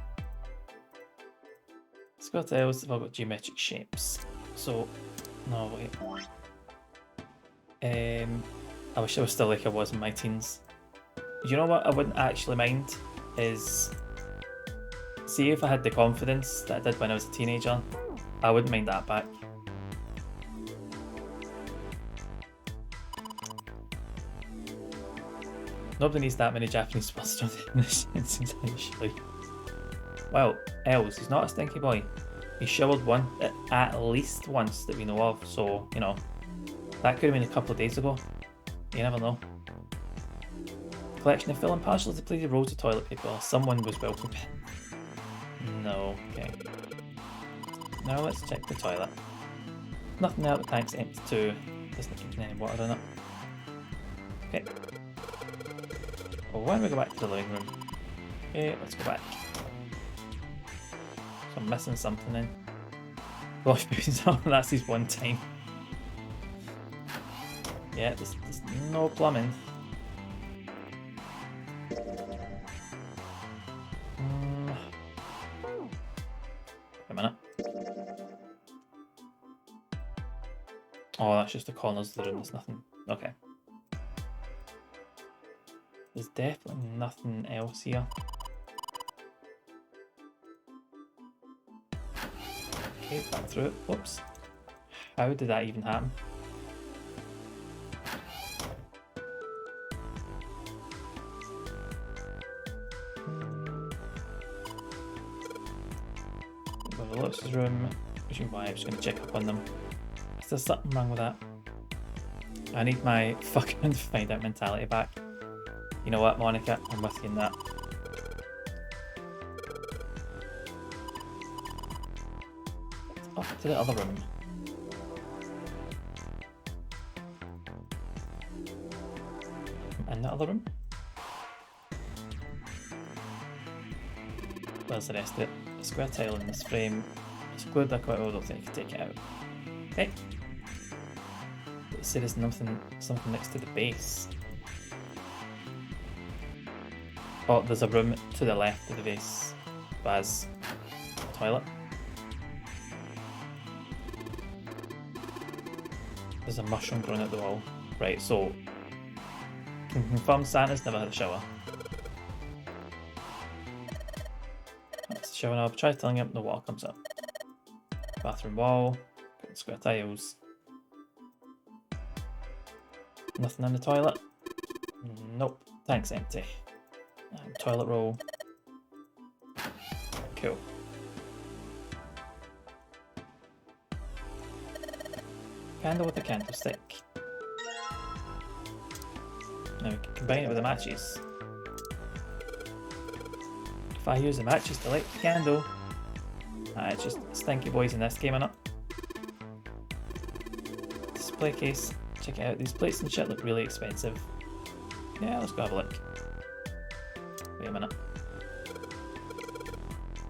Squirtles have all got geometric shapes. So, no wait. I wish I was still like I was in my teens. You know what I wouldn't actually mind is, see if I had the confidence that I did when I was a teenager, I wouldn't mind that back. Nobody needs that many Japanese words to English. It seems usually. Well, Els, he's not a stinky boy. He showered at least once that we know of, so, you know, that could have been a couple of days ago. You never know. Collection of fill and partially depleted rolls of toilet paper. Someone was well prepared. No, okay. Now let's check the toilet. Nothing there, the tank's empty too. Doesn't keep any water in it. Okay. Well, why don't we go back to the living room? Okay, let's go back. So I'm missing something in. Wash babies, that's his one time. Yeah, there's no plumbing. A minute. Oh, that's just the corners of the room, there's nothing. Okay. There's definitely nothing else here. Okay, back through it. Whoops. How did that even happen? Go to Lux's room, which is why I'm just going to check up on them. Is there something wrong with that? I need my fucking find out mentality back. You know what, Monica? I'm with you in that. Up to the other room. In the other room? Where's the rest of it? A square tile in this frame. It's glued there quite well, I don't think you can take it out. Okay. Let's say there's something next to the base. Oh, there's a room to the left of the base. As toilet. There's a mushroom growing out the wall. Right, so can confirm Santa's never had a shower. That's the shower knob. Try filling up, the water comes up. Bathroom wall, square tiles. Nothing in the toilet. Nope, tank's empty. Toilet roll. Cool. Candle with a candlestick. Now we can combine it with the matches. If I use the matches to light the candle, it's just stinky boys in this game, innit? Display case. Check it out. These plates and shit look really expensive. Yeah, let's go have a look. Wait a minute.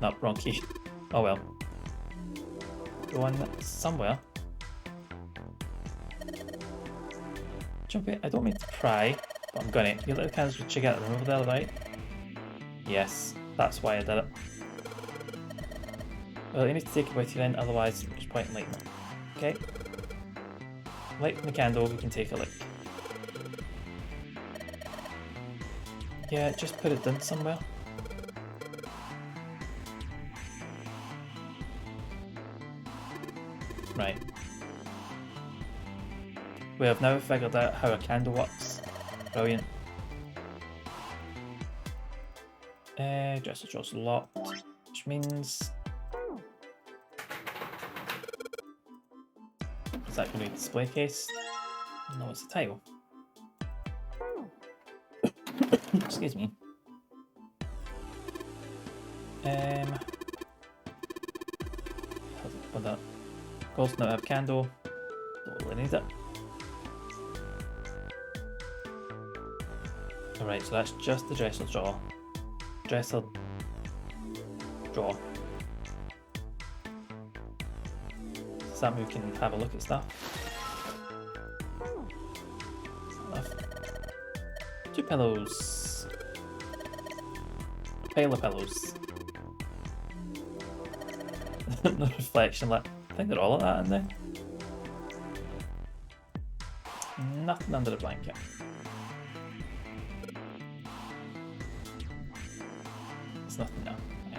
No, wrong key. Oh well. Go on somewhere. Jump it. I don't mean to pry, but I'm gonna. You let the candles check out the room over there, right? Yes, that's why I did it. Well, you need to take it with you then, otherwise there's point in lighting it. Okay. Lighting the candle, we can take a look. Yeah, just put it down somewhere. Right. We have now figured out how a candle works. Brilliant. Dresser drawer's locked, which means... Is that going to be a display case? No, it's a tile. Excuse me. How's it put that? Ghost now have candle. Don't really need it. Alright, so that's just the dresser drawer. Dresser drawer. So that we can have a look at stuff. Two pillows. A pile of pillows. No reflection lit. I think they're all like that in there. Nothing under the blanket. There's nothing now. Yeah.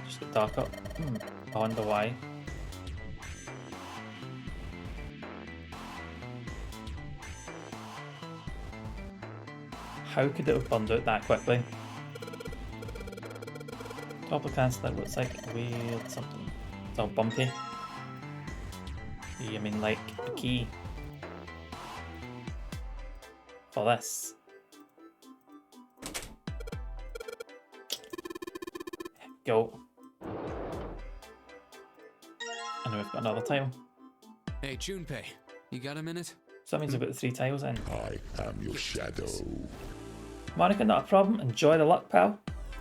Just get dark up. I wonder why. How could it have burned out that quickly? Top of cancer, that looks like weird something. It's all bumpy. You mean like a key for this? Go. And we've got another tile. Hey, Junpei, you got a minute? So that means we've got the 3 tiles in. I am your shadow. Monica, not a problem. Enjoy the luck, pal.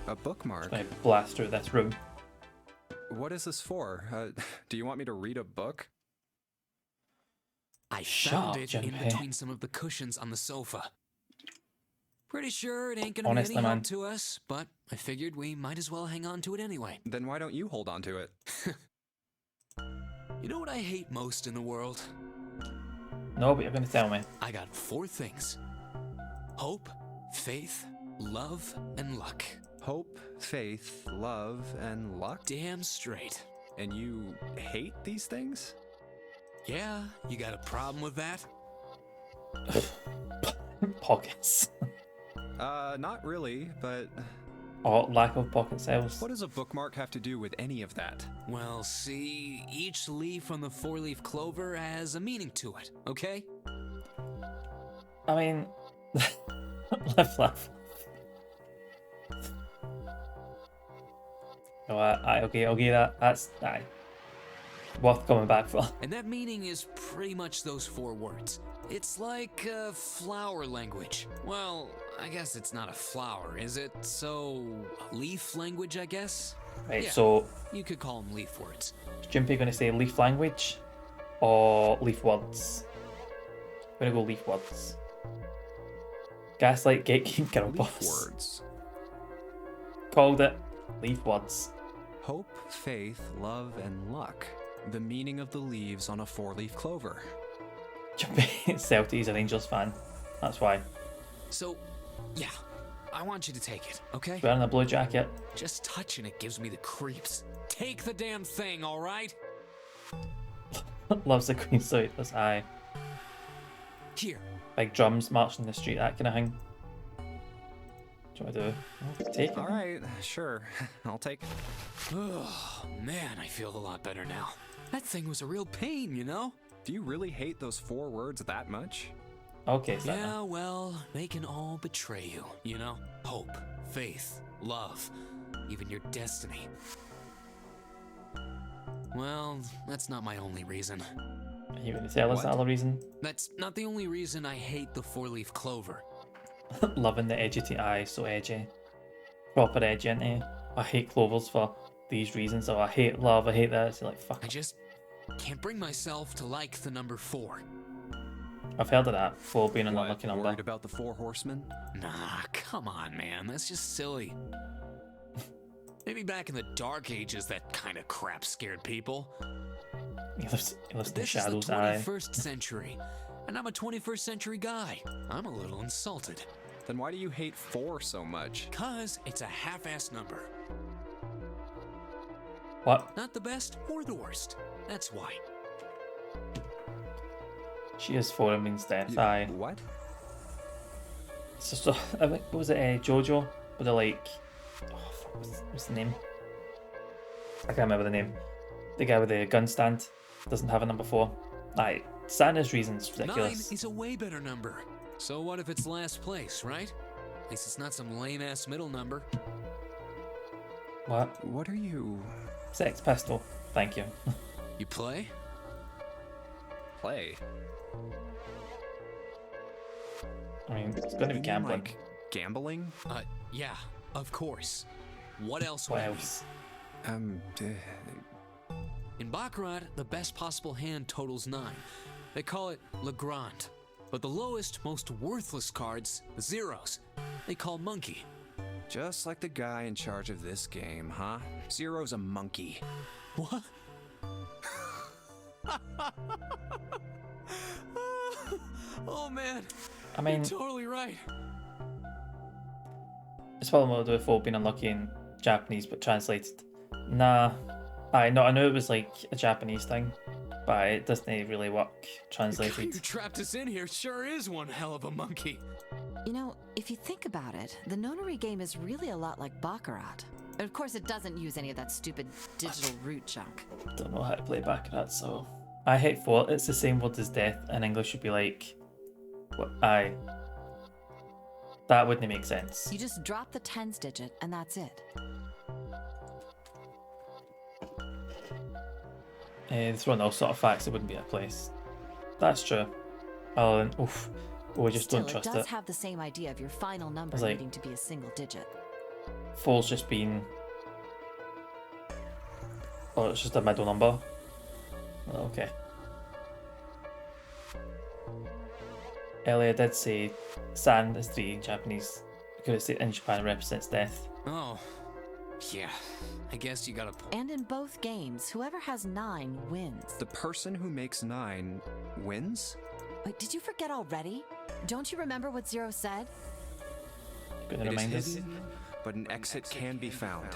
A bookmark? I'm gonna blast through this room. What is this for? Do you want me to read a book? I found it in between some of the cushions on the sofa. Pretty sure it ain't gonna be any help to us, but I figured we might as well hang on to it anyway. Then why don't you hold on to it? You know what I hate most in the world? No, but you're gonna tell me. I got 4 things. Hope, faith, love, and luck. Hope, faith, love, and luck? Damn straight. And you hate these things? Yeah, you got a problem with that? Pockets. Not really, but... Or lack of pocket cells. What does a bookmark have to do with any of that? Well, see, each leaf on the 4-leaf clover has a meaning to it, okay? I mean... laugh. Oh, okay, I'll give that. That's worth coming back for. And that meaning is pretty much those 4 words. It's like flower language. Well, I guess it's not a flower, is it? So, leaf language, I guess? Right, yeah, so... You could call them leaf words. Is Junpei going to say leaf language or leaf words? I'm going to go leaf words. Gaslight, gatekeep, girl boss. Leaf words. Called it. Leaf words. Hope, faith, love, and luck. The meaning of the leaves on a 4-leaf clover. Celtics and Rangers fan. That's why. So, yeah, I want you to take it, okay? Wearing a blue jacket. Just touching it gives me the creeps. Take the damn thing, all right? Loves the Queen suit. That's aye. Here. Big drums marching the street, that kind of thing. What do I do? I'll take it. All right, sure. I'll take it. Oh, man, I feel a lot better now. That thing was a real pain, you know? Do you really hate those 4 words that much? Okay, so yeah, well, they can all betray you, you know? Hope, faith, love, even your destiny. Well, that's not my only reason. Are you going to tell us the other reason? That's not the only reason I hate the 4-leaf clover. Loving the edgy eye, so edgy. Proper edgy, isn't he? I hate clovers for these reasons, or I hate love, I hate this. You're like, fuck. I just can't bring myself to like the number 4. I've heard of that, 4 being an unlucky number. Worried about the 4 horsemen? Nah, come on, man. That's just silly. Maybe back in the Dark Ages, that kind of crap scared people. He lives in the This shadows, is the 21st century, and I'm a 21st century guy. I'm a little insulted. Then why do you hate 4 so much? 'Cause it's a half-assed number. What? Not the best or the worst. That's why. She is 4 and means death. Aye. What? It's just, what was it? Jojo? With the like, oh, fuck, what's the name? I can't remember the name. The guy with the gun stand doesn't have a number 4. Aye. Santa's reason's ridiculous. 9 is a way better number. So what if it's last place, right? At least it's not some lame-ass middle number. What? What are you... Sex Pistol. Thank you. You play? Play? I mean, it's going to be gambling. Like gambling? Yeah, of course. What else? What else? In Baccarat, the best possible hand totals 9. They call it Legrand. But the lowest, most worthless cards, the zeros, they call monkey. Just like the guy in charge of this game, huh? Zero's a monkey. What? Oh man, I mean, you're totally right. It's probably more to do with folk being unlucky in Japanese, but translated. Nah. I knew it was like a Japanese thing, but it doesn't really work translated. You trapped us in here sure is one hell of a monkey. You know, if you think about it, the nonary game is really a lot like Baccarat. Of course, it doesn't use any of that stupid digital root junk. Don't know how to play Baccarat, so... I hate for it's the same word as death, and English should be like... What? Aye. That wouldn't make sense. You just drop the tens digit, and that's it. Throwing all sort of facts, it wouldn't be a place. That's true. Oh, and oof. Oh, we just Still, don't trust it does it. have the same idea of your final number It's like- needing to be a single digit. 4's just been... Oh, it's just a middle number. Oh, okay. Earlier I did say San is 3 in Japanese. Because in Japan it represents death. Oh, yeah. I guess you got a point. And in both games, whoever has 9 wins. The person who makes 9 wins? Wait, did you forget already? Don't you remember what Zero said? Gonna It is remind us. hidden, but an exit can be found.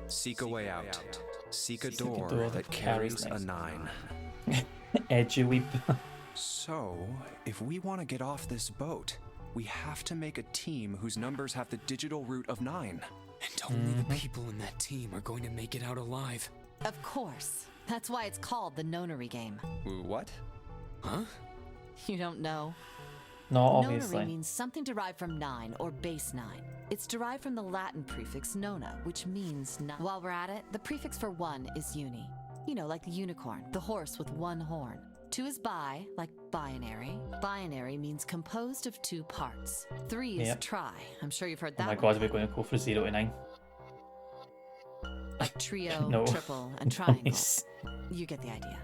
Seek a way out. Seek a door that carries a 9. Edgy weep. So, if we want to get off this boat, we have to make a team whose numbers have the digital root of 9. And only the people in that team are going to make it out alive. Of course. That's why it's called the nonary game. What? Huh? You don't know? No, obviously. Nonary means something derived from 9 or base 9. It's derived from the Latin prefix nona, which means 9. While we're at it, the prefix for 1 is uni. You know, like the unicorn, the horse with 1 horn. 2 is bi, like binary. Binary means composed of 2 parts. 3 is Yep. tri. I'm sure you've heard Oh that my one. god, we're going to go for 0 to 9. Like trio, No. triple, and triangle. Nice. You get the idea.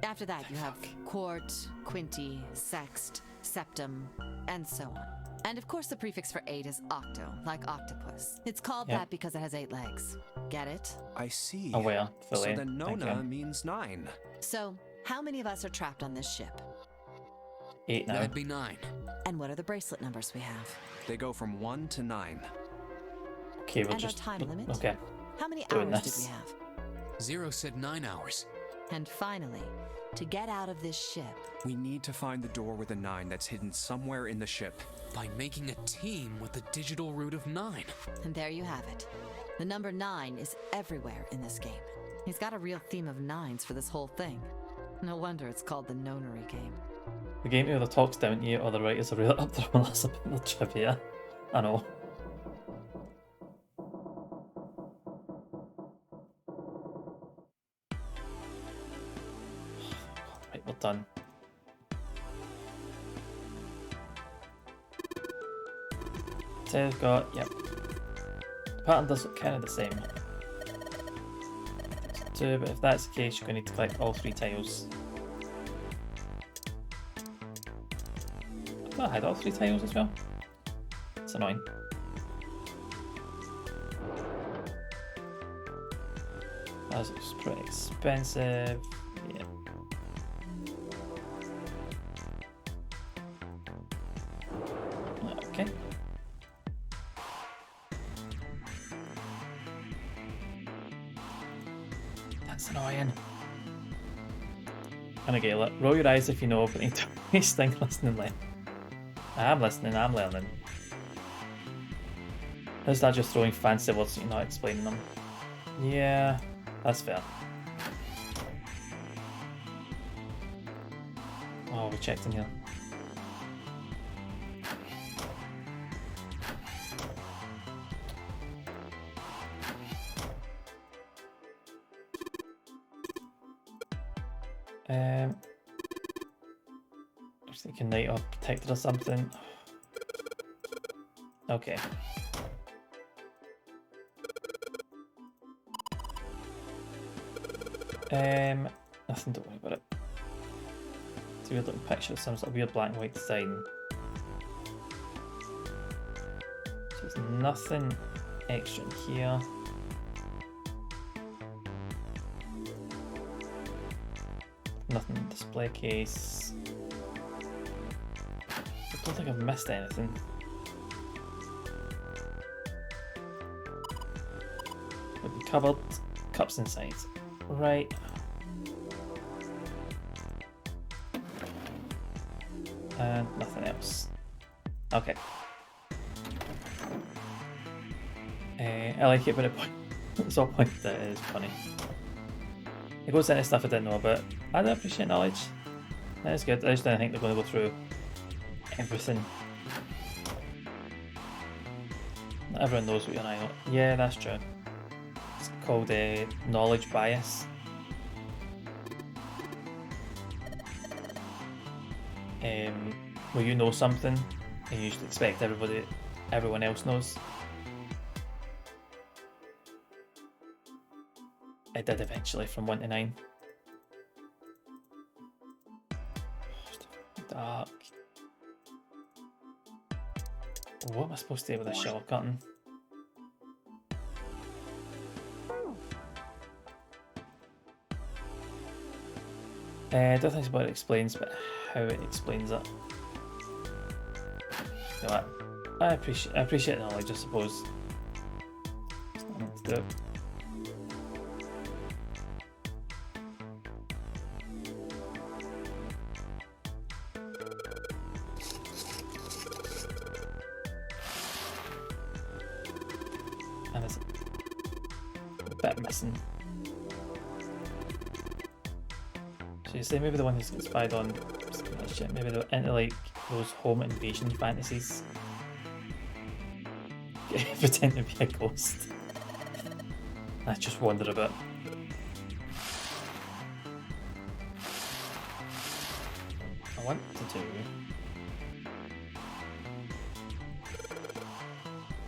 After that, you have quart, quinty, sext, septum, and so on. And of course, the prefix for 8 is octo, like octopus. It's called Yep. that because it has 8 legs. Get it? I see. Aware, So fully. then Thank Nona you. means 9. So, how many of us are trapped on this ship? 8 now. That'd be 9. And what are the bracelet numbers we have? They go from 1 to 9. Okay, we'll And our just... time limit? Okay. How many Doing hours this. did we have? Zero said 9 hours. And finally, to get out of this ship, We need to find the door with a 9 that's hidden somewhere in the ship. By making a team with the digital root of 9. and there you have it. The number 9 is everywhere in this game. He's got a real theme of 9s for this whole thing. No wonder it's called the nonary game. The game either talks down to you or the writers are really up there with us about the trivia. I know. Right, we're done. So we've got, yep. The pattern does look kind of the same. So, but if that's the case, you're going to need to collect all 3 tiles. I thought I had all 3 tiles as well. It's annoying. That was pretty expensive. Yeah. Okay. That's annoying. Kinda get it. Roll your eyes if you know, but you don't wasting listening. I'm listening, I'm learning. Is that just throwing fancy words and you're not explaining them? Yeah, that's fair. Oh, we checked in here. I was thinking Night or Protected or something. Okay. Nothing, don't worry about it. It's a weird looking picture of some sort of weird black and white design. So there's nothing extra in here. Nothing in the display case. I don't think I've missed anything. Would be covered. Cups inside. Right. And nothing else. Okay. I like it, but it's all pointed out. It is funny. It goes into stuff I didn't know about. I do appreciate knowledge. That is good. I just don't think they're going to go through everything. Not everyone knows what you're eyeing on. Yeah, that's true. It's called knowledge bias. Where you know something and you should expect everyone else knows. I did eventually from 1 to 9. Dark. What am I supposed to do with a shower curtain? I don't think it's what it explains, but how it explains it. You know what? I appreciate knowledge, I suppose. There's nothing to do. And there's a bit missing. So you say maybe the one who's inspired on shit, maybe they're into like those home invasion fantasies. Pretend to be a ghost. I just wonder about. I want to do.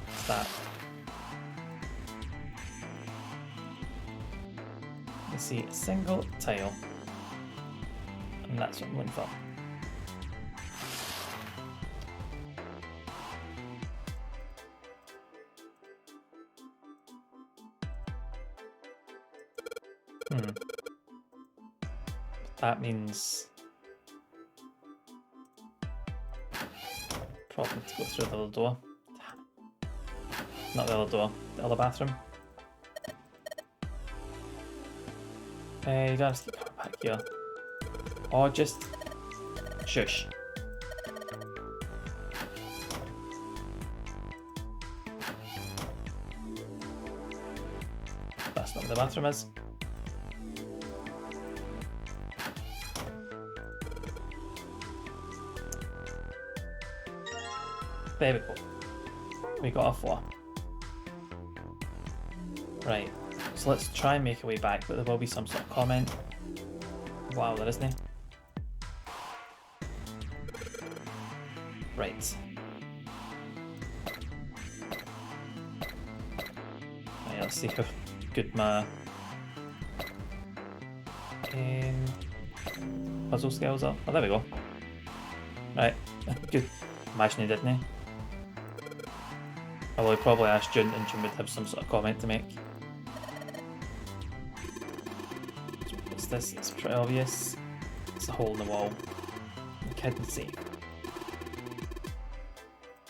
What's that? Let's see, a single tile. And that's what I'm looking for. That means probably to go through the other door. Not the other door, the other bathroom. You don't have to keep coming back here. Or just shush. That's not where the bathroom is. There we go. We got a 4. Right, so let's try and make our way back, but there will be some sort of comment. Wow, there isn't. Right. Right, let's see how good my puzzle skills are. Oh, there we go. Right, good. Imagine he didn't. Although he probably asked June and June would have some sort of comment to make. What's this? It's pretty obvious. It's a hole in the wall. The kid can see.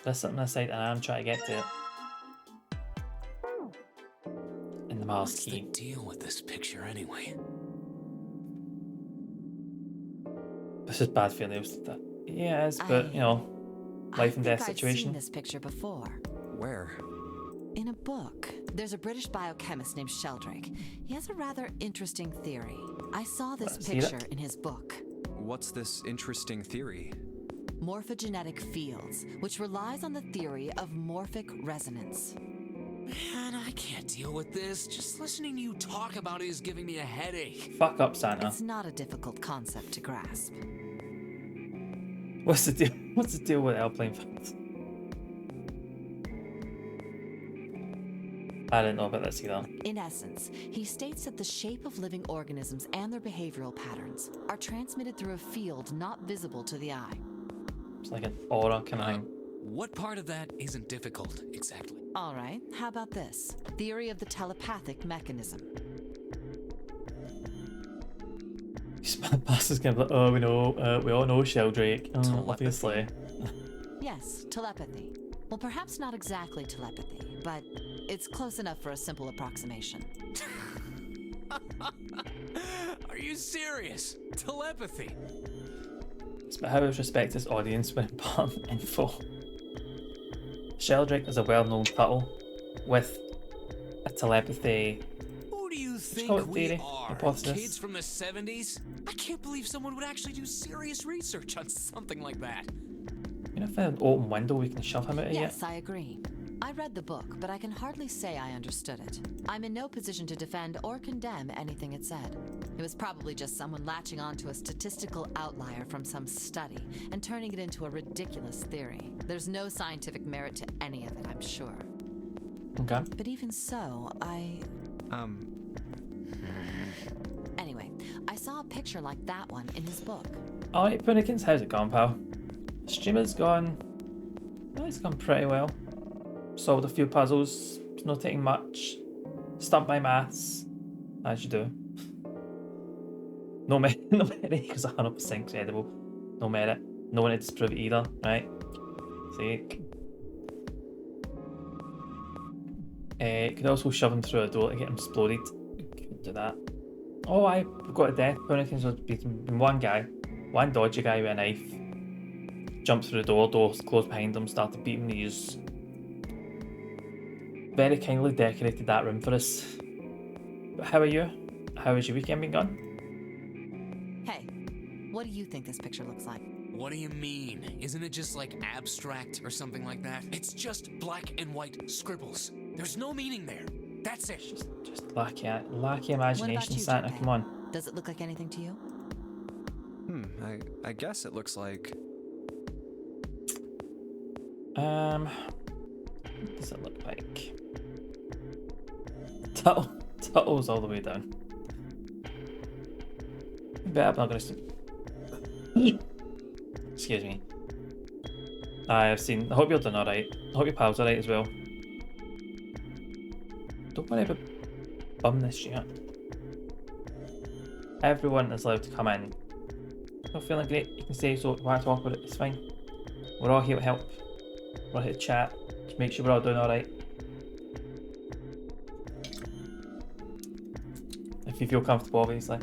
There's something on the side and I'm trying to get to it. In the Mars key. What's the deal with this picture anyway? This is bad for nails. Yeah, it is, but you know, life and death I've situation. seen this picture before. Where? In a book. There's a British biochemist named Sheldrake. He has a rather interesting theory. I saw this picture in his book. What's this interesting theory? Morphogenetic fields, which relies on the theory of morphic resonance. Man, I can't deal with this. Just listening to you talk about it is giving me a headache. Fuck up, Santa. It's not a difficult concept to grasp. What's the deal? What's the deal with airplane fans? I didn't know about this either. In essence, he states that the shape of living organisms and their behavioral patterns are transmitted through a field not visible to the eye. It's like an aura kind of thing. What part of that isn't difficult, exactly? All right, how about this? Theory of the telepathic mechanism. Pastor's kind of like, oh, we all know Sheldrake. Obviously. Yes, telepathy. Well, perhaps not exactly telepathy, but it's close enough for a simple approximation. Are you serious? Telepathy? It's about how we respect his audience when imparting info. Sheldrake is a well-known turtle with a telepathy. Who do you think theory, we are? hypothesis. Kids from the 70s? I can't believe someone would actually do serious research on something like that. You know, if an open window we can shove him out of yet? Yes, I agree. I read the book, but I can hardly say I understood it. I'm in no position to defend or condemn anything it said. It was probably just someone latching onto a statistical outlier from some study and turning it into a ridiculous theory. There's no scientific merit to any of it, I'm sure. Okay. But even so, Anyway, I saw a picture like that one in his book. Alright, Punikins, how's it going, pal? Streamer's gone. Oh, it's gone pretty well. Solved a few puzzles. It's not taking much. Stumped my maths, as you do. No merit, because 100% credible. No merit. No one to disprove it either, right? See. Could also shove him through a door to get him exploded. Couldn't do that. Oh, we've got a death. Punikins was beaten one guy. One dodgy guy with a knife. Jumped through the doors closed behind him, started beating these. Very kindly decorated that room for us. But how are you? How has your weekend been going? Hey, what do you think this picture looks like? What do you mean? Isn't it just like abstract or something like that? It's just black and white scribbles. There's no meaning there. That's it. Just lackey imagination, you, Santa, Junpei? come on. Does it look like anything to you? I guess it looks like... What does it look like? Tuttle's all the way down. Bet I'm not gonna see. Excuse me. I've seen. I hope you're doing alright. I hope your pals alright as well. Don't worry about bum this shit. Everyone is allowed to come in. Not feeling great, you can say so. Why talk about it? It's fine. We're all here to help. We're here to chat. Just make sure we're all doing alright. If you feel comfortable, obviously.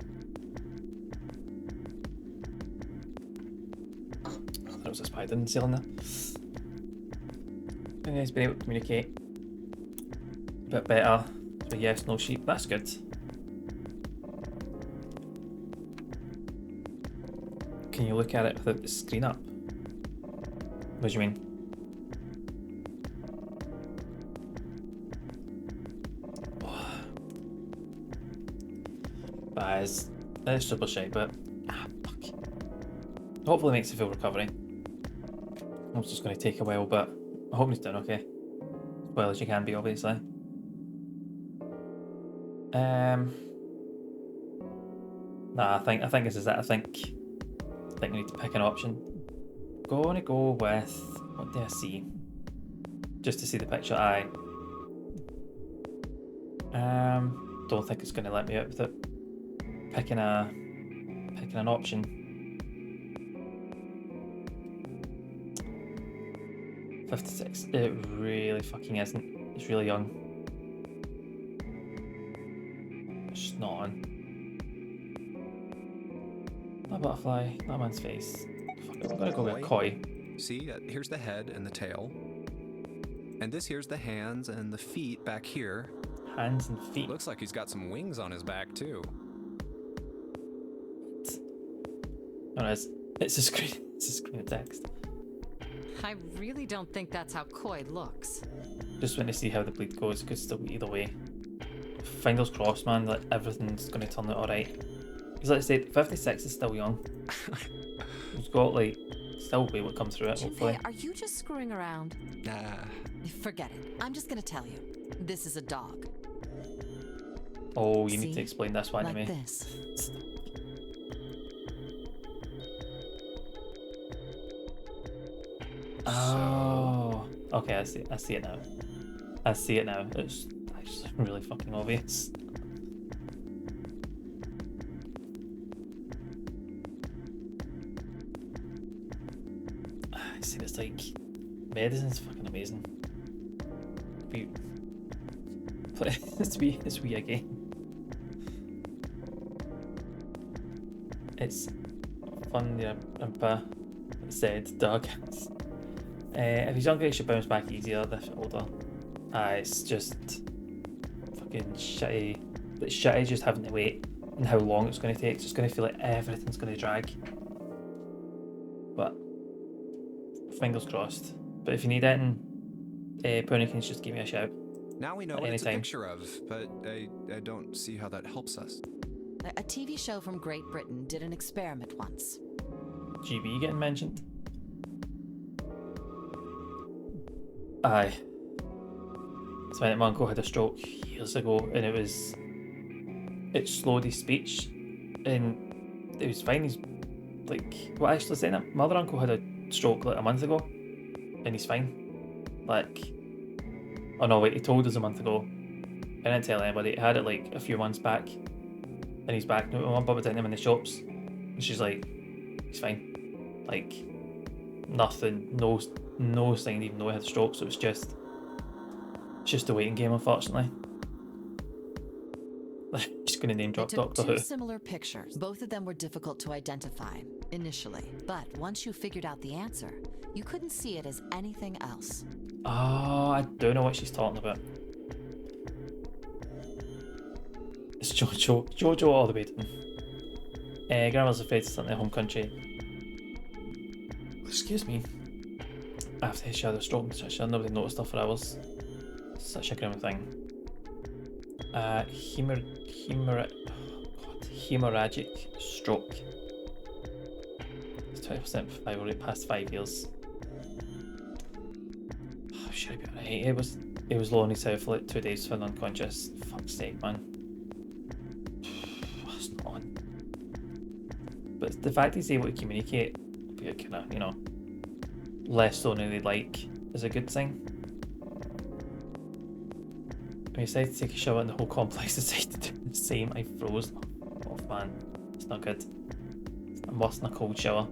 There was a spider in the ceiling there. You guys been able to communicate a bit better. So yes, no sheep. That's good. Can you look at it without the screen up? What do you mean? That is super shy, but fuck. Hopefully it makes a full recovery. It's just going to take a while, but I hope he's doing okay. As well as you can be, obviously. Nah, I think this is it. I think we need to pick an option. Gonna go with, what do I see? Just to see the picture. Don't think it's gonna let me out with it. Picking an option. $56. It really fucking isn't. It's really young. It's just not on. That butterfly, that man's face. Fuck, I'm gonna go with a koi. See, here's the head and the tail. And this here's the hands and the feet back here. Hands and feet. Looks like he's got some wings on his back too. No, it's a screen. It's a screen of text. I really don't think that's how koi looks. Just want to see how the bleed goes. Could still be either way. Fingers crossed, man, that everything's going to turn out alright. Because like I said, 56 is still young. He's got like still be able to come through it, hopefully. Junpei, are you just screwing around? Nah. Forget it. I'm just gonna tell you. This is a dog. Oh, you need to explain this one like to me. This. Oh, okay, I see it now. I see it now. It's really fucking obvious. I see this, like, medicine's fucking amazing. It's wee again. It's fun, yeah, said Doug. If he's younger, he should bounce back easier. If older, it's just fucking shitty. It's shitty just having to wait and how long it's going to take. It's just going to feel like everything's going to drag. But fingers crossed. But if you need anything, Pony, just give me a shout. Now we know what it's a picture of, but I don't see how that helps us. A TV show from Great Britain did an experiment once. GB getting mentioned? Aye. So my uncle had a stroke years ago, and it slowed his speech, and it was fine. He's like, well, actually saying that my other uncle had a stroke like a month ago, and he's fine. Like, oh no, wait, he told us a month ago. I didn't tell anybody. He had it like a few months back, and he's back now. My mum was in him in the shops, and she's like, he's fine. Like, nothing, no sign even though he had a stroke, so it's just a waiting game, unfortunately. Just gonna name drop Doctor Who. Two similar pictures. Both of them were difficult to identify initially, but once you figured out the answer, you couldn't see it as anything else. Oh, I don't know what she's talking about. It's Jojo all the way down. Grandma's afraid to start in their home country. Excuse me. After she had a stroke and such, nobody noticed her for hours. Such a grim thing. Hemorrhagic stroke. It's 20% survival rate past 5 years. Oh, should I be alright? It was low on his health for like 2 days, found unconscious. Fuck's sake, man. That's not on. But the fact he's able to communicate, be a kind of, you know, less so than they'd like, is a good thing. When he decided to take a shower and the whole complex decided to do the same, I froze. Oh man, it's not good. I'm worse than a cold shower.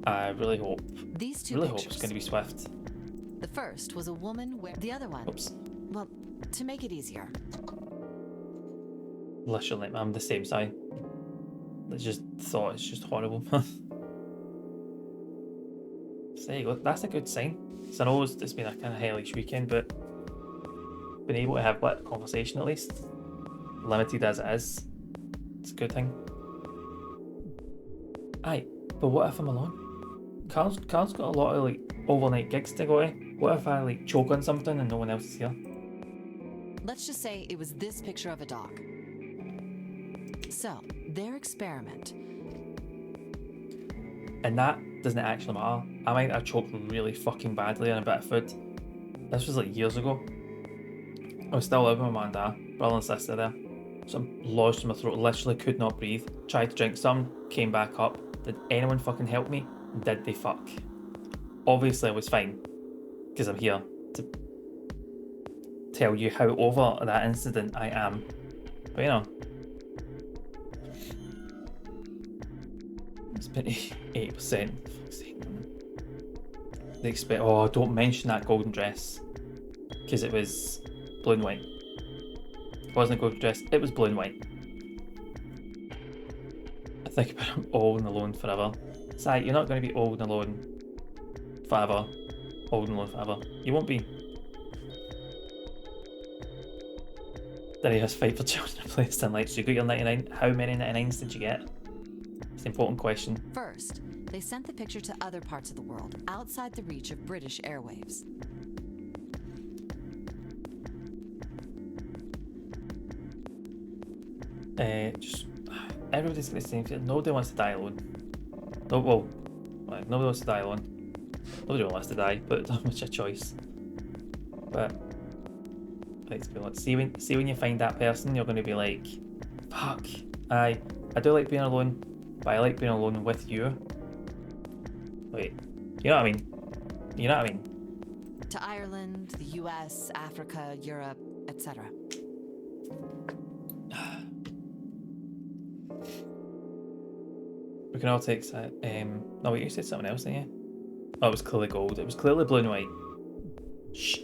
I really hope. These two really pictures. hope it's going to be swift. The first was a woman wearing the other one. Oops. Well, to make it easier. Literally, I'm the same side. I just thought it's just horrible. So there you go. That's a good sign. So I know it's been a kind of hellish weekend, but been able to have a conversation at least, limited as it is. It's a good thing. Aye, but what if I'm alone? Carl's got a lot of like overnight gigs to go to. What if I like choke on something and no one else is here? Let's just say it was this picture of a dog. So, their experiment. And that doesn't actually matter. I might have choked really fucking badly on a bit of food. This was like years ago. I was still living with my mum and dad, brother and sister there. Something lodged in my throat, literally could not breathe. Tried to drink some, came back up. Did anyone fucking help me? Did they fuck? Obviously I was fine, because I'm here to tell you how over that incident I am. But you know, it's been 80%. They expect, oh, don't mention that golden dress, because it was blue and white. It wasn't a golden dress, it was blue and white. Think about him old and alone forever. Sai, you're not going to be old and alone forever. Old and alone forever. You won't be. Then he has fight for children in place in light. So you got your 99. How many 99s did you get? It's an important question. First, they sent the picture to other parts of the world, outside the reach of British airwaves. Just everybody's got the same feeling. Nobody wants to die alone. No, well, nobody wants to die alone. Nobody wants to die, but it's not much a choice. But let's be honest. See when you find that person, you're going to be like, fuck. I do like being alone, but I like being alone with you. Wait, you know what I mean? You know what I mean? To Ireland, the US, Africa, Europe, etc. We can all take that. No, wait, you said something else, didn't you? Oh, it was clearly gold. It was clearly blue and white. Shh.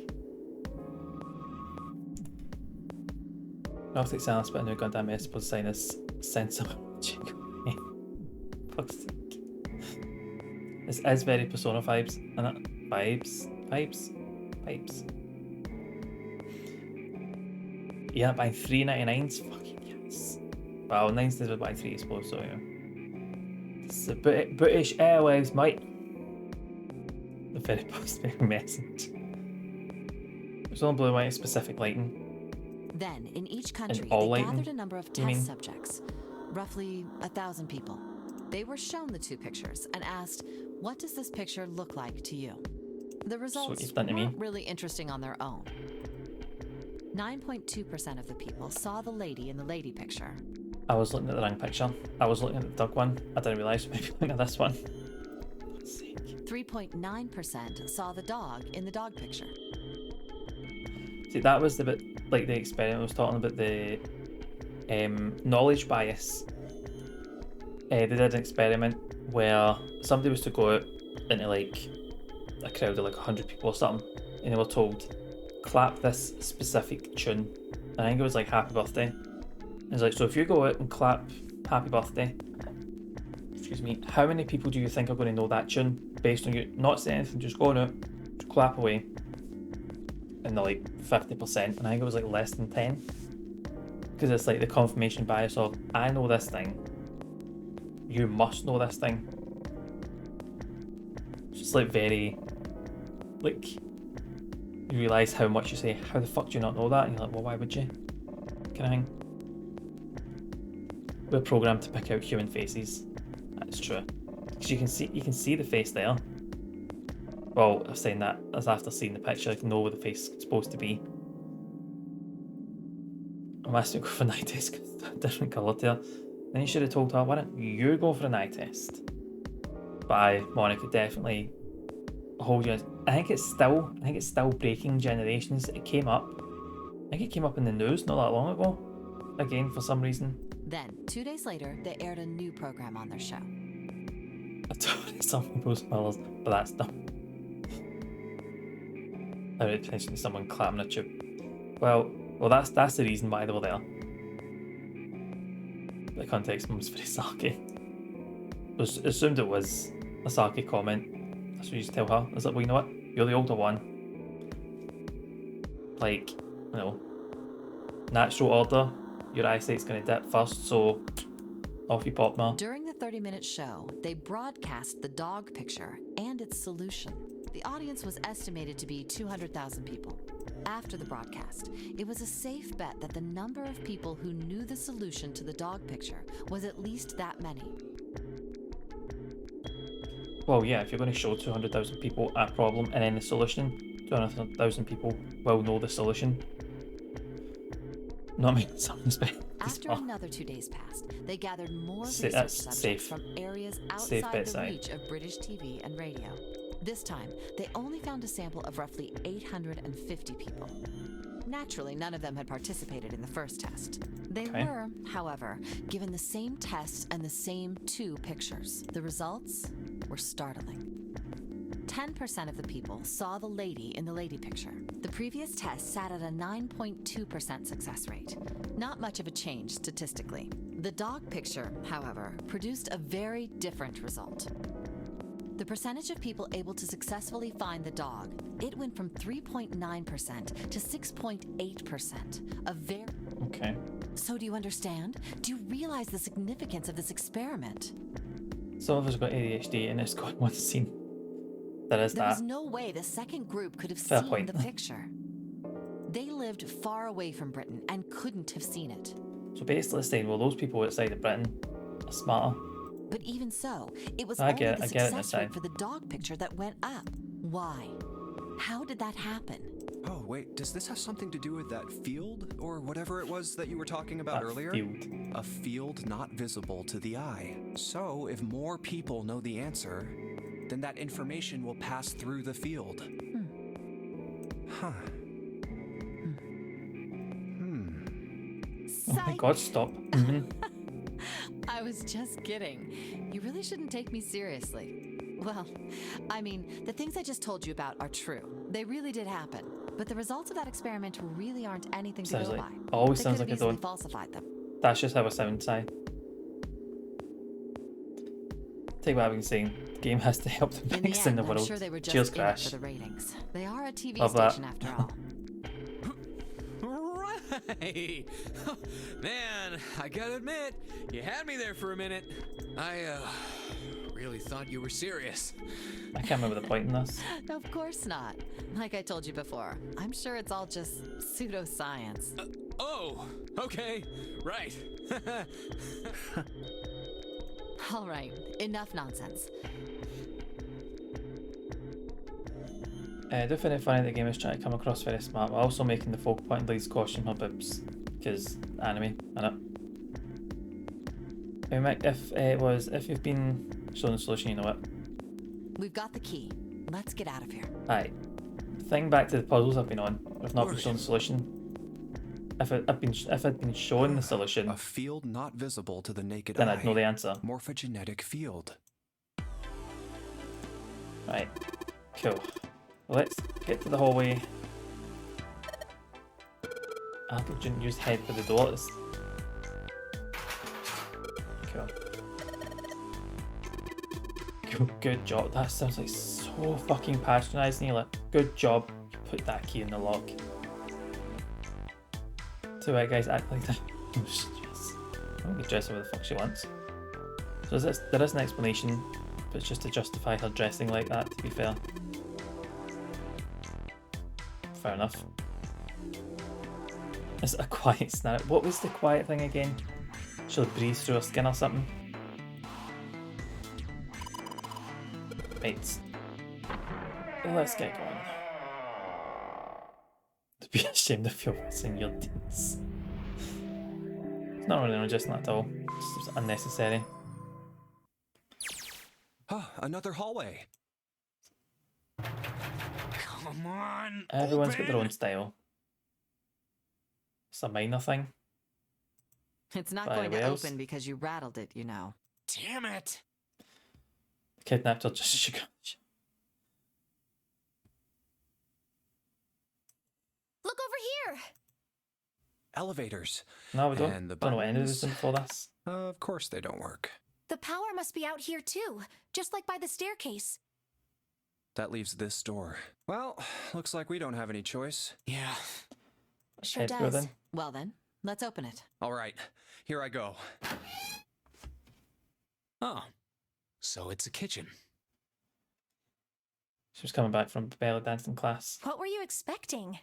I'll take silence, but I know goddamn mess supposed to sign this sensible. Fuck's sake. This is very Persona vibes, and that vibes. Yeah, buying 3.99s. Fucking yes. Well, 9 instead of buying 3, I suppose. So yeah. It's the British Airways, mate. The very positive message. It's on blue and white, specific lighting. Then, in each country, all they lighting? gathered a number of test subjects, roughly 1,000 people. They were shown the 2 pictures and asked, what does this picture look like to you? The results weren't really interesting on their own. 9.2% of the people saw the lady in the lady picture. I was looking at the wrong picture. I was looking at the dog one. I didn't realise maybe looking at this one. 3.9% saw the dog in the dog picture. See, that was the bit, like the experiment I was talking about, the knowledge bias. They did an experiment where somebody was to go out into like a crowd of like 100 people or something, and they were told, clap this specific tune. And I think it was like Happy Birthday. And it's like, so if you go out and clap Happy Birthday, excuse me, how many people do you think are going to know that tune based on you not saying anything, just going out, just clap away? And they're like 50%, and I think it was like less than 10. Because it's like the confirmation bias of, I know this thing, you must know this thing. It's just like very, like, you realise how much you say, how the fuck do you not know that? And you're like, well, why would you? Kind of thing. We're programmed to pick out human faces. That's true. Because you can see the face there. Well, I'm saying that as after seeing the picture, I can know where the face is supposed to be. I'm asking to go for an eye test because it's a different colour to her. Then you should have told her, why don't you go for an eye test? But Monica, definitely hold you. I think it's still breaking generations. It came up. I think it came up in the news not that long ago. Again, for some reason. Then, 2 days later, they aired a new program on their show. I told you some people's spoilers, but that's dumb. I would mention someone clapping a tube. Well, that's the reason why they were there. The context was very sarky. Assumed it was a sarky comment. That's what you just tell her. Is like, well, you know what? You're the older one. Like, you know, natural order. Your eyesight's going to dip first, so off you pop now. During the 30-minute show, they broadcast the dog picture and its solution. The audience was estimated to be 200,000 people. After the broadcast, it was a safe bet that the number of people who knew the solution to the dog picture was at least that many. Well, yeah, if you're going to show 200,000 people a problem and then the solution, 200,000 people will know the solution. Not making something special. After another 2 days passed, they gathered more research subjects from areas outside the reach of British TV and radio. This time, they only found a sample of roughly 850 people. Naturally, none of them had participated in the first test. They were, however, given the same tests and the same 2 pictures. The results were startling. 10% of the people saw the lady in the lady picture. The previous test sat at a 9.2% success rate. Not much of a change statistically. The dog picture, however, produced a very different result. The percentage of people able to successfully find the dog, it went from 3.9% to 6.8%. A very... Okay. So do you understand? Do you realize the significance of this experiment? Some of us got ADHD and it's got one scene. There is There that. was no way the second group could have Fair seen point. the picture. They lived far away from Britain and couldn't have seen it. So basically saying, well, those people outside of Britain are smarter. But even so, it was I only get the it this success time. rate for the dog picture that went up. Why? How did that happen? Oh, wait, does this have something to do with that field or whatever it was that you were talking about That earlier? field. A field not visible to the eye. So, if more people know the answer, then that information will pass through the field. Huh. Oh my god, stop. I was just kidding. You really shouldn't take me seriously. Well, I mean, the things I just told you about are true. They really did happen. But the results of that experiment really aren't anything to Sounds go like- by. always They sounds could like have a easily don't. falsified them. That's just how it sounds, Si. Take what I've been saying. The game has to help the In the biggest in end, the I'm world. sure they were just Cheers, in it Crash. for the ratings. They are a TV Love that. station after all. Right. Man, I gotta admit, you had me there for a minute. I really thought you were serious. I can't remember the point in this. Of course not. Like I told you before, I'm sure it's all just pseudoscience. Oh, okay, right. All right, enough nonsense. I do find it funny that the game is trying to come across very smart, but also making the focal point of these caution her boobs, because anime, innit? If you've been shown the solution, you know it. We've got the key. Let's get out of here. Aye. Think back to the puzzles I've been on. I've not been shown the solution. If I'd been shown the solution, A field not visible to the naked then eye. I'd know the answer. Morphogenetic field. Right. Cool. Let's get to the hallway. I didn't use head for the door. Cool. Cool. Good job. That sounds like so fucking patronising. Like, good job. You put that key in the lock. So right, guys, act like that. Yes. I think they dress her the fuck she wants. So there is an explanation, but it's just to justify her dressing like that, to be fair. Fair enough. Is it a quiet snap? What was the quiet thing again? She'll breathe through her skin or something? Right. Let's get going. To be ashamed of your missing your teens. It's not really unjust at all. It's just unnecessary. Oh, another hallway. Come on. Everyone's got their own style. It's a minor thing. It's not By going to anybody else? open because you rattled it, you know. Damn it. Kidnapped her just as she got. Look over here! Elevators. No, we don't. And the Don't know what any of this buttons. is before this. Of course they don't work. The power must be out here too, just like by the staircase. That leaves this door. Well, looks like we don't have any choice. Yeah. Sure Head go does. then. Well then, let's open it. All right, here I go. Oh, so it's a kitchen. She was coming back from belly dancing class. What were you expecting?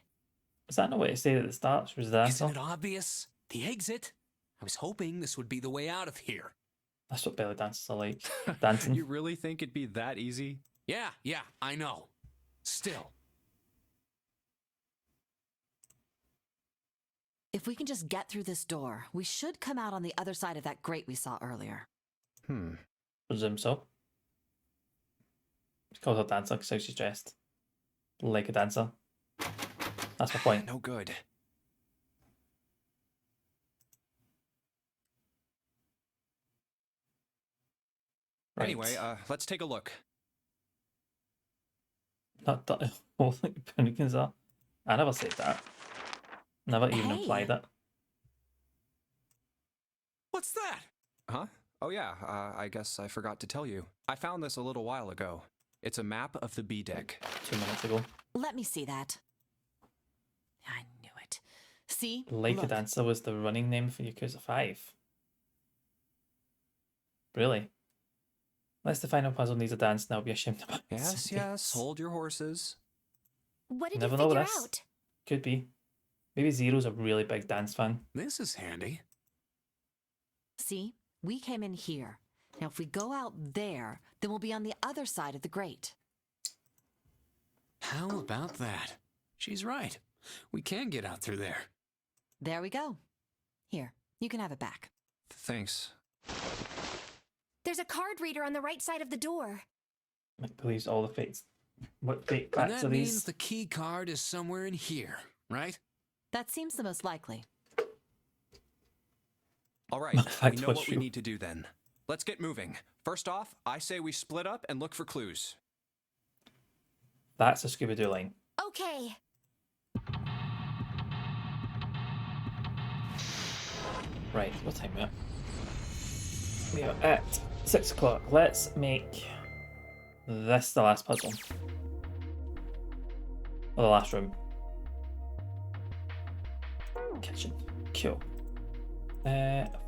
Is that no way to say it at the start? She was the Isn't answer. it obvious? The exit? I was hoping this would be the way out of here. That's what belly dancers are like. Dancing. You really think it'd be that easy? Yeah, I know. Still. If we can just get through this door, we should come out on the other side of that grate we saw earlier. Presume so. She calls her dancer because how she's dressed. Like a dancer. That's my point. No good. Right. Anyway, let's take a look. Not that all like pumpkins are. I never said that. Never even Hey. implied it. What's that? Huh? Oh yeah, I guess I forgot to tell you. I found this a little while ago. It's a map of the B deck. 2 minutes ago. Let me see that. I knew it. See? Like a Look. Dancer was the running name for Yakuza 5. Really? Unless the final puzzle needs a dance, and I'll be ashamed about it. Yes, hold your horses. What did Never you know figure this. out? Could be. Maybe Zero's a really big dance fan. This is handy. See? We came in here. Now, if we go out there, then we'll be on the other side of the grate. How about that? She's right. We can get out through there. There we go. Here, you can have it back. Thanks. There's a card reader on the right side of the door. It believes all the fates. What fate And facts that are means these? the key card is somewhere in here, right? That seems the most likely. All right, Fact we know was what we true. need to do then. Let's get moving. First off, I say we split up and look for clues. That's a Scooby-Doo line. Okay. Right, what time are we at? We are at 6 o'clock. Let's make this the last puzzle. Or the last room. Kitchen. Cool.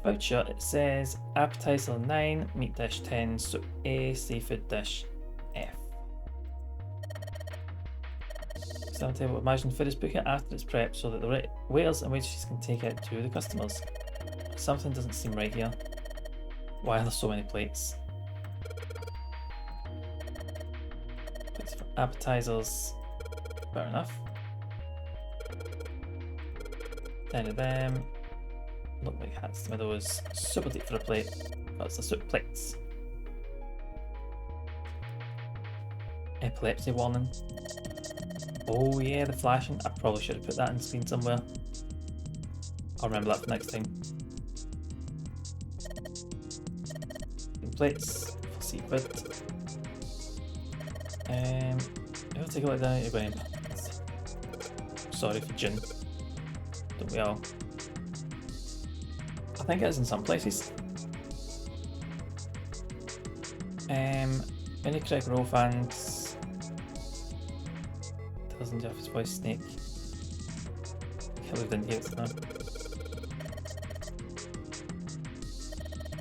Voucher, it says appetizer 9, meat dish 10, soup A, seafood dish F. Some table, imagine food is put out after it's prepped so that the waiters and waitresses can take it to the customers. Something doesn't seem right here. Why are there so many plates? Plates for appetizers. Fair enough. 10 of them. Look like hats. Some of those super deep for a plate. That's the soup plates. Epilepsy warning. Oh yeah, the flashing. I probably should have put that in screen somewhere. I'll remember that for next time. Plates. Seafood. I'll take a look down. You're going. Sorry for Jin. Don't we all? I think it is in some places. Any Craig Rowe fans? Doesn't have his voice Snake. Kelly didn't get it now.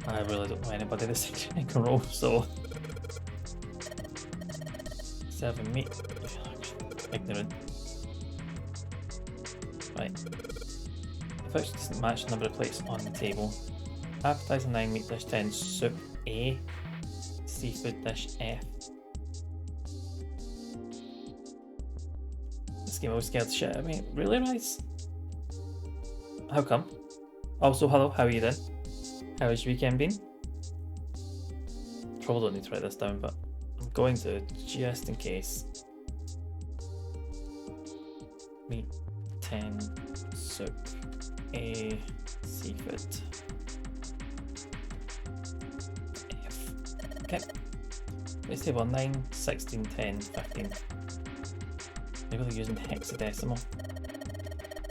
I really don't know anybody that's in Craig Rowe, so. Serving meat. Ignorant. Right. The voucher doesn't match the number of plates on the table. Appetizer 9, meat dish 10, soup A, seafood dish F. This game always scared the shit out of me. Really, Rice? How come? Also, hello, how are you then? How has your weekend been? Probably don't need to write this down, but I'm going to just in case. Meat 10, soup A, seafood F. Okay. Let's table 9, 16, 10, 15. Maybe they're using hexadecimal.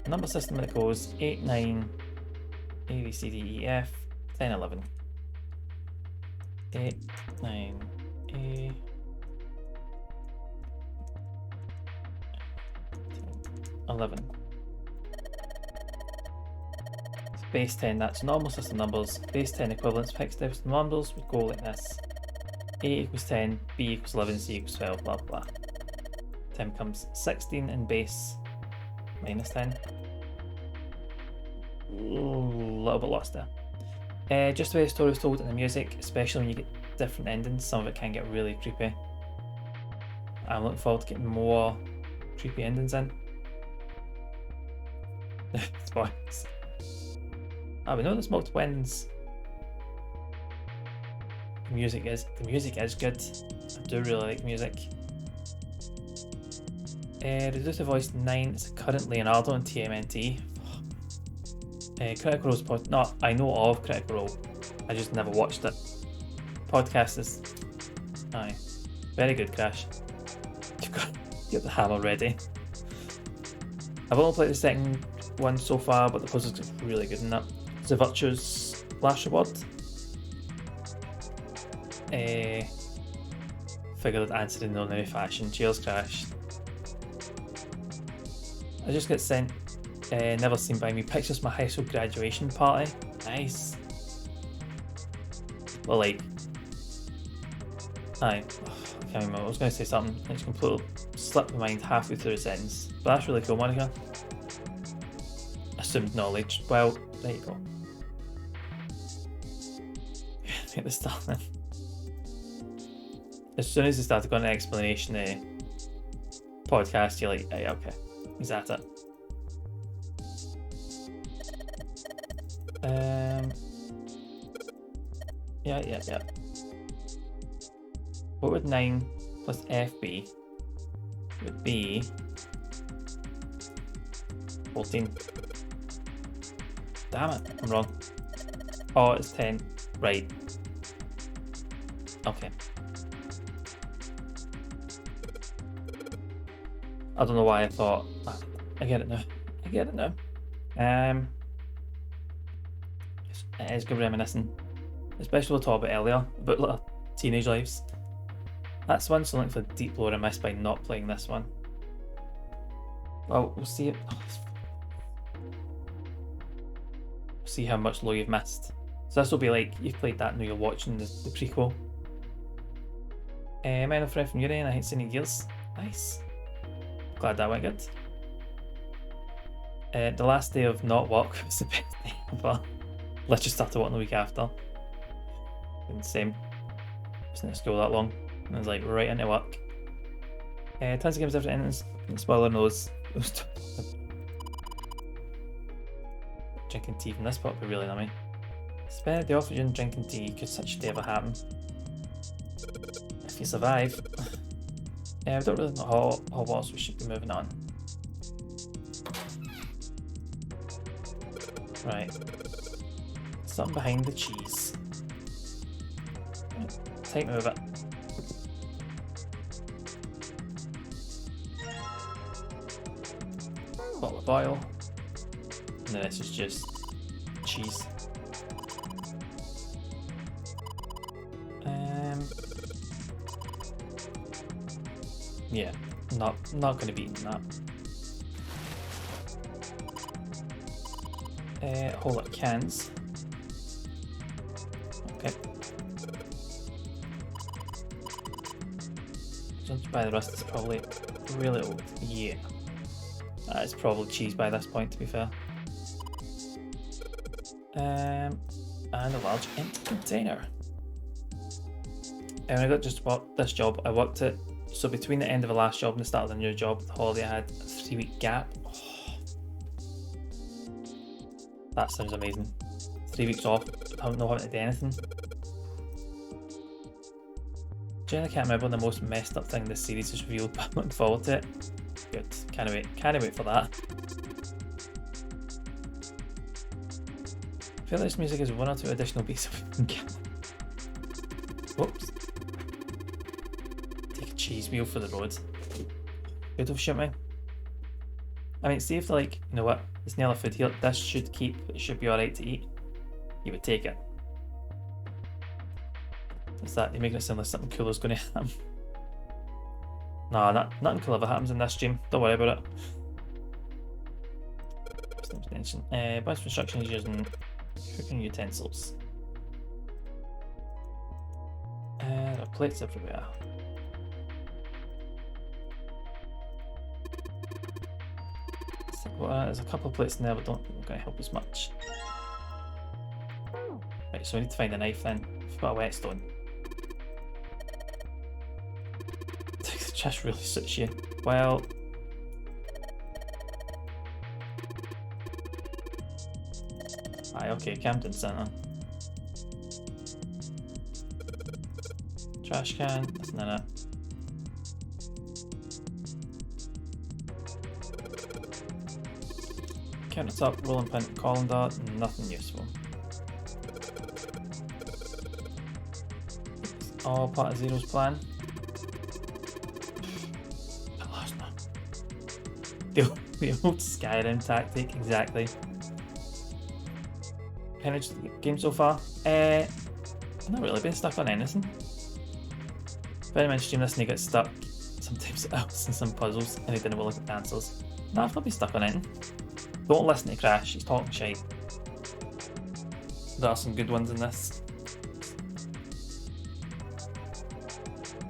Number system that goes 8, 9, A, B, C, D, E, F, 10, 11. 8, 9, A, 11. So base 10, that's normal system numbers. Base 10 equivalents, hexadecimal numbers would go like this. A equals 10, B equals 11, C equals 12, blah blah. 10 becomes 16 in base minus 10. A little bit lost there. Just the way the story is told in the music, especially when you get different endings, some of it can get really creepy. I'm looking forward to getting more creepy endings in. Spoilers. We know there's multiple endings. The music is good. I do really like music. Reduce the voice 9 is current Leonardo in TMNT. Critical Role's no, I know of Critical Role. I just never watched it. Podcast is aye. Very good, Crash. You've got to get the hammer ready. I've only played the second one so far, but the puzzles are really good in that. The Virtue's last reward. Figured I'd answer in ordinary fashion. Cheers, Crash. I just got sent never seen by me pictures of my high school graduation party. Nice. Well, like, I can't remember. I was going to say something. I just completely slipped my mind halfway through the sentence. But that's really cool, Monica. Assumed knowledge. Well, there you go. Get this stuff then. As soon as they started going to explanation podcast, you're like, hey, okay, he's at it. Yeah. What would 9 plus F be? It would be 14. Damn it, I'm wrong. Oh, it's 10. Right. Okay. I don't know why I thought. I get it now. It is good reminiscing, especially what I talked about earlier about like, teenage lives. That's one something for deep lore I missed by not playing this one. Well, we'll see it. See how much lore you've missed. So this will be like you've played that and you're watching the prequel. I'm a friend from Yuri and I ain't seen any Gears. Nice. Glad that went good. The last day of not work was the best day ever. Literally started working the week after. And same. Wasn't at school that long. And I was like right into work. Tons of games, different endings. Spoiler knows. Drinking tea from this pot would be really nummy. Spend the oxygen drinking tea. Could such a day ever happen? If you survive. We don't really know how well, so we should be moving on. Right. Something behind the cheese. Take me with it. Bottle of oil. And then this is just cheese. Yeah, not going to be eating that. Whole lot of cans. Okay. Judged by the rest, it's probably really old. Yeah. It's probably cheese by this point, to be fair. And a large empty container. And when I got just about this job, I worked it. So between the end of the last job and the start of the new job, the holiday, I had a 3-week gap. Oh. That sounds amazing. 3 weeks off, I don't know how to do anything. Generally can't remember the most messed up thing this series has revealed, but I'm looking forward to it. Good, can't wait for that. I feel like this music is 1 or 2 additional beats of whoops. Cheese wheel for the road. Good of shit, man. I mean, see if they're like, you know what, there's nearly food here, this should keep, it should be alright to eat. You would take it. What's that? You're making it sound like something cool is going to happen. Nah, nothing cool ever happens in this stream. Don't worry about it. Bunch of instructions using cooking utensils. There are plates everywhere. Well, there's a couple of plates in there, but don't think they're going to help us much. Right, so we need to find a knife then. We've got a whetstone. The chest really suits you. Well, aye, okay, Camden Centre. Trash can, nothing in it. Countertop, rolling pin, colander, nothing useful. All part of Zero's plan. The old Skyrim tactic, exactly. managed the game so far. Not really been stuck on anything. Very much stream this and he gets stuck. Sometimes it helps in some puzzles and he didn't look at the answers. Nah, I've not been stuck on anything. Don't listen to Crash, he's talking shite. There are some good ones in this.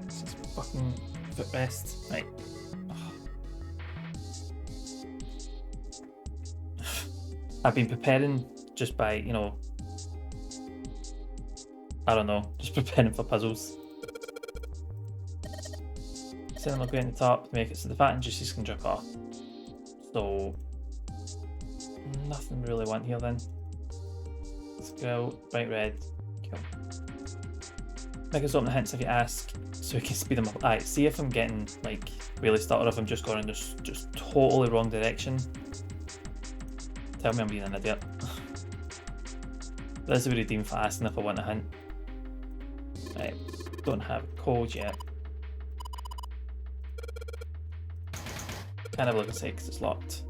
This is fucking footrest. Right. I've been preparing just by, you know, I don't know, just preparing for puzzles. Then we'll go in the top to make it so the fat and juices can drip off. So, nothing really want here then. Let's go bright red. Cool. Make us open the hints if you ask, so we can speed them up. Alright, see if I'm getting like really started, if I'm just going in this just totally wrong direction. Tell me I'm being an idiot. This is a redeem for asking if I want a hint. Right, don't have a code yet. Can't have a look inside because it's locked.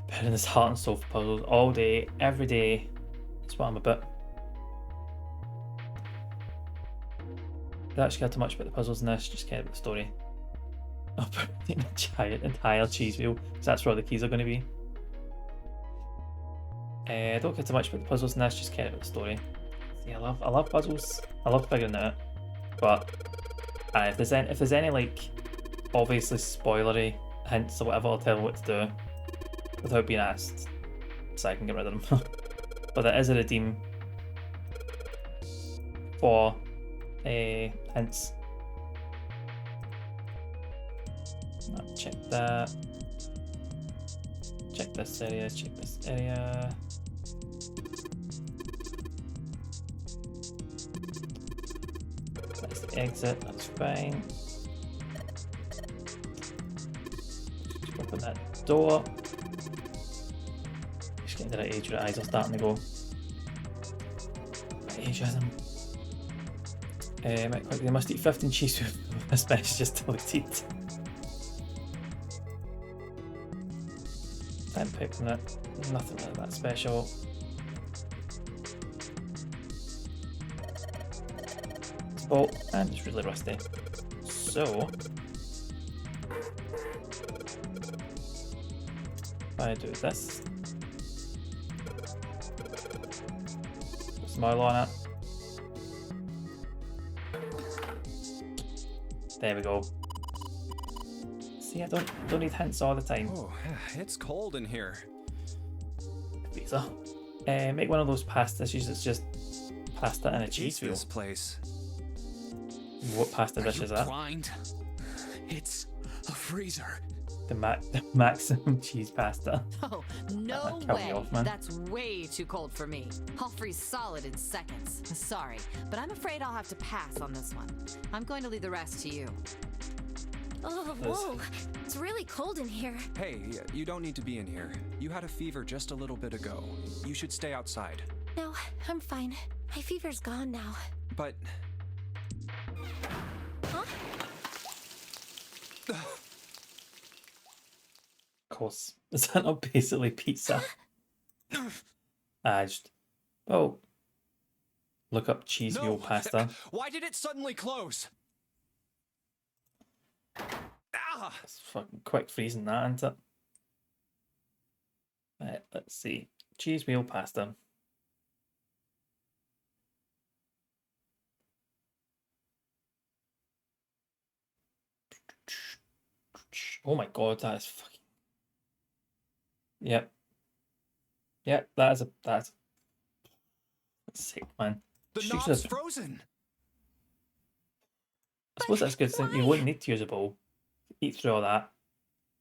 Preparing this heart and soul for puzzles all day, every day. That's what I'm about. Don't actually care too much about the puzzles in this, just care about the story. I'll put an entire cheese wheel, because that's where all the keys are going to be. Don't care too much about the puzzles in this, just care about the story. See, I love puzzles. I love figuring it out. But if there's any like obviously spoilery hints or whatever, I'll tell them what to do without being asked, so I can get rid of them. But there is a redeem for hints. Check that. Check this area. Check this area. That's the exit. That's fine. Just open that door. Just getting to that age where the eyes are starting to go. Ageism. Might quickly, they must eat 15 cheese with this message just deleted. Time pick from it. Nothing really that special. Oh, and it's really rusty. So if I do this, put some oil on it. There we go. See, I don't need hints all the time. Oh, it's cold in here. Pizza. Make one of those pasta dishes that's just pasta and a cheese wheel. This place. What pasta dish is that? Blind? It's a freezer. The maximum cheese pasta. Oh, no way. Off, man. That's way too cold for me. I'll freeze solid in seconds. Sorry, but I'm afraid I'll have to pass on this one. I'm going to leave the rest to you. Oh, whoa. It's really cold in here. Hey, you don't need to be in here. You had a fever just a little bit ago. You should stay outside. No, I'm fine. My fever's gone now. But... Huh? Of course. Is that not basically pizza? Just... Oh. Look up cheese wheel pasta. Why did it suddenly close? Ah! It's fucking quick freezing that, isn't it? Right, let's see. Cheese wheel pasta. Oh my god, that is fucking... Yep. Yep, that's sick, man. The knob's frozen. I suppose that's a good thing. You won't need to use a bowl. Eat through all that.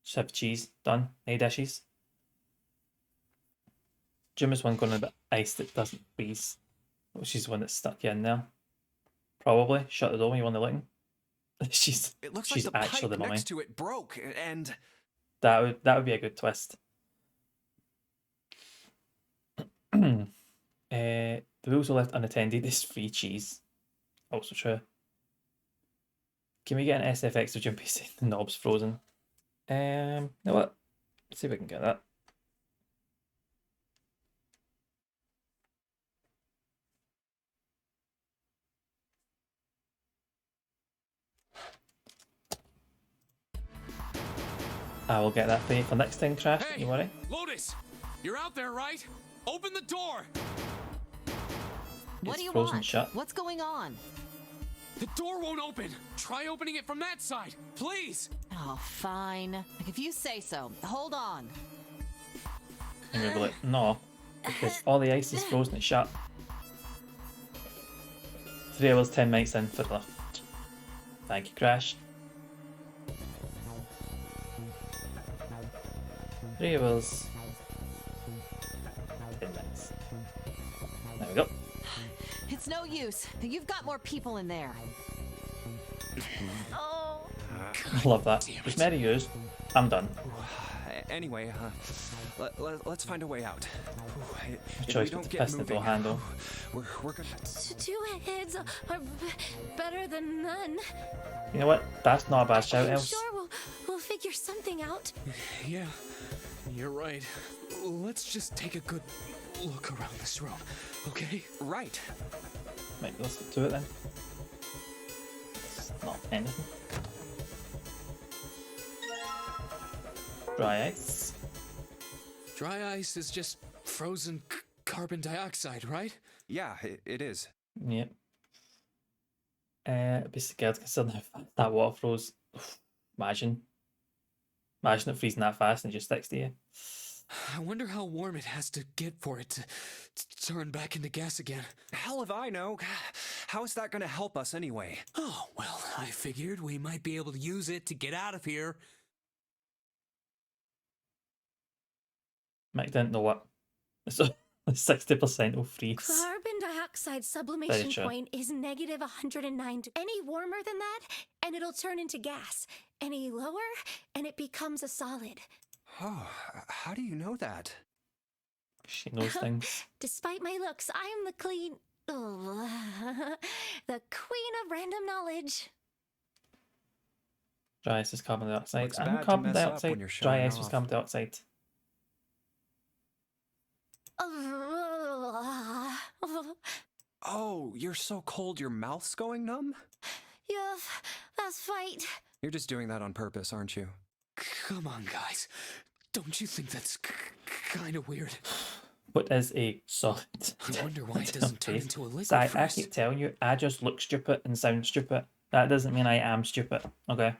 Just have cheese. Done. No dishes. Jim is one going a bit ice that doesn't freeze. Which is the one that's stuck you in there. Probably. Shut the door when you want to looking. She's It looks she's like the actually pipe the mummy. next to it broke, and... That would be a good twist. The wheels are left unattended is free cheese. Also true. Can we get an SFX of Jumpy saying the knob's frozen? You know what? Let's see if we can get that. I will get that for you for next time, Crash. Don't you worry. Lotus, you're out there, right? Open the door. What It's do you frozen want? shut. What's going on? The door won't open. Try opening it from that side, please. Oh, fine. Like, if you say so. Hold on. And you'll be like, no, because all the ice is frozen and shut. 3 hours, 10 minutes in for the lift. Thank you, Crash. 3 hours, 10 minutes. There we go. It's no use. You've got more people in there. Oh. Love that. Just many years. I'm done. Anyway, let's find a way out. If we Choice don't with the get piston moving, will handle. we're gonna. Two heads are better than none. You know what? That's not a bad shout, I'm Else. sure we'll figure something out. Yeah, you're right. Let's just take a good look around this room, okay? Right. Right, let's get to it then. It's not anything. Dry ice. Dry ice is just frozen carbon dioxide, right? Yeah, it is. Yep. I'd be scared considering how fast that water froze. Imagine it freezing that fast and it just sticks to you. I wonder how warm it has to get for it to turn back into gas again. Hell if I know. How is that gonna help us anyway? Oh, well, I figured we might be able to use it to get out of here. Mike didn't know what. So 60% will freeze. Carbon dioxide Very sublimation true. point is negative 109. Any warmer than that, and it'll turn into gas. Any lower, and it becomes a solid. Oh, how do you know that? She knows things. Despite my looks, I'm the the queen of random knowledge. Dry ice is carbon dioxide. Looks And bad to carbon mess up when dioxide. you're Dry showing ice was off. carbon dioxide. Oh, you're so cold your mouth's going numb? Yeah, that's right. You're just doing that on purpose, aren't you? Come on, guys. Don't you think that's kind of weird? What is a solid? I wonder why it doesn't turn into a liquid So I first. keep telling you, I just look stupid and sound stupid. That doesn't mean I am stupid, okay?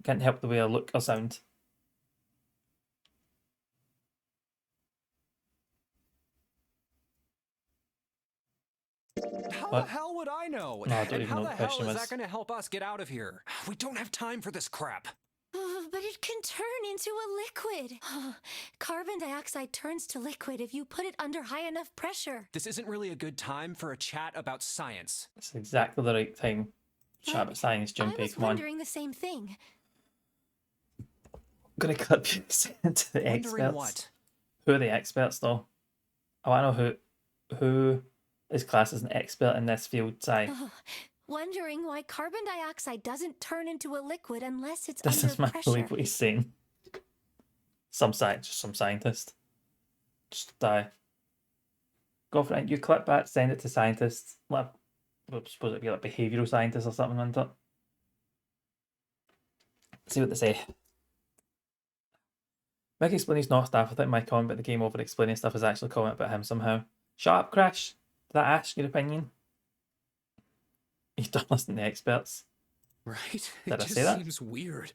Can't help the way I look or sound. How What? the hell would I know? No, I don't and even how know the what the hell question is was. that going to help us get out of here? We don't have time for this crap. But it can turn into a liquid. Carbon dioxide turns to liquid if you put it under high enough pressure. This isn't really a good time for a chat about science. It's exactly the right time. Chat about science, I Jumpy, was come on. wondering the same thing. I'm gonna clip you to the Wondering experts. what? Who are the experts though? I wanna know who is classed as an expert in this field, Si. Wondering why carbon dioxide doesn't turn into a liquid unless it's This is under my pressure. believe what he's saying. Some scientist. Just go for it. You clip that, send it to scientists. I suppose it'd be like behavioural scientists or something, wouldn't it? See what they say. Mickey explaining his not staff. I think my comment about the game over explaining stuff is actually a comment about him somehow. Shut up, Crash. Did that ask your opinion? You don't listen to the experts. Right? Did I It just say that? seems weird.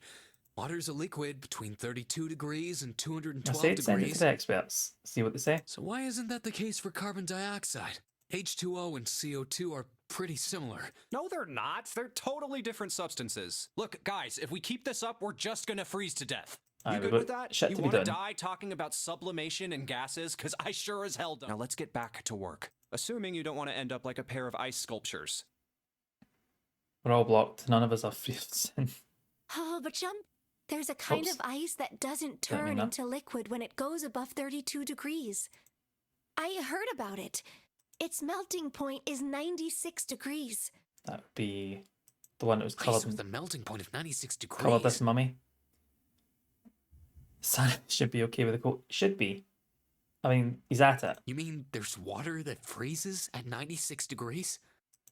Water's a liquid between 32 degrees and I 212 said send it to degrees. the experts. See what they say. So why isn't that the case for carbon dioxide? H2O and CO2 are pretty similar. No, they're not. They're totally different substances. Look, guys, if we keep this up, we're just gonna freeze to death. You Aye, good but with that? shit You to be wanna done. die talking about sublimation and gases? Because I sure as hell don't. Now let's get back to work. Assuming you don't want to end up like a pair of ice sculptures. We're all blocked. None of us are free of sin. Oh, but there's a kind Oops. of ice that doesn't Didn't mean turn that. into liquid when it goes above 32 degrees. I heard about it. Its melting point is 96 degrees. That would be the one that was Ice coloured. with a melting point of 96 degrees. Coloured this mummy. Santa should be okay with the quote. Should be. I mean, he's at it. You mean there's water that freezes at 96 degrees?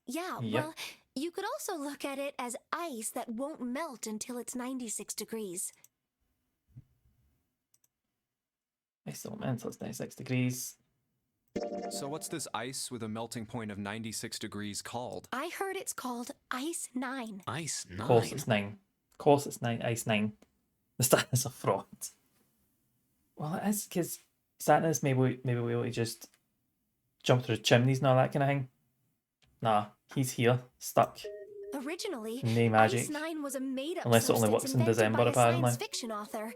Yeah, Yep. well, you could also look at it as ice that won't melt until it's 96 degrees. Ice elemental, it's 96 degrees. So what's this ice with a melting point of 96 degrees called? I heard it's called Ice 9. Ice 9? Of course it's 9. Of course it's 9. Ice 9. The Santa's a fraud. Well, it is, because Santa's maybe able to just jump through chimneys and all that kind of thing. Nah, he's here, stuck. Originally, No magic. Ice 9 was a made-up Unless it only substance works in invented December, by a apparently. science fiction author.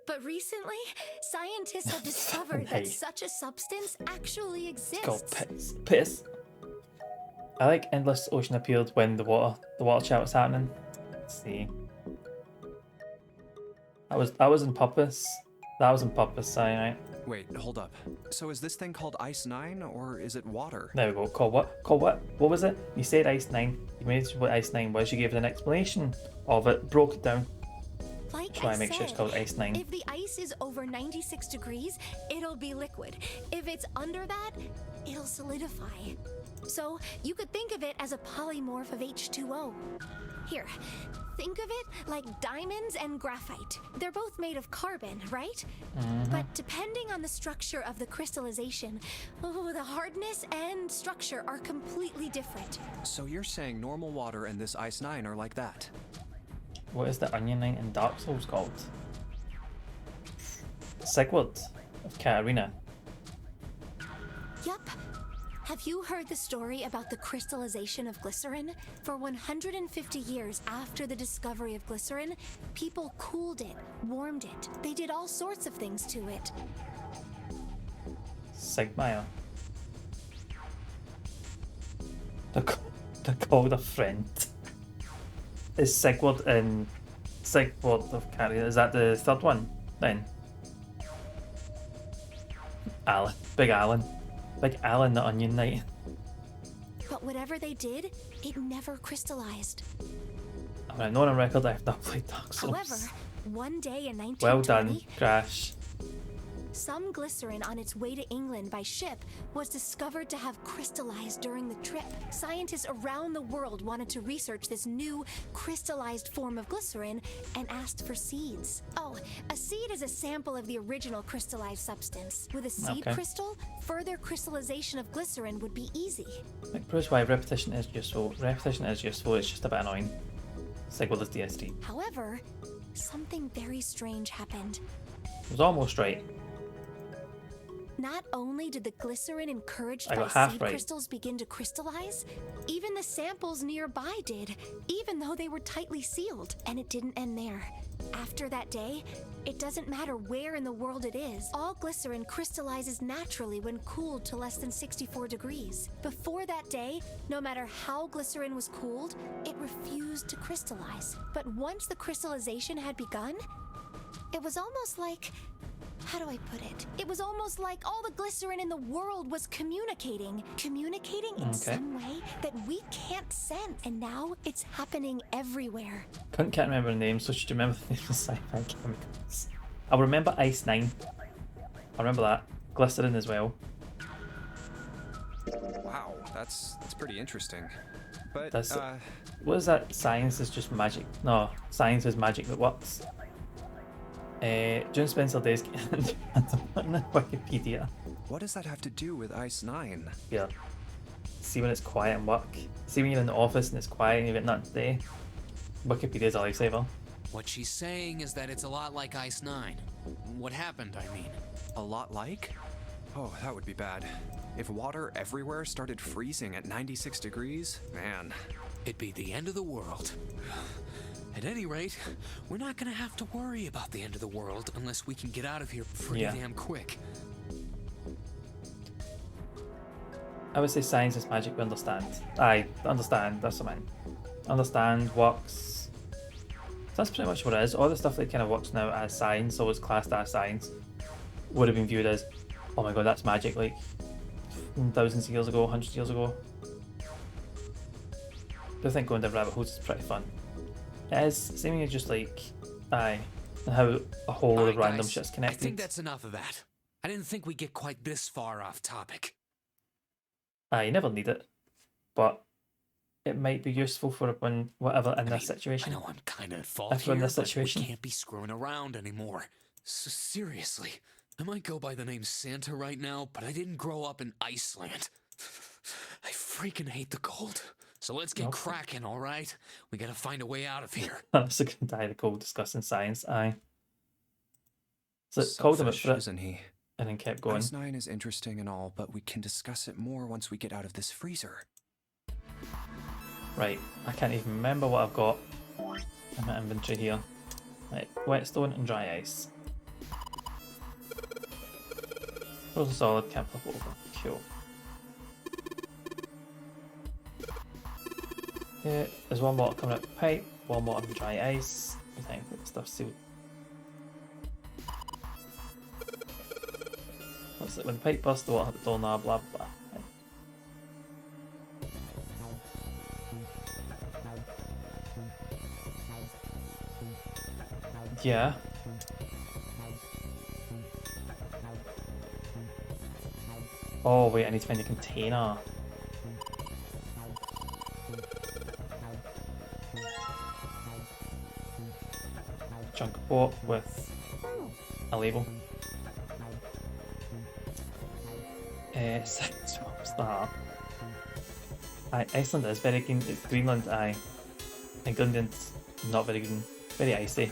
But recently, scientists have discovered Hey. that such a substance actually exists. It's called piss. Piss. I like Endless Ocean appeared when the water chat was happening. Let's see. That was on purpose. That was on purpose, cyanide. Wait, hold up. So is this thing called Ice 9 or is it water? There we go. Called what? Called what? What was it? You said Ice 9. You made what Ice 9 was. You gave it an explanation of it. Broke it down. Like Try I and make sure it's said, called Ice 9. if the ice is over 96 degrees, it'll be liquid. If it's under that, it'll solidify. So you could think of it as a polymorph of H2O. Here, think of it like diamonds and graphite. They're both made of carbon, right? But depending on the structure of the crystallization, the hardness and structure are completely different. So you're saying normal water and this Ice 9 are like that? What is the Onion Knight in Dark Souls called? Sigurd of Katarina. Yup. Have you heard the story about the crystallization of glycerin? For 150 years after the discovery of glycerin, people cooled it, warmed it. They did all sorts of things to it. Sigmire. They're called a friend. Is Sigurd in Sigurd of Katarina? Is that the third one then? Alan. Big Alan. Big Alan the Onion Knight. But whatever they did, it never crystallized. I mean, I know on record I've not played Dark Souls. However, one day in 1920, Well done, Crash. some glycerin on its way to England by ship was discovered to have crystallized during the trip. Scientists around the world wanted to research this new crystallized form of glycerin and asked for seeds. Oh, a seed is a sample of the original crystallized substance. With a seed Okay. crystal, further crystallization of glycerin would be easy. It proves why repetition is useful. Repetition is useful, it's just a bit annoying. Sigurd is DSD. However, something very strange happened. It was almost right. Not only did the glycerin encouraged I by got half seed right. crystals begin to crystallize, even the samples nearby did, even though they were tightly sealed. And it didn't end there. After that day, it doesn't matter where in the world it is, all glycerin crystallizes naturally when cooled to less than 64 degrees. Before that day, no matter how glycerin was cooled, it refused to crystallize. But once the crystallization had begun, it was almost like... how do I put it? It was almost like all the glycerin in the world was communicating. Communicating in some way that we can't sense. And now it's happening everywhere. Can't remember the name, so should you remember the name of sci-fi chemicals? I'll remember Ice 9. I'll remember that. Glycerin as well. Wow, that's pretty interesting. But That's what is that? Science is just magic. No, science is magic that works. June Spencer Days on Wikipedia. what does that have to do with Ice 9? Yeah. See when it's quiet and work. See when you're in the office and it's quiet and you've got nothing to say. Wikipedia's a lifesaver. What she's saying is that it's a lot like Ice 9. What happened, I mean. A lot like? Oh, that would be bad. If water everywhere started freezing at 96 degrees, man. It'd be the end of the world. At any rate, we're not gonna have to worry about the end of the world unless we can get out of here pretty damn quick. I would say science is magic, we understand. I understand, that's what I mean. Understand, works. So that's pretty much what it is. All the stuff that kind of works now as science, or is classed as science, would have been viewed as, oh my god, that's magic, like thousands of years ago, hundreds of years ago. But I think going down rabbit holes is pretty fun. It is seemingly just like, and how a whole load of random Guys, shit's I connected. think that's enough of that. I didn't think we'd get quite this far off topic. You never need it, but it might be useful for when whatever in this situation. I know I'm kind of at fault If we're in here, this but situation. we can't be screwing around anymore. Seriously, I might go by the name Santa right now, but I didn't grow up in Iceland. I freaking hate the cold. So let's get cracking, all right? We gotta find a way out of here. I'm sick and tired of cold discussing science. Aye. So it called him a Selfish, isn't he? and then kept going. Ice 9 is interesting and all, but we can discuss it more once we get out of this freezer. Right, I can't even remember what I've got in my inventory here. Right, whetstone and dry ice. Frozen solid, can't flip over. Cool. Yeah, there's one water coming out the pipe, one water and dry ice. I think that stuff's sealed. What's it? When the pipe bursts, the water hit the doorknob, blah blah. Right. Yeah. Oh wait, I need to find a container. Chunk of board with a label. What's that? Iceland is very green. Greenland, aye. And Greenland's not very green. Very icy.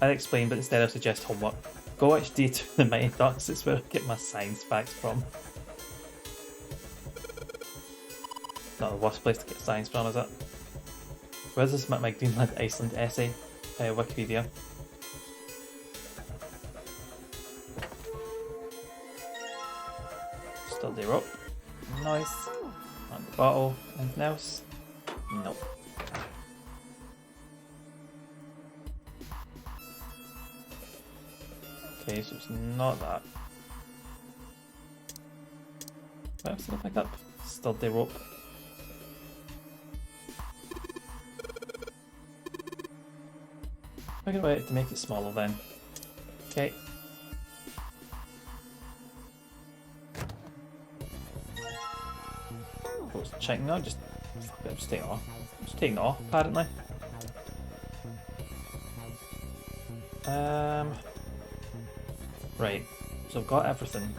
I'd explain, but instead I suggest homework. Go watch D2 The Mighty Ducks, it's where I get my science facts from. Not the worst place to get science from, is it? Where's this my Greenland Iceland essay? Wikipedia. Sturdy rope. Nice. And the bottle. Anything else? Nope. Okay, so it's not that. What else did I pick up? Sturdy rope. Figure out to make it smaller then. Okay. What's checking now? Just fuck it, I'm just taking it off. I'm just taking it off, apparently. Right, so I've got everything.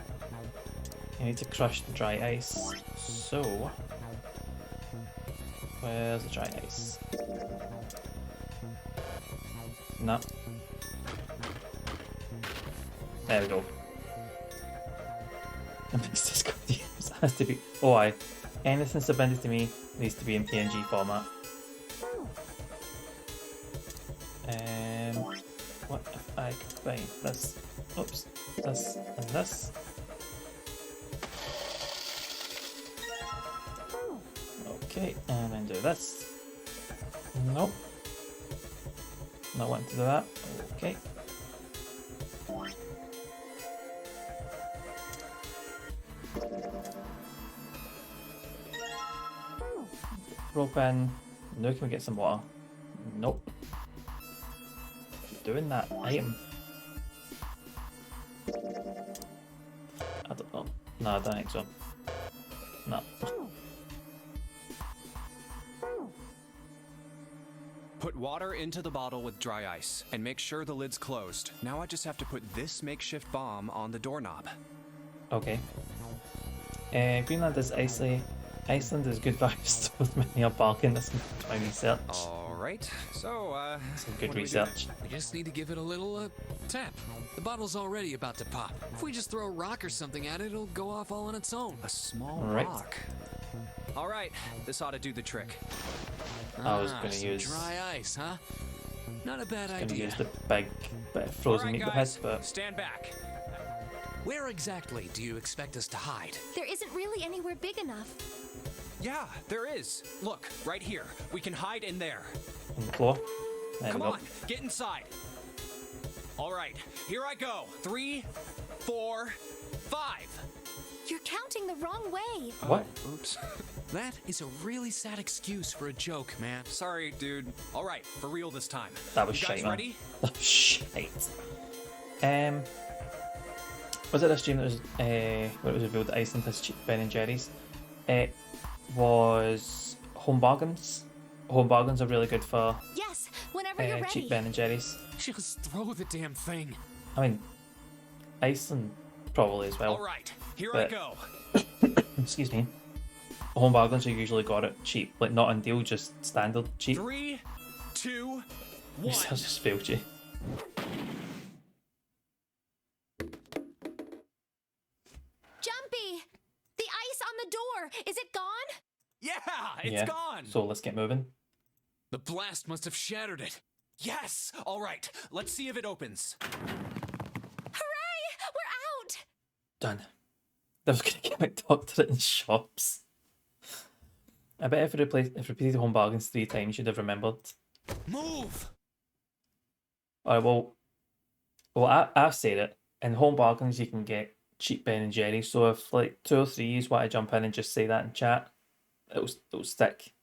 I need to crush the dry ice. So where's the dry ice? No. There we go. This has to be. Oh, anything submitted to me needs to be in PNG format. What if I combine this? Oops, this and this. Okay, and then do this. Nope. Not wanting to do that. Okay. Rope in. Now can we get some water? Nope. Keep doing that item. I don't know. No, I don't think so. No. Put water into the bottle with dry ice, and make sure the lid's closed. Now I just have to put this makeshift bomb on the doorknob. Okay. Greenland is icy. Iceland is good vibes with many a Balkan. That's my research. Alright, so, some good research. We just need to give it a little, tap. The bottle's already about to pop. If we just throw a rock or something at it, it'll go off all on its own. A small rock. Alright, this ought to do the trick. I was going to use dry ice, huh? Not a bad idea. Going to use the big bit of frozen meat head, but stand back. Where exactly do you expect us to hide? There isn't really anywhere big enough. Yeah, there is. Look, right here. We can hide in there. On the floor. There Come we go. on, get inside. All right, here I go. 3, 4, 5. You're counting the wrong way. What? Oops. That is a really sad excuse for a joke, man. Sorry, dude. All right, for real this time. That was you guys shite, man. ready? That was shite. Was it this stream that was where it was revealed that Iceland has cheap Ben and Jerry's? It was Home Bargains. Home Bargains are really good for Yes, whenever whenever you're ready. cheap Ben and Jerry's. Just throw the damn thing. I mean, Iceland probably as well. All right, here I but- go. Excuse me. Home bargains, you usually got it cheap, like not on deal, just standard cheap. 3, 2, I 1. just failed you. Jumpy! The ice on the door! Is it gone? Yeah, it's gone. So let's get moving. The blast must have shattered it. Yes. All right. Let's see if it opens. Hooray! We're out! Done. They was gonna get McDoctor in shops. I bet if repeated home bargains 3 times, you'd have remembered. Move. Alright, well, I've said it. In home bargains, you can get cheap Ben and Jerry. So if like 2 or 3 you want to jump in and just say that in chat, it'll stick.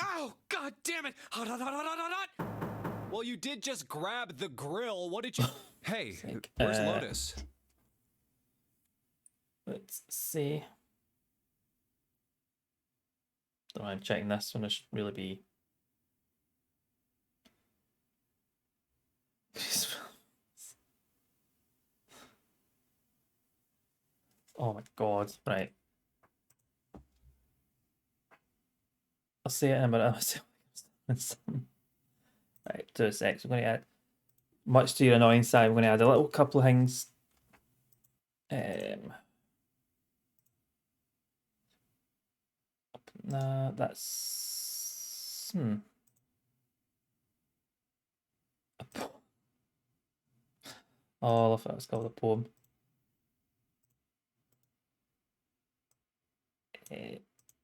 Oh, god damn it! Hot, hot, hot, hot, hot, hot. Well, you did just grab the grill. What did you? Hey, Like, where's Lotus? Let's see. Don't know, I'm checking this one. It should really be. Oh my god! Right. I'll see it in a minute. Right, 2 seconds. I'm going to add, much to your annoying side, I'm going to add a little couple of things. Nah, that's Oh, I thought it was called a poem.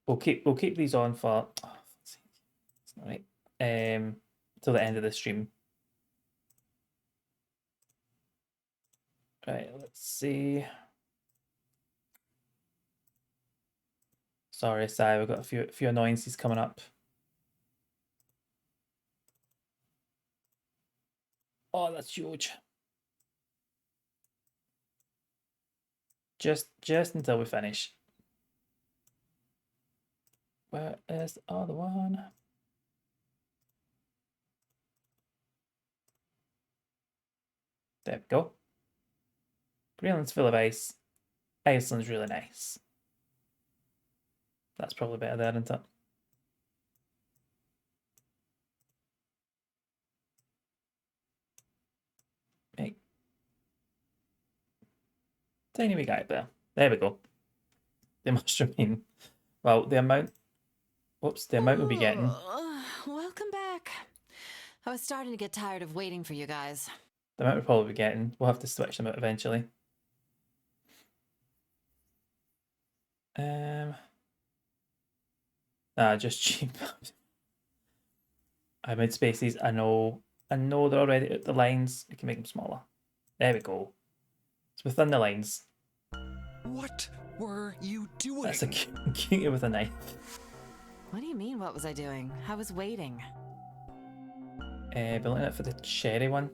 We'll keep these on for it's not right. Till the end of the stream. Right, let's see. Sorry, Si, we've got a few annoyances coming up. Oh, that's huge. Just until we finish. Where is the other one? There we go. Greenland's full of ice. Iceland's really nice. That's probably better there, isn't it? Right. Tiny wee guy there. There we go. They must remain. Well, the amount. Whoops, the amount we'll be getting. Welcome back. I was starting to get tired of waiting for you guys. The amount we'll probably be getting. We'll have to switch them out eventually. Nah, just cheap. I made spaces. I know they're already at the lines. We can make them smaller. There we go. It's within the lines. What were you doing? That's a cutie with a knife. What do you mean, what was I doing? I was waiting. Been looking out for the cherry one.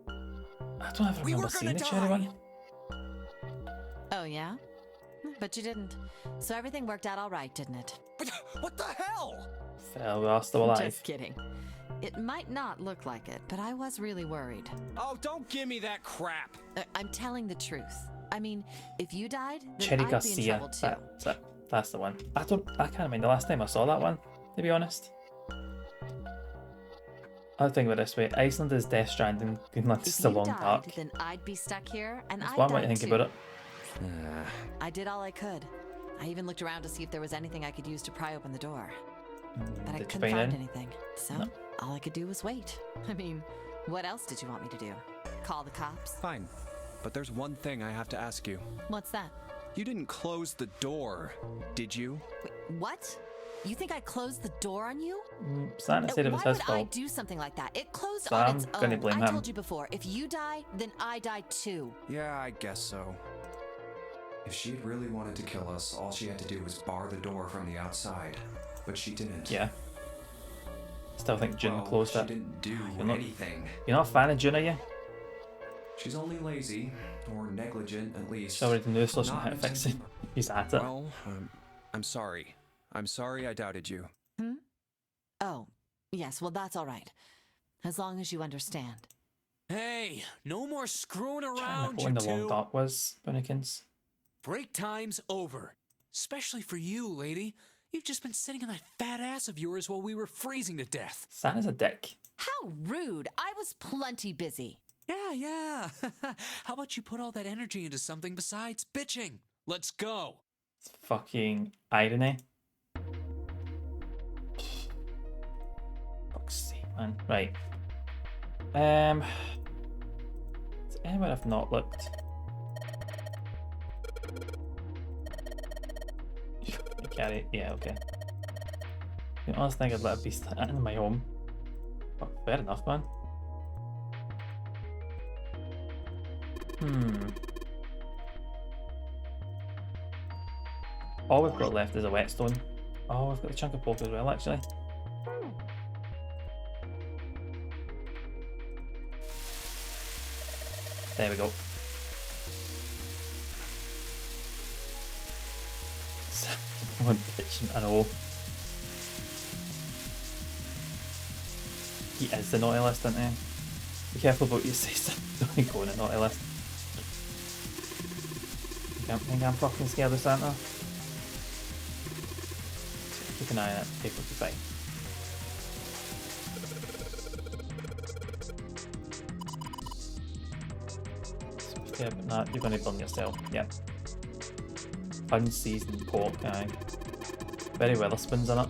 I don't ever remember seeing the cherry one. Oh, yeah? But you didn't. So everything worked out all right, didn't it? What the hell? Well, we are still alive. Just kidding. It might not look like it, but I was really worried. Oh, don't give me that crap. I'm telling the truth. I mean, if you died, then Cherry I'd be in Garcia. trouble too. That's the one. I can't remember the last time I saw that one, to be honest. I'll think about it this way. Iceland is Death Stranding, Greenland is still on dark. Then I'd be stuck here, and That's I'd one way die to think too. about it. I did all I could. I even looked around to see if there was anything I could use to pry open the door. But I Did you couldn't find find any? anything. So No. all I could do was wait. I mean, what else did you want me to do? Call the cops? Fine. But there's one thing I have to ask you. What's that? You didn't close the door, did you? Wait, what? You think I closed the door on you? Santa said it was Why his would I fault. do something like that? It closed So on I'm its gonna own. blame I him. told you before, if you die, then I die too. Yeah, I guess so. If she'd really wanted to kill us, all she had to do was bar the door from the outside. But she didn't. Yeah. Still think June Well, closed she it. didn't do You're not- anything. You're not a fan of June, are you? She's only lazy, or negligent at least. She already knew, so she Not had to an fix it. He's at it. Well, I'm sorry. I'm sorry I doubted you. Oh, Yes, well, that's all right. As long as you understand. Hey, no more screwing Trying around, to you when the long two. dark was, Bunnikins. Break time's over. Especially for you, lady. You've just been sitting on that fat ass of yours while we were freezing to death. Santa's a dick. How rude. I was plenty busy. Yeah. How about you put all that energy into something besides bitching? Let's go. It's fucking irony. Fuck's sake, man. Right. Is anyone I've not looked? You carry? Yeah, okay. The honest thing I'd let a beast in my home. But fair enough, man. All we've got left is a whetstone. Oh, we've got the chunk of pork as well, actually. There we go. One bitch, I know. He is the naughty list, isn't he? Be careful about what you say, don't go on the naughty list. I don't think I'm fucking scared of Santa. Keep an eye on it, people will be fine. Yeah, but nah, you're gonna burn yourself, yep. Unseasoned pork, aye. Very Weatherspoons in it.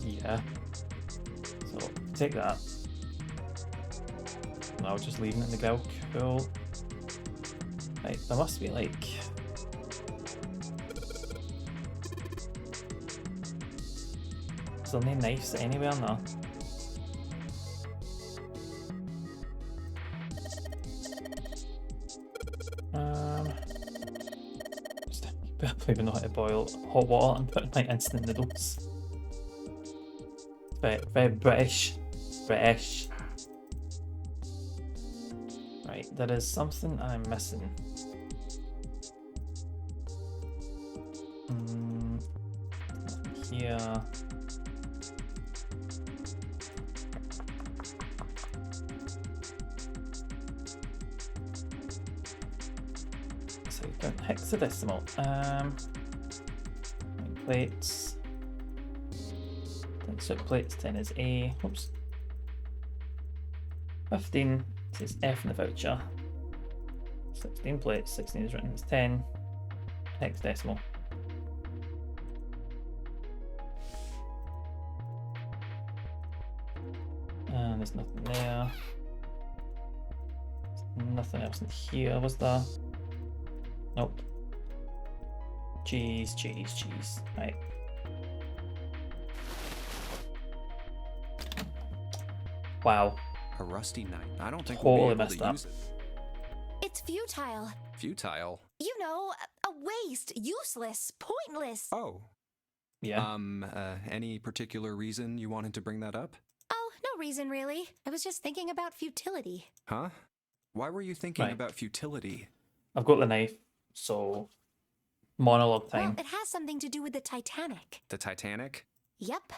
Yeah. So, take that. No, just leaving it in the grill. Cool. Right, there must be like... Is there no knives anywhere now? I don't even know how to boil hot water and put in my instant noodles. Very, very British. British. Right, there is something I'm missing. Here. So we've got hexadecimal. Plates. 10 soup plates, 10 is A. Oops. 15 is F in the voucher. 16 plates, 16 is written as 10. Hexadecimal. And there's nothing there. There's nothing else in here, was there? Nope. Cheese. Right. Wow. A rusty knife. I don't think Totally we'll be able messed to up. use it. It's futile. Futile. You know, a waste, useless, pointless. Oh. Yeah. Any particular reason you wanted to bring that up? Oh, no reason really. I was just thinking about futility. Huh? Why were you thinking Right. about futility? I've got the knife, so monologue time. Well, it has something to do with the Titanic. The Titanic? Yep.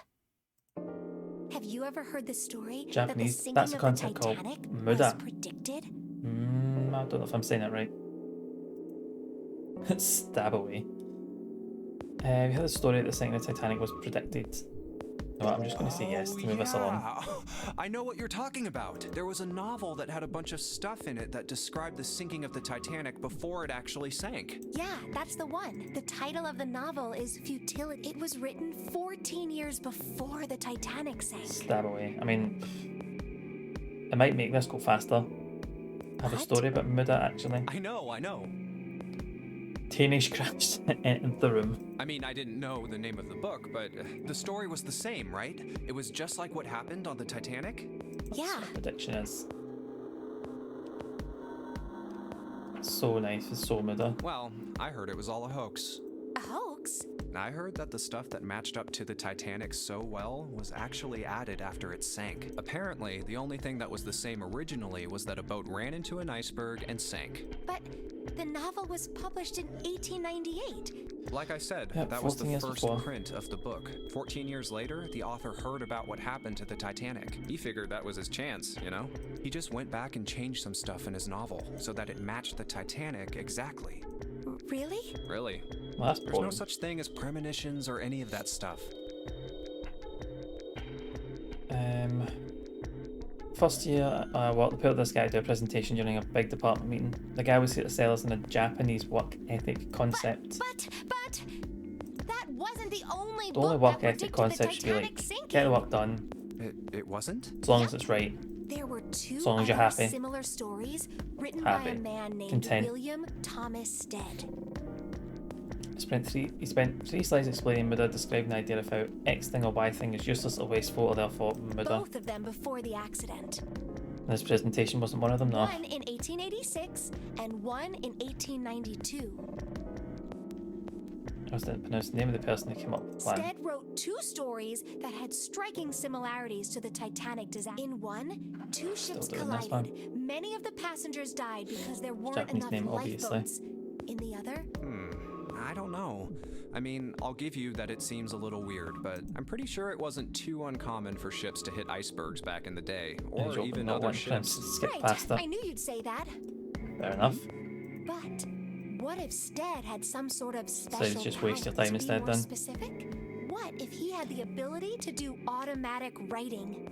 Have you ever heard the story Japanese, that the that's a sinking of the concept called Titanic was muda. predicted? I don't know if I'm saying that right. Stab away. We had a story that the sinking of the Titanic was predicted. No, I'm just going to say yes to move us along. I know what you're talking about. There was a novel that had a bunch of stuff in it that described the sinking of the Titanic before it actually sank. Yeah, that's the one. The title of the novel is Futility. It was written 14 years before the Titanic sank. Stab away. I mean, it might make this go faster. I have a story about Muda actually. I know. Teenage crash entered the room. I mean, I didn't know the name of the book, but the story was the same, right? It was just like what happened on the Titanic? Yeah. Prediction is. So nice, it's so Muda. Well, I heard it was all a hoax. A hoax? I heard that the stuff that matched up to the Titanic so well was actually added after it sank. Apparently, the only thing that was the same originally was that a boat ran into an iceberg and sank. But the novel was published in 1898. Like I said, Yeah, that was the 14 years first before. print of the book. 14 years later, the author heard about what happened to the Titanic. He figured that was his chance, you know? He just went back and changed some stuff in his novel so that it matched the Titanic exactly. Really? Really. Well, that's There's no boring. such thing as premonitions or any of that stuff. First year, well, they put this guy to do a presentation during a big department meeting. The guy was here to sell us on a Japanese work ethic concept. But that wasn't the only The only book work that ethic predicted concept the should be Titanic like, sinking. get the work done, It wasn't? as long as it's right. There were two As long as you're other happy. similar stories written by Happy. a man named Content. William Thomas Stead. He spent 3 slides explaining Muda, describing the idea of how X thing or Y thing is useless or wasteful, or therefore Muda. Both of them before the accident. And this presentation wasn't one of them, no. One in 1886 and one in 1892. I just didn't pronounce the name of the person who came up with the plan. Stead wrote 2 stories that had striking similarities to the Titanic disaster. In one, 2 ships doing this collided. Many of the passengers died because there weren't Japanese enough name, obviously. lifeboats. In the other, I don't know. I mean, I'll give you that it seems a little weird, but I'm pretty sure it wasn't too uncommon for ships to hit icebergs back in the day, or Joke even about other one friend ships. skip right, past that. I knew you'd say that. Fair enough. But what if Stead had some sort of So special just waste your power? time To be instead more then. specific? What if he had the ability to do automatic writing?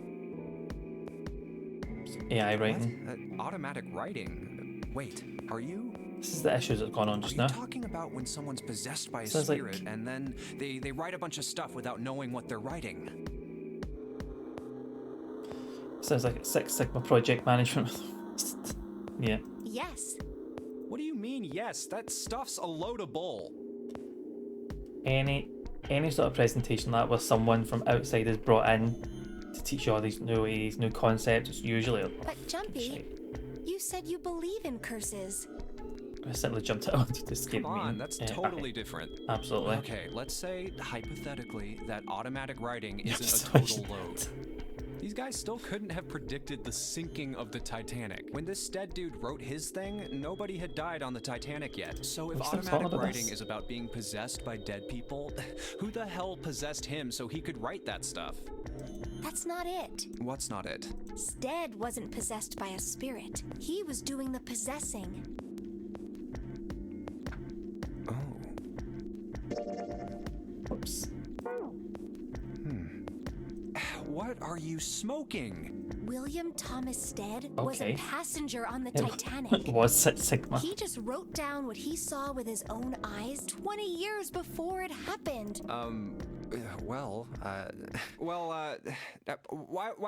AI writing. Automatic writing? Wait, are you... This is the issues that's gone on just Are now. you talking about when someone's possessed by a Sounds like- spirit and then they write a bunch of stuff without knowing what they're writing? Sounds like a Six Sigma project management. Yeah. Yes. What do you mean, yes? That stuff's a load of bull. Any sort of presentation like that where someone from outside is brought in to teach you all these new ways, new concepts, it's usually But Jumpy, you said you believe in curses. I simply jumped out onto the skate Come on, meeting. that's Yeah, totally different. Absolutely. Okay, let's say, hypothetically, that automatic writing isn't a Absolutely total load. These guys still couldn't have predicted the sinking of the Titanic. When this Stead dude wrote his thing, nobody had died on the Titanic yet. So if What's the automatic thought of writing this? is about being possessed by dead people, who the hell possessed him so he could write that stuff? That's not it. What's not it? Stead wasn't possessed by a spirit. He was doing the possessing. Oops. What are you smoking? William Thomas Stead was Okay. a passenger on the It Titanic. was Six Sigma. He just wrote down what he saw with his own eyes 20 years before it happened. Why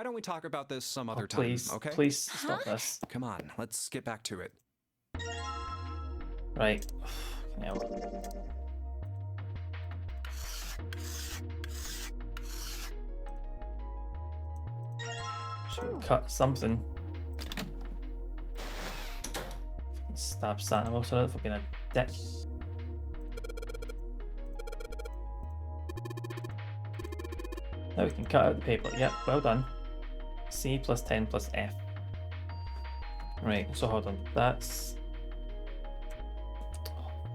don't we talk about this some other please, time, okay? please stop this. Come on, let's get back to it. Right. Now. Should cut something. Stab Santa also for being a dick. Now we can cut out the paper. Yep, well done. C plus 10 plus F. Right, so hold on. That's...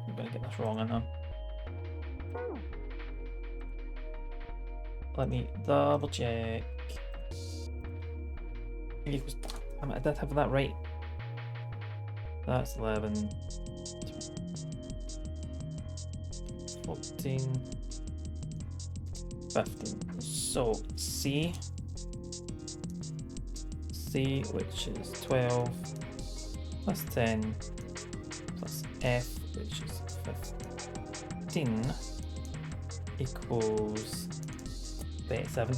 I'm gonna get this wrong, I know. Let me double check. Equals... I did have that right. That's 11. 14. 15. So C, which is 12, plus 10, plus F, which is 15, equals 37.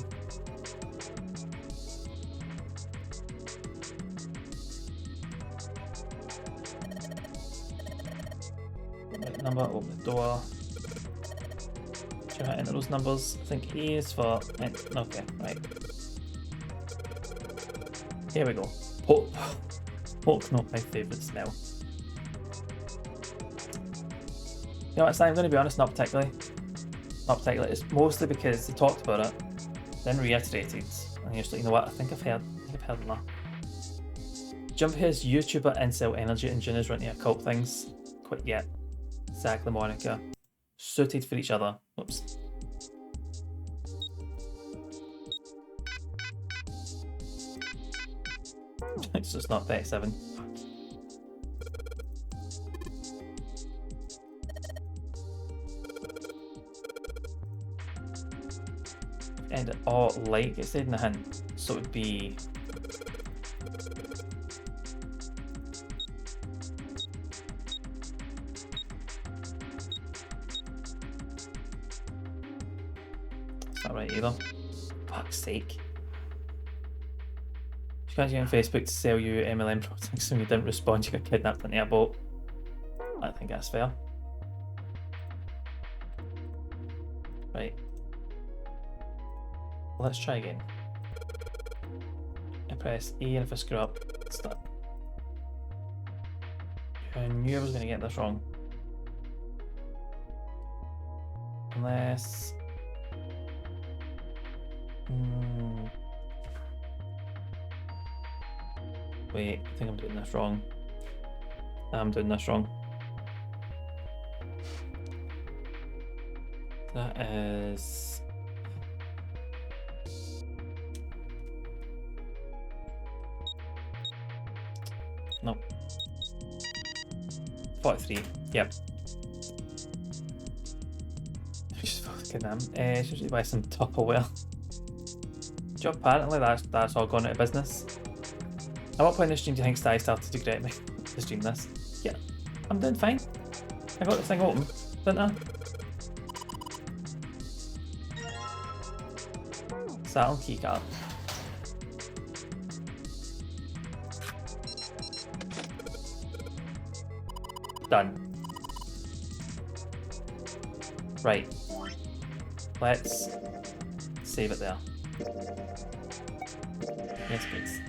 Right number, open the door. Try to enter those numbers. I think E is for... Okay, right. Here we go. Pork. Pork's not my favourite smell. You know what, I'm going to be honest, not particularly. subtitle it. It's mostly because they talked about it, then reiterated, and you're just like, you know what? I think I've heard enough. Jumphead's YouTuber incel energy and Juno's running occult things. Quite yet. Exactly, Monica. Suited for each other. Whoops. It's just not 37. And like it said in the hint, so it would be it's not right either. Fuck's sake. You can't get on Facebook to sell you MLM products when you didn't respond, you got kidnapped in the airboat. I think that's fair. Right. Let's try again. I press E, and if I screw up, it's done. I knew I was going to get this wrong. Unless... Wait, I think I'm doing this wrong. I'm doing this wrong. That is... Nope. 43. Yep. Just fucking them. Should buy some Tupperware. Job, apparently that's all gone out of business. At what point in the stream do you think Sty started to regret me to stream this? Yeah, I'm doing fine. I got the thing open, didn't I? Saturn keycard. Done. Right. Let's save it there. Yes, please.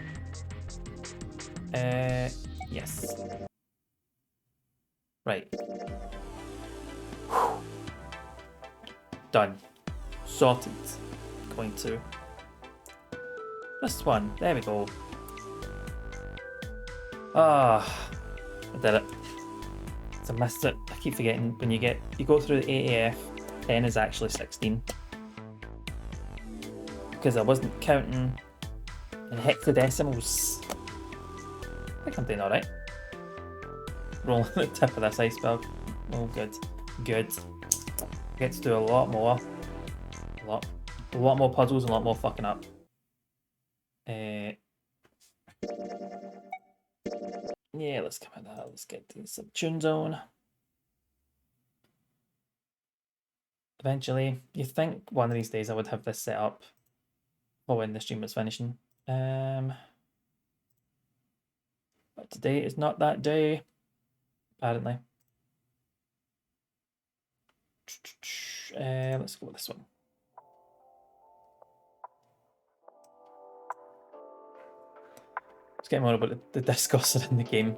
Yes. Right. Whew. Done. Sorted. Going to. This one. There we go. Ah, I did it. I missed it. I keep forgetting when you go through the AAF, 10 is actually 16. Because I wasn't counting in hexadecimals. I think I'm doing alright. Rolling the tip of this iceberg. Oh, good. Good. I get to do a lot more. A lot more puzzles and a lot more fucking up. Yeah, let's come at that. Let's get to the Subtune Zone. Eventually, you think one of these days I would have this set up for when the stream was finishing. But today is not that day, apparently. Let's go with this one. Let's get more about the discussor in the game.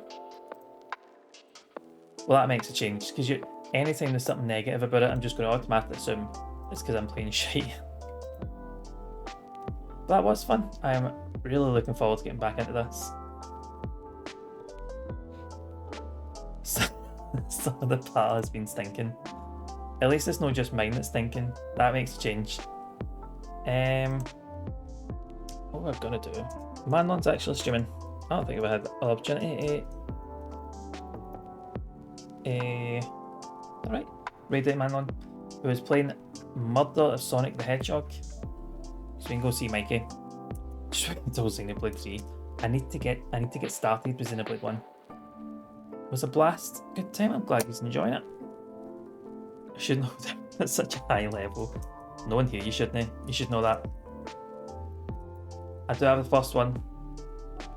Well, that makes a change, because anytime there's something negative about it, I'm just going to automatically assume it's because I'm playing shite. That was fun. I am really looking forward to getting back into this. Some of the part has been stinking. At least it's not just mine that's stinking. That makes a change. What we're gonna do? Manlon's actually streaming. I don't think I've had the opportunity. Alright. Radiant Manlon, who is playing Murder of Sonic the Hedgehog. So we can go see Mikey. Just wait until Xenoblade 3. I need to get started with Xenoblade 1. It was a blast. Good time. I'm glad he's enjoying it. I should know that at such a high level. No one here, you shouldn't. You should know that. I do have the first one,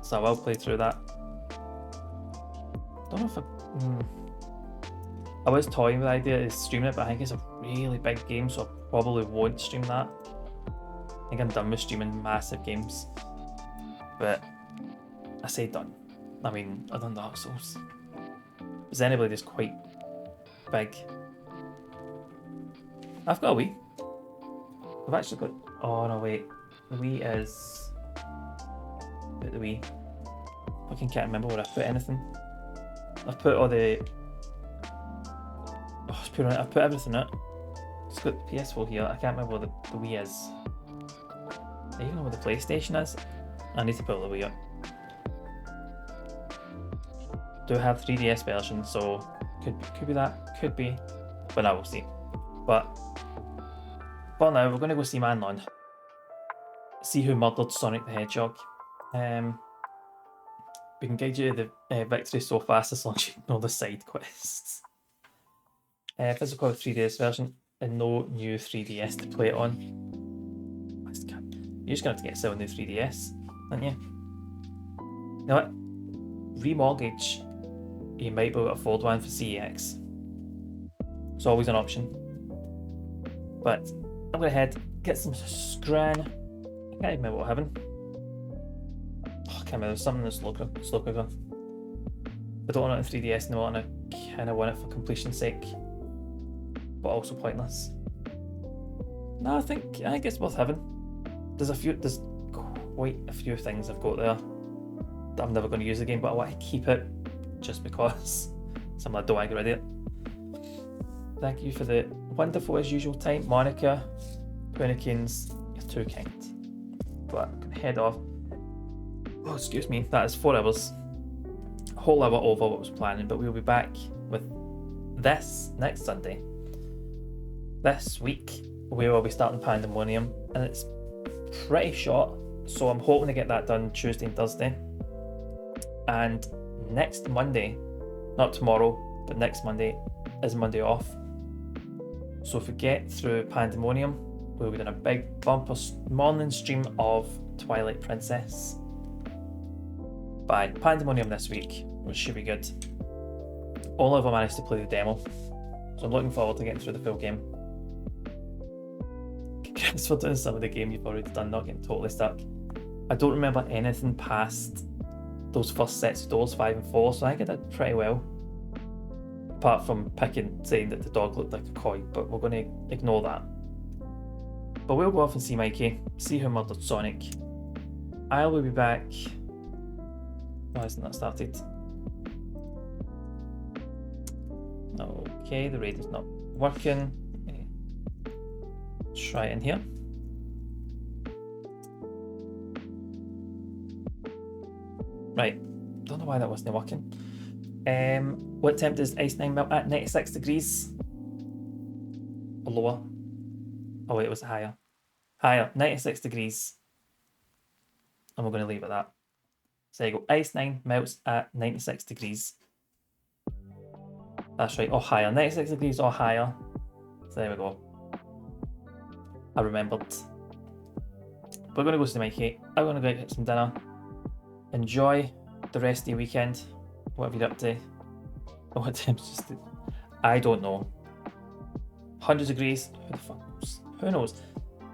so I will play through that. Don't know if I was toying with the idea of streaming it, but I think it's a really big game, so I probably won't stream that. I think I'm done with streaming massive games. But I say done. I mean, I've done Dark Souls. Xenoblade is quite big. I've got a Wii. I've actually got... Oh, no, wait. The Wii is... Put the Wii. I fucking can't remember where I put anything. I've put all the... Oh, I've put everything out. It's got the PS4 here. I can't remember where the Wii is. I even know where the PlayStation is. I need to put the Wii up. Do have 3DS version, so could be that, could be, but I will see. But for now, we're going to go see Manlon. See who murdered Sonic the Hedgehog. We can guide you to the victory so fast as long as you know the side quests. Physical 3DS version and no new 3DS to play it on. You're just going to have to get yourself a new 3DS, aren't you? You know what? Remortgage. You might be able to afford one for CEX. It's always an option. But I'm going to head, get some Scran. I can't even remember what happened. Oh, I can't remember. There's something in the slow cooker. I don't want it on 3DS and I want to kind of want it for completion's sake. But also pointless. No, I think it's worth having. There's quite a few things I've got there that I'm never going to use again, but I want to keep it just because some I don't want to get rid of it. Thank you for the wonderful as usual time, Monica. Punikins, you're too kind. But I'm gonna head off. Oh, excuse me, that is 4 hours. A whole hour over what was planning, but we'll be back with this next Sunday. This week we will be starting Pandemonium, and it's pretty short, so I'm hoping to get that done Tuesday and Thursday. And next Monday, not tomorrow, but next Monday is Monday off. So if we get through Pandemonium, we'll be doing a big bumper morning stream of Twilight Princess. By Pandemonium this week, which should be good. Only if I managed to play the demo, so I'm looking forward to getting through the full game. Congrats for doing some of the game you've already done, not getting totally stuck. I don't remember anything past those first sets of doors, 5 and 4, so I think I did pretty well. Apart from saying that the dog looked like a koi, but we're going to ignore that. But we'll go off and see Mikey, see who murdered Sonic. I will be back. Why hasn't that started? Okay, the raid is not working. Try it in here. Right, don't know why that wasn't working. What temp does Ice 9 melt at? 96 degrees? Or lower? Oh wait, it was higher. Higher, 96 degrees. And we're going to leave it at that. So there you go, Ice 9 melts at 96 degrees. That's right, or higher. 96 degrees or higher. So there we go. I remembered. We're going to go see Mikey. I'm going to go get some dinner. Enjoy the rest of your weekend. Whatever you're up to. What temp's just... I don't know. 100 degrees? Who the fuck knows? Who knows?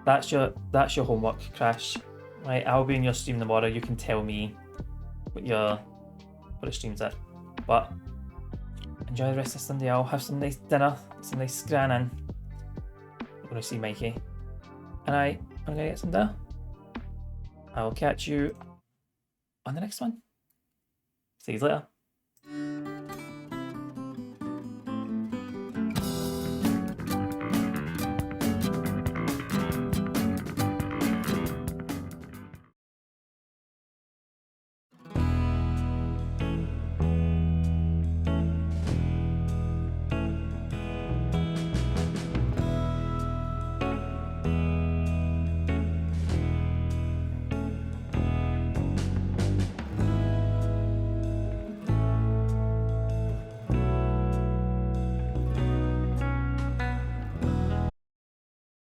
That's your homework, Crash. Right, I'll be in your stream tomorrow. You can tell me what the stream's at. But enjoy the rest of Sunday. I'll have some nice dinner, some nice scran in. I'm going to see Mikey. And I'm going to get some dinner. I will catch you on the next one. See you later.